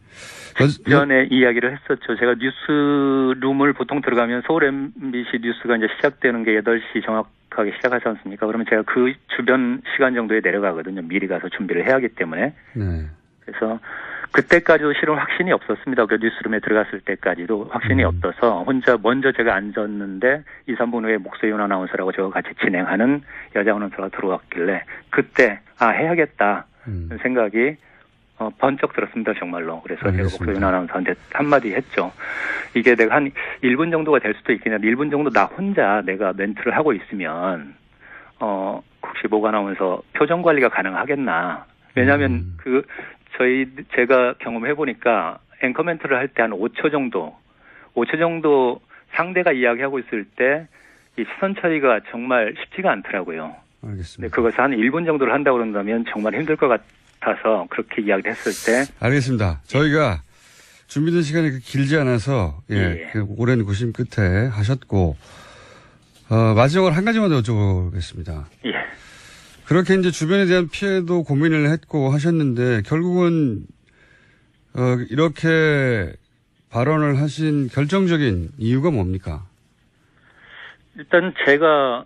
전에 이야기를 했었죠. 제가 뉴스룸을 보통 들어가면 서울 MBC 뉴스가 이제 시작되는 게 8시 정확하게 시작하지 않습니까? 그러면 제가 그 주변 시간 정도에 내려가거든요. 미리 가서 준비를 해야 하기 때문에. 네. 그래서 그때까지도 실은 확신이 없었습니다. 그 뉴스룸에 들어갔을 때까지도 확신이 없어서 혼자 먼저 제가 앉았는데 2, 3분 후에 목소윤 아나운서라고 저와 같이 진행하는 여자 아나운서가 들어왔길래 그때 해야겠다 생각이 번쩍 들었습니다, 정말로. 그래서 제가 목소윤 아나운서한테 한마디 했죠. 이게 내가 한 1분 정도가 될 수도 있겠는데 1분 정도 나 혼자 내가 멘트를 하고 있으면 혹시 목 아나운서 표정 관리가 가능하겠나. 왜냐하면 제가 경험해보니까 앵커 멘트를 할 때 한 5초 정도 상대가 이야기하고 있을 때 이 시선 처리가 정말 쉽지가 않더라고요. 알겠습니다. 그것을 한 1분 정도를 한다고 그런다면 정말 힘들 것 같아서 그렇게 이야기를 했을 때. 알겠습니다. 저희가 준비된 시간이 길지 않아서 그 오랜 고심 끝에 하셨고 마지막으로 한 가지만 더 여쭤보겠습니다. 예. 그렇게 이제 주변에 대한 피해도 고민을 했고 하셨는데 결국은 이렇게 발언을 하신 결정적인 이유가 뭡니까? 일단 제가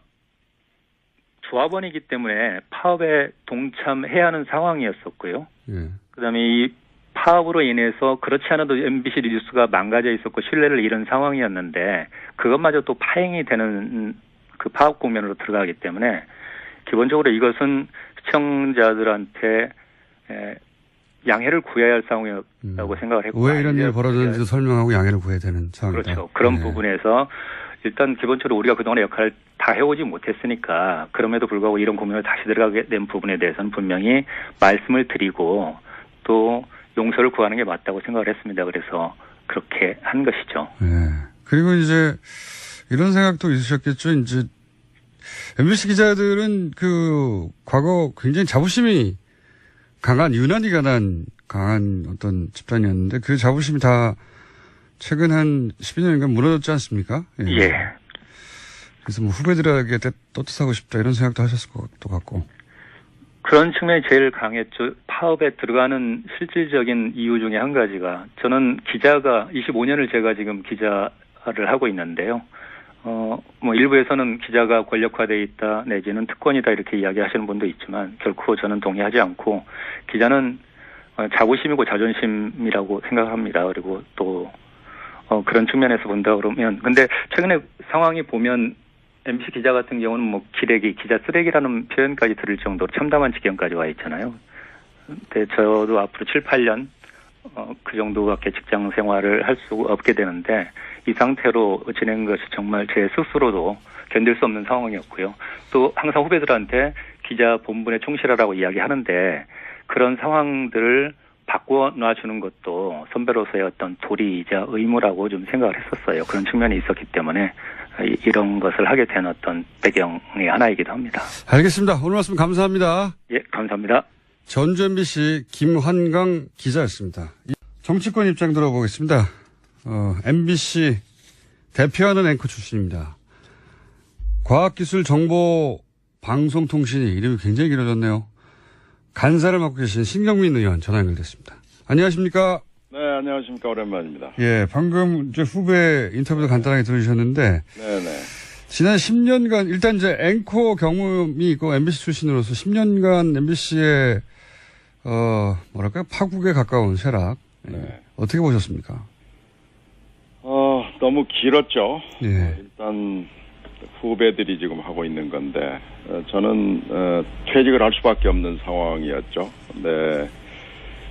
조합원이기 때문에 파업에 동참해야 하는 상황이었었고요. 예. 그다음에 이 파업으로 인해서 그렇지 않아도 MBC 뉴스가 망가져 있었고 신뢰를 잃은 상황이었는데 그것마저 또 파행이 되는 그 파업 국면으로 들어가기 때문에 기본적으로 이것은 시청자들한테 양해를 구해야 할 상황이었다고 생각을 했고 왜 이런 일이 벌어졌는지도 설명하고 양해를 구해야 되는 상황이다. 그렇죠. 그런 부분에서 일단 기본적으로 우리가 그동안의 역할을 다 해오지 못했으니까 그럼에도 불구하고 이런 고민을 다시 들어가게 된 부분에 대해서는 분명히 말씀을 드리고 또 용서를 구하는 게 맞다고 생각을 했습니다. 그래서 그렇게 한 것이죠. 네. 그리고 이제 이런 생각도 있으셨겠죠. 이제 MBC 기자들은 그 과거 굉장히 자부심이 강한, 유난히 강한 어떤 집단이었는데 그 자부심이 다 최근 한 12년간 무너졌지 않습니까? 예. 그래서 뭐 후배들에게 떳떳하고 싶다 이런 생각도 하셨을 것도 같고. 그런 측면이 제일 강했죠. 파업에 들어가는 실질적인 이유 중에 한 가지가 저는 기자가 25년을 제가 지금 기자를 하고 있는데요. 뭐 일부에서는 기자가 권력화돼 있다 내지는 특권이다 이렇게 이야기하시는 분도 있지만 결코 저는 동의하지 않고 기자는 자부심이고 자존심이라고 생각합니다. 그리고 또 그런 측면에서 본다 그러면 근데 최근에 상황이 보면 MBC 기자 같은 경우는 뭐 기레기, 기자 쓰레기라는 표현까지 들을 정도로 참담한 지경까지 와 있잖아요. 근데 저도 앞으로 7, 8년 그 정도밖에 직장 생활을 할 수 없게 되는데 이 상태로 지낸 것이 정말 제 스스로도 견딜 수 없는 상황이었고요. 또 항상 후배들한테 기자 본분에 충실하라고 이야기하는데 그런 상황들을 바꿔놔주는 것도 선배로서의 어떤 도리이자 의무라고 좀 생각을 했었어요. 그런 측면이 있었기 때문에 이런 것을 하게 된 어떤 배경의 하나이기도 합니다. 알겠습니다. 오늘 말씀 감사합니다. 예, 감사합니다. 전주 MBC 김환강 기자였습니다. 정치권 입장 들어보겠습니다. MBC 대표하는 앵커 출신입니다. 과학기술정보방송통신이 이름이 굉장히 길어졌네요. 간사를 맡고 계신 신경민 의원 전화 연결됐습니다. 안녕하십니까? 네, 안녕하십니까. 오랜만입니다. 예, 방금 이제 후배 인터뷰도 간단하게 들으셨는데. 네네. 지난 10년간, 일단 이제 앵커 경험이 있고 MBC 출신으로서 10년간 MBC의, 뭐랄까요, 파국에 가까운 쇠락. 네. 어떻게 보셨습니까? 너무 길었죠. 예. 일단 후배들이 지금 하고 있는 건데, 저는, 퇴직을 할 수밖에 없는 상황이었죠. 네.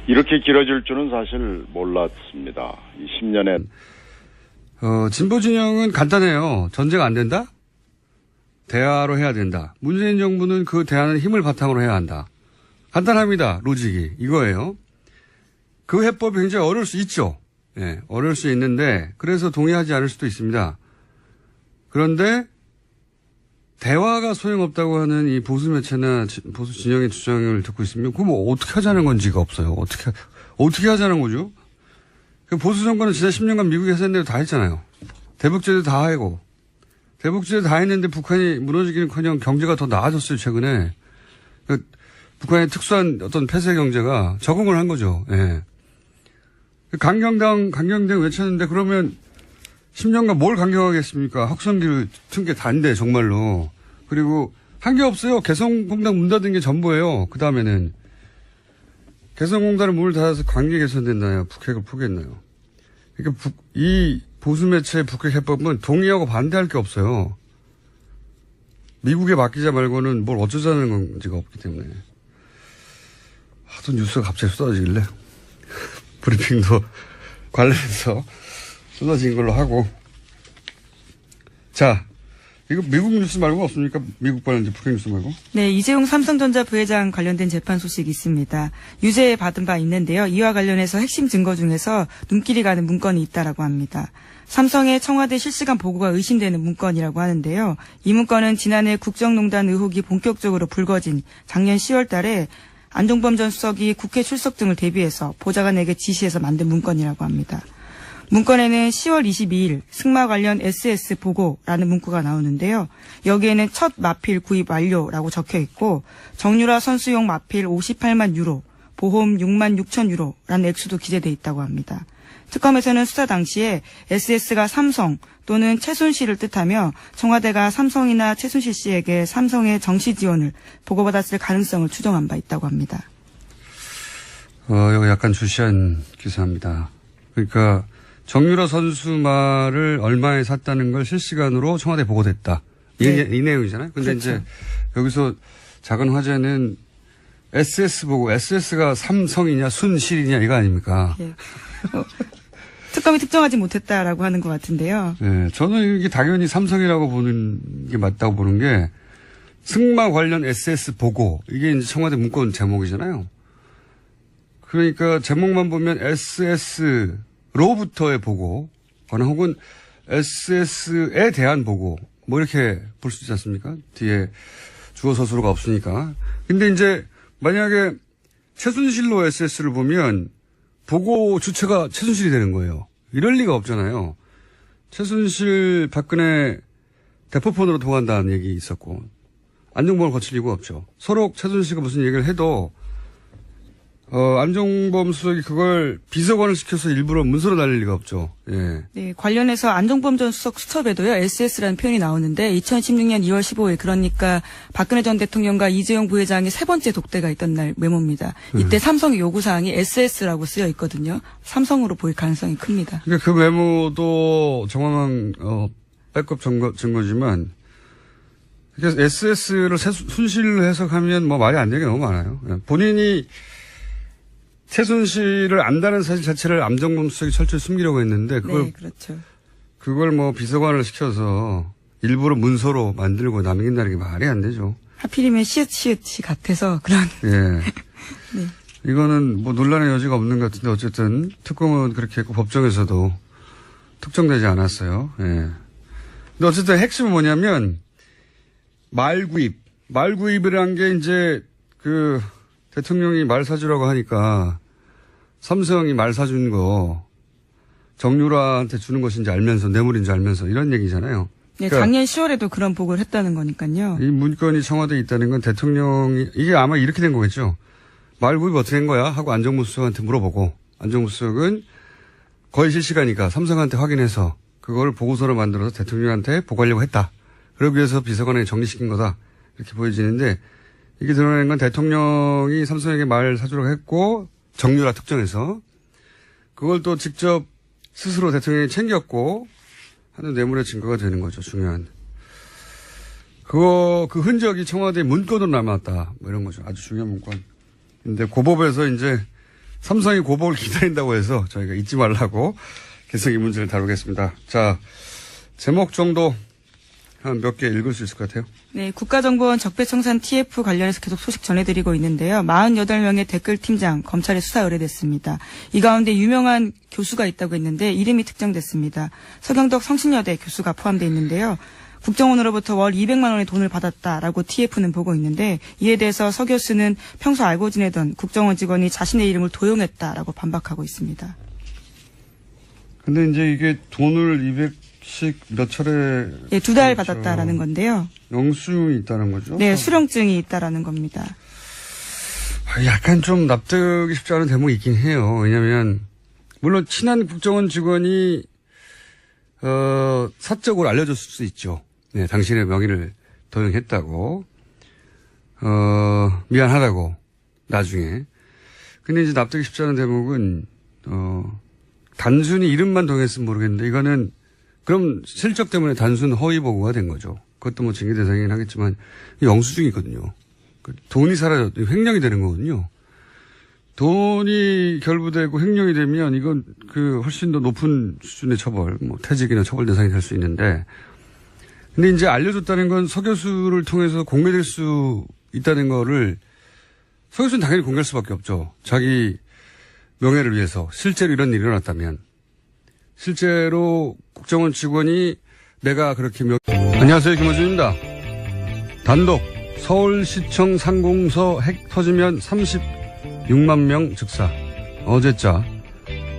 이렇게 길어질 줄은 사실 몰랐습니다. 이 10년에. 진보 진영은 간단해요. 전쟁 안 된다? 대화로 해야 된다. 문재인 정부는 그 대화는 힘을 바탕으로 해야 한다. 간단합니다. 로직이. 이거예요. 그 해법이 굉장히 어려울 수 있죠. 예, 어려울 수 있는데, 그래서 동의하지 않을 수도 있습니다. 그런데, 대화가 소용없다고 하는 이 보수 매체나 보수 진영의 주장을 듣고 있으면, 그럼 뭐 어떻게 하자는 건지가 없어요. 어떻게 하자는 거죠? 보수 정권은 지난 10년간 미국이 하던 대로 다 했잖아요. 대북제도 다 하고. 대북제도 다 했는데 북한이 무너지기는커녕 경제가 더 나아졌어요, 최근에. 북한의 특수한 어떤 폐쇄 경제가 적응을 한 거죠. 예. 강경당 외쳤는데 그러면 10년간 뭘 강경하겠습니까? 학성기를 튼 게 단데 정말로. 그리고 한 게 없어요. 개성공단 문 닫은 게 전부예요. 그 다음에는. 개성공단을 문을 닫아서 관계 개선됐나요? 북핵을 포기했나요? 그러니까 이 보수 매체의 북핵 해법은 동의하고 반대할 게 없어요. 미국에 맡기자 말고는 뭘 어쩌자는 건지가 없기 때문에. 하도 뉴스가 갑자기 쏟아지길래. 브리핑도 관련해서 쏟아진 걸로 하고. 자, 이거 미국 뉴스 말고 없습니까? 미국 관련된 북핵 뉴스 말고? 네, 이재용 삼성전자 부회장 관련된 재판 소식이 있습니다. 유죄 받은 바 있는데요. 이와 관련해서 핵심 증거 중에서 눈길이 가는 문건이 있다라고 합니다. 삼성의 청와대 실시간 보고가 의심되는 문건이라고 하는데요. 이 문건은 지난해 국정농단 의혹이 본격적으로 불거진 작년 10월 달에 안종범 전 수석이 국회 출석 등을 대비해서 보좌관에게 지시해서 만든 문건이라고 합니다. 문건에는 10월 22일 승마 관련 SS 보고라는 문구가 나오는데요. 여기에는 첫 마필 구입 완료라고 적혀 있고 정유라 선수용 마필 58만 유로, 보험 6만 6천 유로라는 액수도 기재돼 있다고 합니다. 특검에서는 수사 당시에 SS가 삼성 또는 최순실을 뜻하며 청와대가 삼성이나 최순실 씨에게 삼성의 정시 지원을 보고받았을 가능성을 추정한 바 있다고 합니다. 이거 약간 주시한 기사입니다. 그러니까 정유라 선수 말을 얼마에 샀다는 걸 실시간으로 청와대에 보고됐다. 네. 이 내용이잖아요. 근데 그렇죠. 이제 여기서 작은 화제는 SS가 삼성이냐 순실이냐 이거 아닙니까? 예. 특검이 특정하지 못했다라고 하는 것 같은데요. 네, 저는 이게 당연히 삼성이라고 보는 게 맞다고 보는 게 승마 관련 SS 보고 이게 이제 청와대 문건 제목이잖아요. 그러니까 제목만 보면 SS로부터의 보고 혹은 SS에 대한 보고 뭐 이렇게 볼 수 있지 않습니까? 뒤에 주어 서술어가 없으니까. 근데 이제 만약에 최순실로 SS를 보면 보고 주체가 최순실이 되는 거예요. 이럴 리가 없잖아요. 최순실 박근혜 대포폰으로 통한다는 얘기 있었고 안종범을 거칠 이유가 없죠. 서로 최순실가 무슨 얘기를 해도 안종범 수석이 그걸 비서관을 시켜서 일부러 문서로 날릴 리가 없죠. 예. 네, 관련해서 안종범 전 수석 수첩에도요, SS라는 표현이 나오는데, 2016년 2월 15일, 그러니까 박근혜 전 대통령과 이재용 부회장이 세 번째 독대가 있던 날 메모입니다. 이때 삼성의 요구사항이 SS라고 쓰여 있거든요. 삼성으로 보일 가능성이 큽니다. 그러니까 그 메모도 정황한, 백업 증거지만, 그러니까 SS를 순실로 해석하면 뭐 말이 안 되는 게 너무 많아요. 본인이 최순실을 안다는 사실 자체를 안종범 수석이 철저히 숨기려고 했는데 그걸 네, 그렇죠. 그걸 뭐 비서관을 시켜서 일부러 문서로 만들고 남긴다는 게 말이 안 되죠. 하필이면 시읒이 같아서 그런. 예. 네. 이거는 뭐 논란의 여지가 없는 것 같은데 어쨌든 특검은 그렇게 했고 법정에서도 특정되지 않았어요. 예. 근데 어쨌든 핵심은 뭐냐면 말구입이라는 게 이제 그 대통령이 말 사주라고 하니까 삼성이 말 사준 거 정유라한테 주는 것인지 알면서 뇌물인지 알면서 이런 얘기잖아요. 네, 그러니까 작년 10월에도 그런 보고를 했다는 거니까요. 이 문건이 청와대에 있다는 건 대통령이 이게 아마 이렇게 된 거겠죠. 말구입 어떻게 된 거야? 하고 안종무 수석한테 물어보고 안종무 수석은 거의 실시간이니까 삼성한테 확인해서 그걸 보고서로 만들어서 대통령한테 보고하려고 했다. 그러기 위해서 비서관에게 정리시킨 거다. 이렇게 보여지는데 이게 드러나는 건 대통령이 삼성에게 말 사주라고 했고 정유라 특정해서 그걸 또 직접 스스로 대통령이 챙겼고 하는 뇌물의 증거가 되는 거죠. 중요한. 그 흔적이 청와대 문건으로 남았다. 뭐 이런 거죠. 아주 중요한 문건. 근데 고법에서 이제 삼성이 고법을 기다린다고 해서 저희가 잊지 말라고 계속 이 문제를 다루겠습니다. 자, 제목 정도 한 몇 개 읽을 수 있을 것 같아요. 네, 국가정보원 적폐청산 TF 관련해서 계속 소식 전해드리고 있는데요. 48명의 댓글팀장 검찰에 수사 의뢰됐습니다. 이 가운데 유명한 교수가 있다고 했는데 이름이 특정됐습니다. 서경덕 성신여대 교수가 포함되어 있는데요. 국정원으로부터 월 200만 원의 돈을 받았다라고 TF는 보고 있는데 이에 대해서 서 교수는 평소 알고 지내던 국정원 직원이 자신의 이름을 도용했다라고 반박하고 있습니다. 근데 이제 이게 돈을 200씩 몇 차례. 예, 2달 받았다라는 건데요. 영수증이 있다는 거죠? 네, 수령증이 있다라는 겁니다. 약간 좀 납득이 쉽지 않은 대목이 있긴 해요. 왜냐면, 물론 친한 국정원 직원이, 사적으로 알려줬을 수 있죠. 네, 당신의 명의를 도용했다고, 미안하다고, 나중에. 근데 이제 납득이 쉽지 않은 대목은, 단순히 이름만 도용했으면 모르겠는데, 이거는, 그럼 실적 때문에 단순 허위 보고가 된 거죠. 그것도 뭐 징계 대상이긴 하겠지만, 영수증이거든요. 돈이 사라져, 횡령이 되는 거거든요. 돈이 결부되고 횡령이 되면 이건 훨씬 더 높은 수준의 처벌, 뭐 퇴직이나 처벌 대상이 될 수 있는데, 근데 이제 알려줬다는 건 서 교수를 통해서 공개될 수 있다는 거를 서 교수는 당연히 공개할 수밖에 없죠. 자기 명예를 위해서 실제로 이런 일이 일어났다면. 실제로 국정원 직원이 내가 그렇게 안녕하세요. 김호준입니다. 단독 서울시청 상공서 핵 터지면 36만 명 즉사. 어제자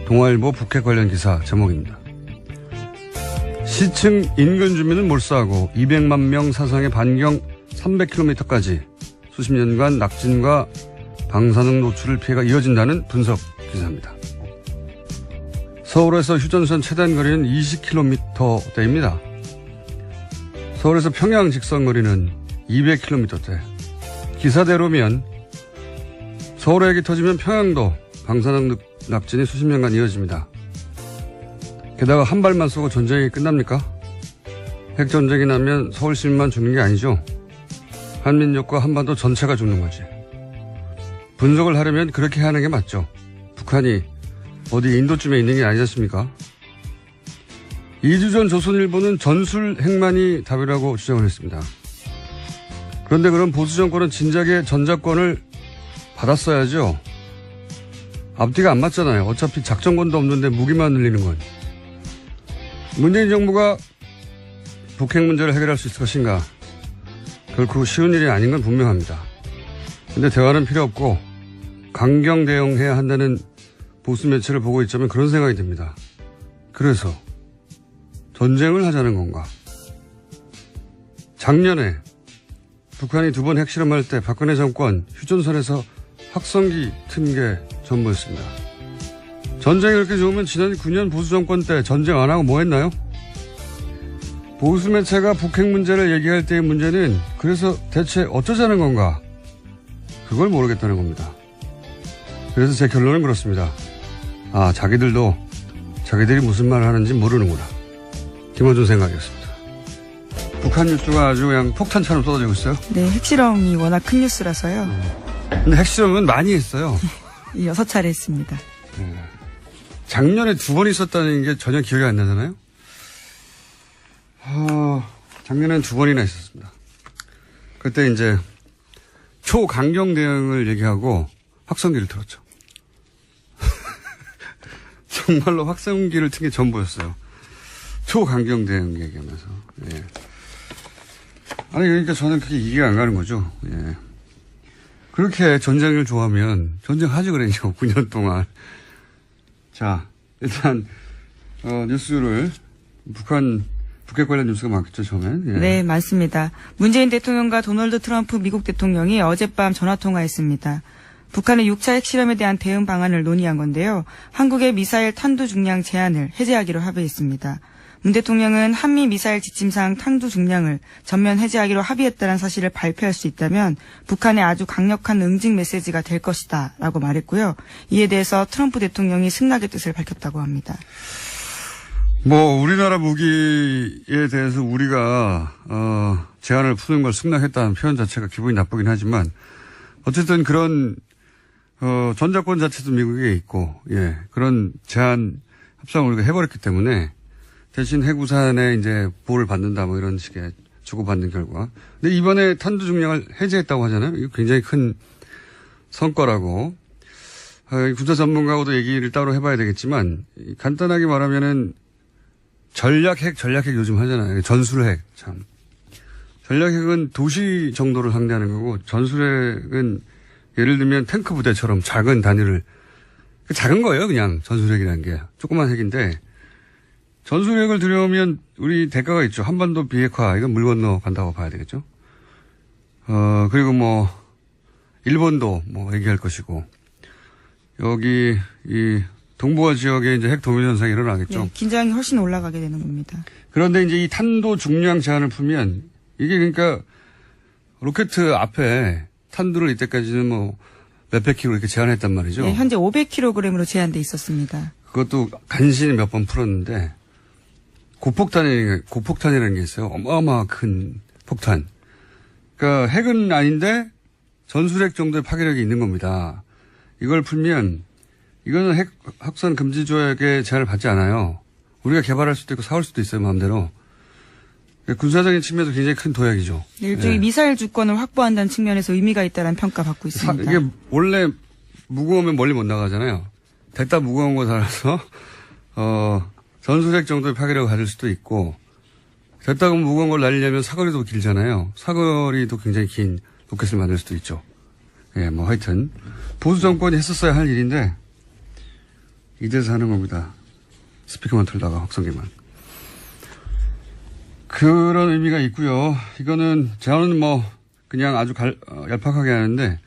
동아일보 북핵 관련 기사 제목입니다. 시층 인근 주민은 몰수하고 200만 명 사상의 반경 300km까지 수십 년간 낙진과 방사능 노출을 피해가 이어진다는 분석 기사입니다. 서울에서 휴전선 최단 거리는 20km대입니다. 서울에서 평양 직선 거리는 200km대. 기사대로면 서울의 핵이 터지면 평양도 방사능 낙진이 수십 년간 이어집니다. 게다가 한 발만 쏘고 전쟁이 끝납니까? 핵전쟁이 나면 서울 시민만 죽는 게 아니죠. 한민족과 한반도 전체가 죽는 거지. 분석을 하려면 그렇게 하는 게 맞죠. 북한이 어디 인도쯤에 있는 게 아니지 않습니까? 2주 전 조선일보는 전술핵만이 답이라고 주장을 했습니다. 그런데 그럼 보수 정권은 진작에 전작권을 받았어야죠. 앞뒤가 안 맞잖아요. 어차피 작전권도 없는데 무기만 늘리는 건. 문재인 정부가 북핵 문제를 해결할 수 있을 것인가? 결코 쉬운 일이 아닌 건 분명합니다. 근데 대화는 필요 없고 강경 대응해야 한다는 보수 매체를 보고 있자면 그런 생각이 듭니다. 그래서 전쟁을 하자는 건가? 작년에 북한이 2번 핵실험할 때 박근혜 정권 휴전선에서 확성기 튼 게 전부였습니다. 전쟁이 그렇게 좋으면 지난 9년 보수 정권 때 전쟁 안 하고 뭐 했나요? 보수 매체가 북핵 문제를 얘기할 때의 문제는 그래서 대체 어쩌자는 건가? 그걸 모르겠다는 겁니다. 그래서 제 결론은 그렇습니다. 아, 자기들이 무슨 말을 하는지 모르는구나. 김원준 생각이었습니다. 북한 뉴스가 아주 그냥 폭탄처럼 쏟아지고 있어요. 네, 핵실험이 워낙 큰 뉴스라서요. 근데 핵실험은 많이 했어요. 6차례 했습니다. 작년에 2번 있었다는 게 전혀 기억이 안 나잖아요. 작년엔 2번이나 있었습니다. 그때 이제 초강경 대응을 얘기하고 확성기를 틀었죠. 정말로 확성기를 튼 게 전부였어요. 초강경 대응 얘기하면서. 예. 아니, 그러니까 저는 그게 이해가 안 가는 거죠. 예. 그렇게 전쟁을 좋아하면 전쟁하지 그랬냐고, 9년 동안. 자, 일단, 뉴스를, 북핵 관련 뉴스가 많겠죠, 처음엔. 예. 네, 많습니다. 문재인 대통령과 도널드 트럼프 미국 대통령이 어젯밤 전화통화했습니다. 북한의 6차 핵실험에 대한 대응 방안을 논의한 건데요. 한국의 미사일 탄두 중량 제한을 해제하기로 합의했습니다. 문 대통령은 한미 미사일 지침상 탄두 중량을 전면 해제하기로 합의했다는 사실을 발표할 수 있다면 북한의 아주 강력한 응징 메시지가 될 것이다 라고 말했고요. 이에 대해서 트럼프 대통령이 승낙의 뜻을 밝혔다고 합니다. 우리나라 무기에 대해서 우리가 제한을 푸는 걸 승낙했다는 표현 자체가 기분이 나쁘긴 하지만 어쨌든 그런 전작권 자체도 미국에 있고, 예, 그런 제한 협상을 우리가 해버렸기 때문에 대신 핵우산에 이제 보호를 받는다 뭐 이런 식의 주고받는 결과. 근데 이번에 탄두 중량을 해제했다고 하잖아요. 이거 굉장히 큰 성과라고. 군사 전문가하고도 얘기를 따로 해봐야 되겠지만 간단하게 말하면은 전략핵 요즘 하잖아요. 전술핵 참. 전략핵은 도시 정도를 상대하는 거고 전술핵은 예를 들면 탱크 부대처럼 작은 단위를 작은 거예요. 그냥 전술핵이라는 게 조그만 핵인데 전술핵을 들여오면 우리 대가가 있죠. 한반도 비핵화 이건 물 건너 간다고 봐야 되겠죠. 그리고 일본도 얘기할 것이고 여기 이 동북아 지역에 이제 핵 동일 현상이 일어나겠죠. 네, 긴장이 훨씬 올라가게 되는 겁니다. 그런데 이제 이 탄도 중량 제한을 풀면 이게 그러니까 로켓 앞에 탄두를 이때까지는 몇백 킬로 이렇게 제한했단 말이죠. 네, 현재 500kg으로 제한돼 있었습니다. 그것도 간신히 몇 번 풀었는데 고폭탄이라는 게 있어요. 어마어마한 큰 폭탄. 그러니까 핵은 아닌데 전술핵 정도의 파괴력이 있는 겁니다. 이걸 풀면 이거는 핵 확산 금지 조약에 제한을 받지 않아요. 우리가 개발할 수도 있고 사올 수도 있어요, 마음대로. 군사적인 측면에서 굉장히 큰 도약이죠. 네, 일종의 네. 미사일 주권을 확보한다는 측면에서 의미가 있다는 평가받고 있습니다. 이게 원래 무거우면 멀리 못 나가잖아요. 됐다 무거운 거 달아서 전술핵 정도의 파괴력을 가질 수도 있고 됐다고 무거운 걸 날리려면 사거리도 길잖아요. 사거리도 굉장히 긴 로켓을 만들 수도 있죠. 예, 하여튼 보수 정권이 했었어야 할 일인데 이제서 하는 겁니다. 스피커만 틀다가 확성기만. 그런 의미가 있고요. 이거는 저는 그냥 아주 얄팍하게 하는데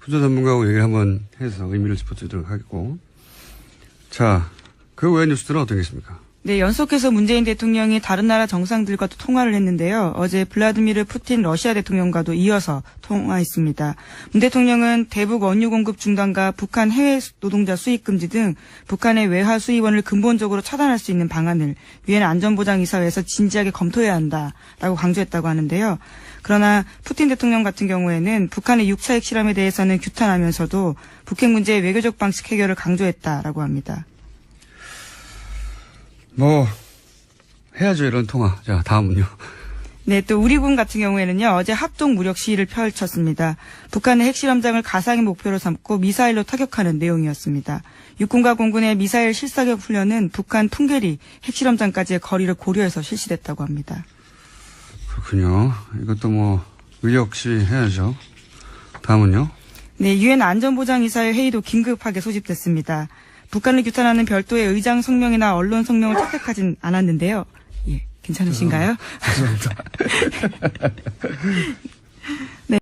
군사 전문가하고 얘기를 한번 해서 의미를 짚어드리도록 하겠고. 자, 그 외의 뉴스들은 어떤 게 있습니까? 네, 연속해서 문재인 대통령이 다른 나라 정상들과도 통화를 했는데요. 어제 블라디미르 푸틴 러시아 대통령과도 이어서 통화했습니다. 문 대통령은 대북 원유 공급 중단과 북한 해외 노동자 수입 금지 등 북한의 외화 수입원을 근본적으로 차단할 수 있는 방안을 유엔 안전보장이사회에서 진지하게 검토해야 한다라고 강조했다고 하는데요. 그러나 푸틴 대통령 같은 경우에는 북한의 6차 핵실험에 대해서는 규탄하면서도 북핵 문제의 외교적 방식 해결을 강조했다라고 합니다. 해야죠, 이런 통화. 자, 다음은요. 네, 또 우리군 같은 경우에는요, 어제 합동 무력 시위를 펼쳤습니다. 북한의 핵실험장을 가상의 목표로 삼고 미사일로 타격하는 내용이었습니다. 육군과 공군의 미사일 실사격 훈련은 북한 풍계리 핵실험장까지의 거리를 고려해서 실시됐다고 합니다. 그렇군요. 이것도 뭐 의욕 시위 해야죠. 다음은요. 네, 유엔 안전보장이사회 회의도 긴급하게 소집됐습니다. 북한을 규탄하는 별도의 의장 성명이나 언론 성명을 채택하진 않았는데요. 예, 괜찮으신가요? 죄송합니다.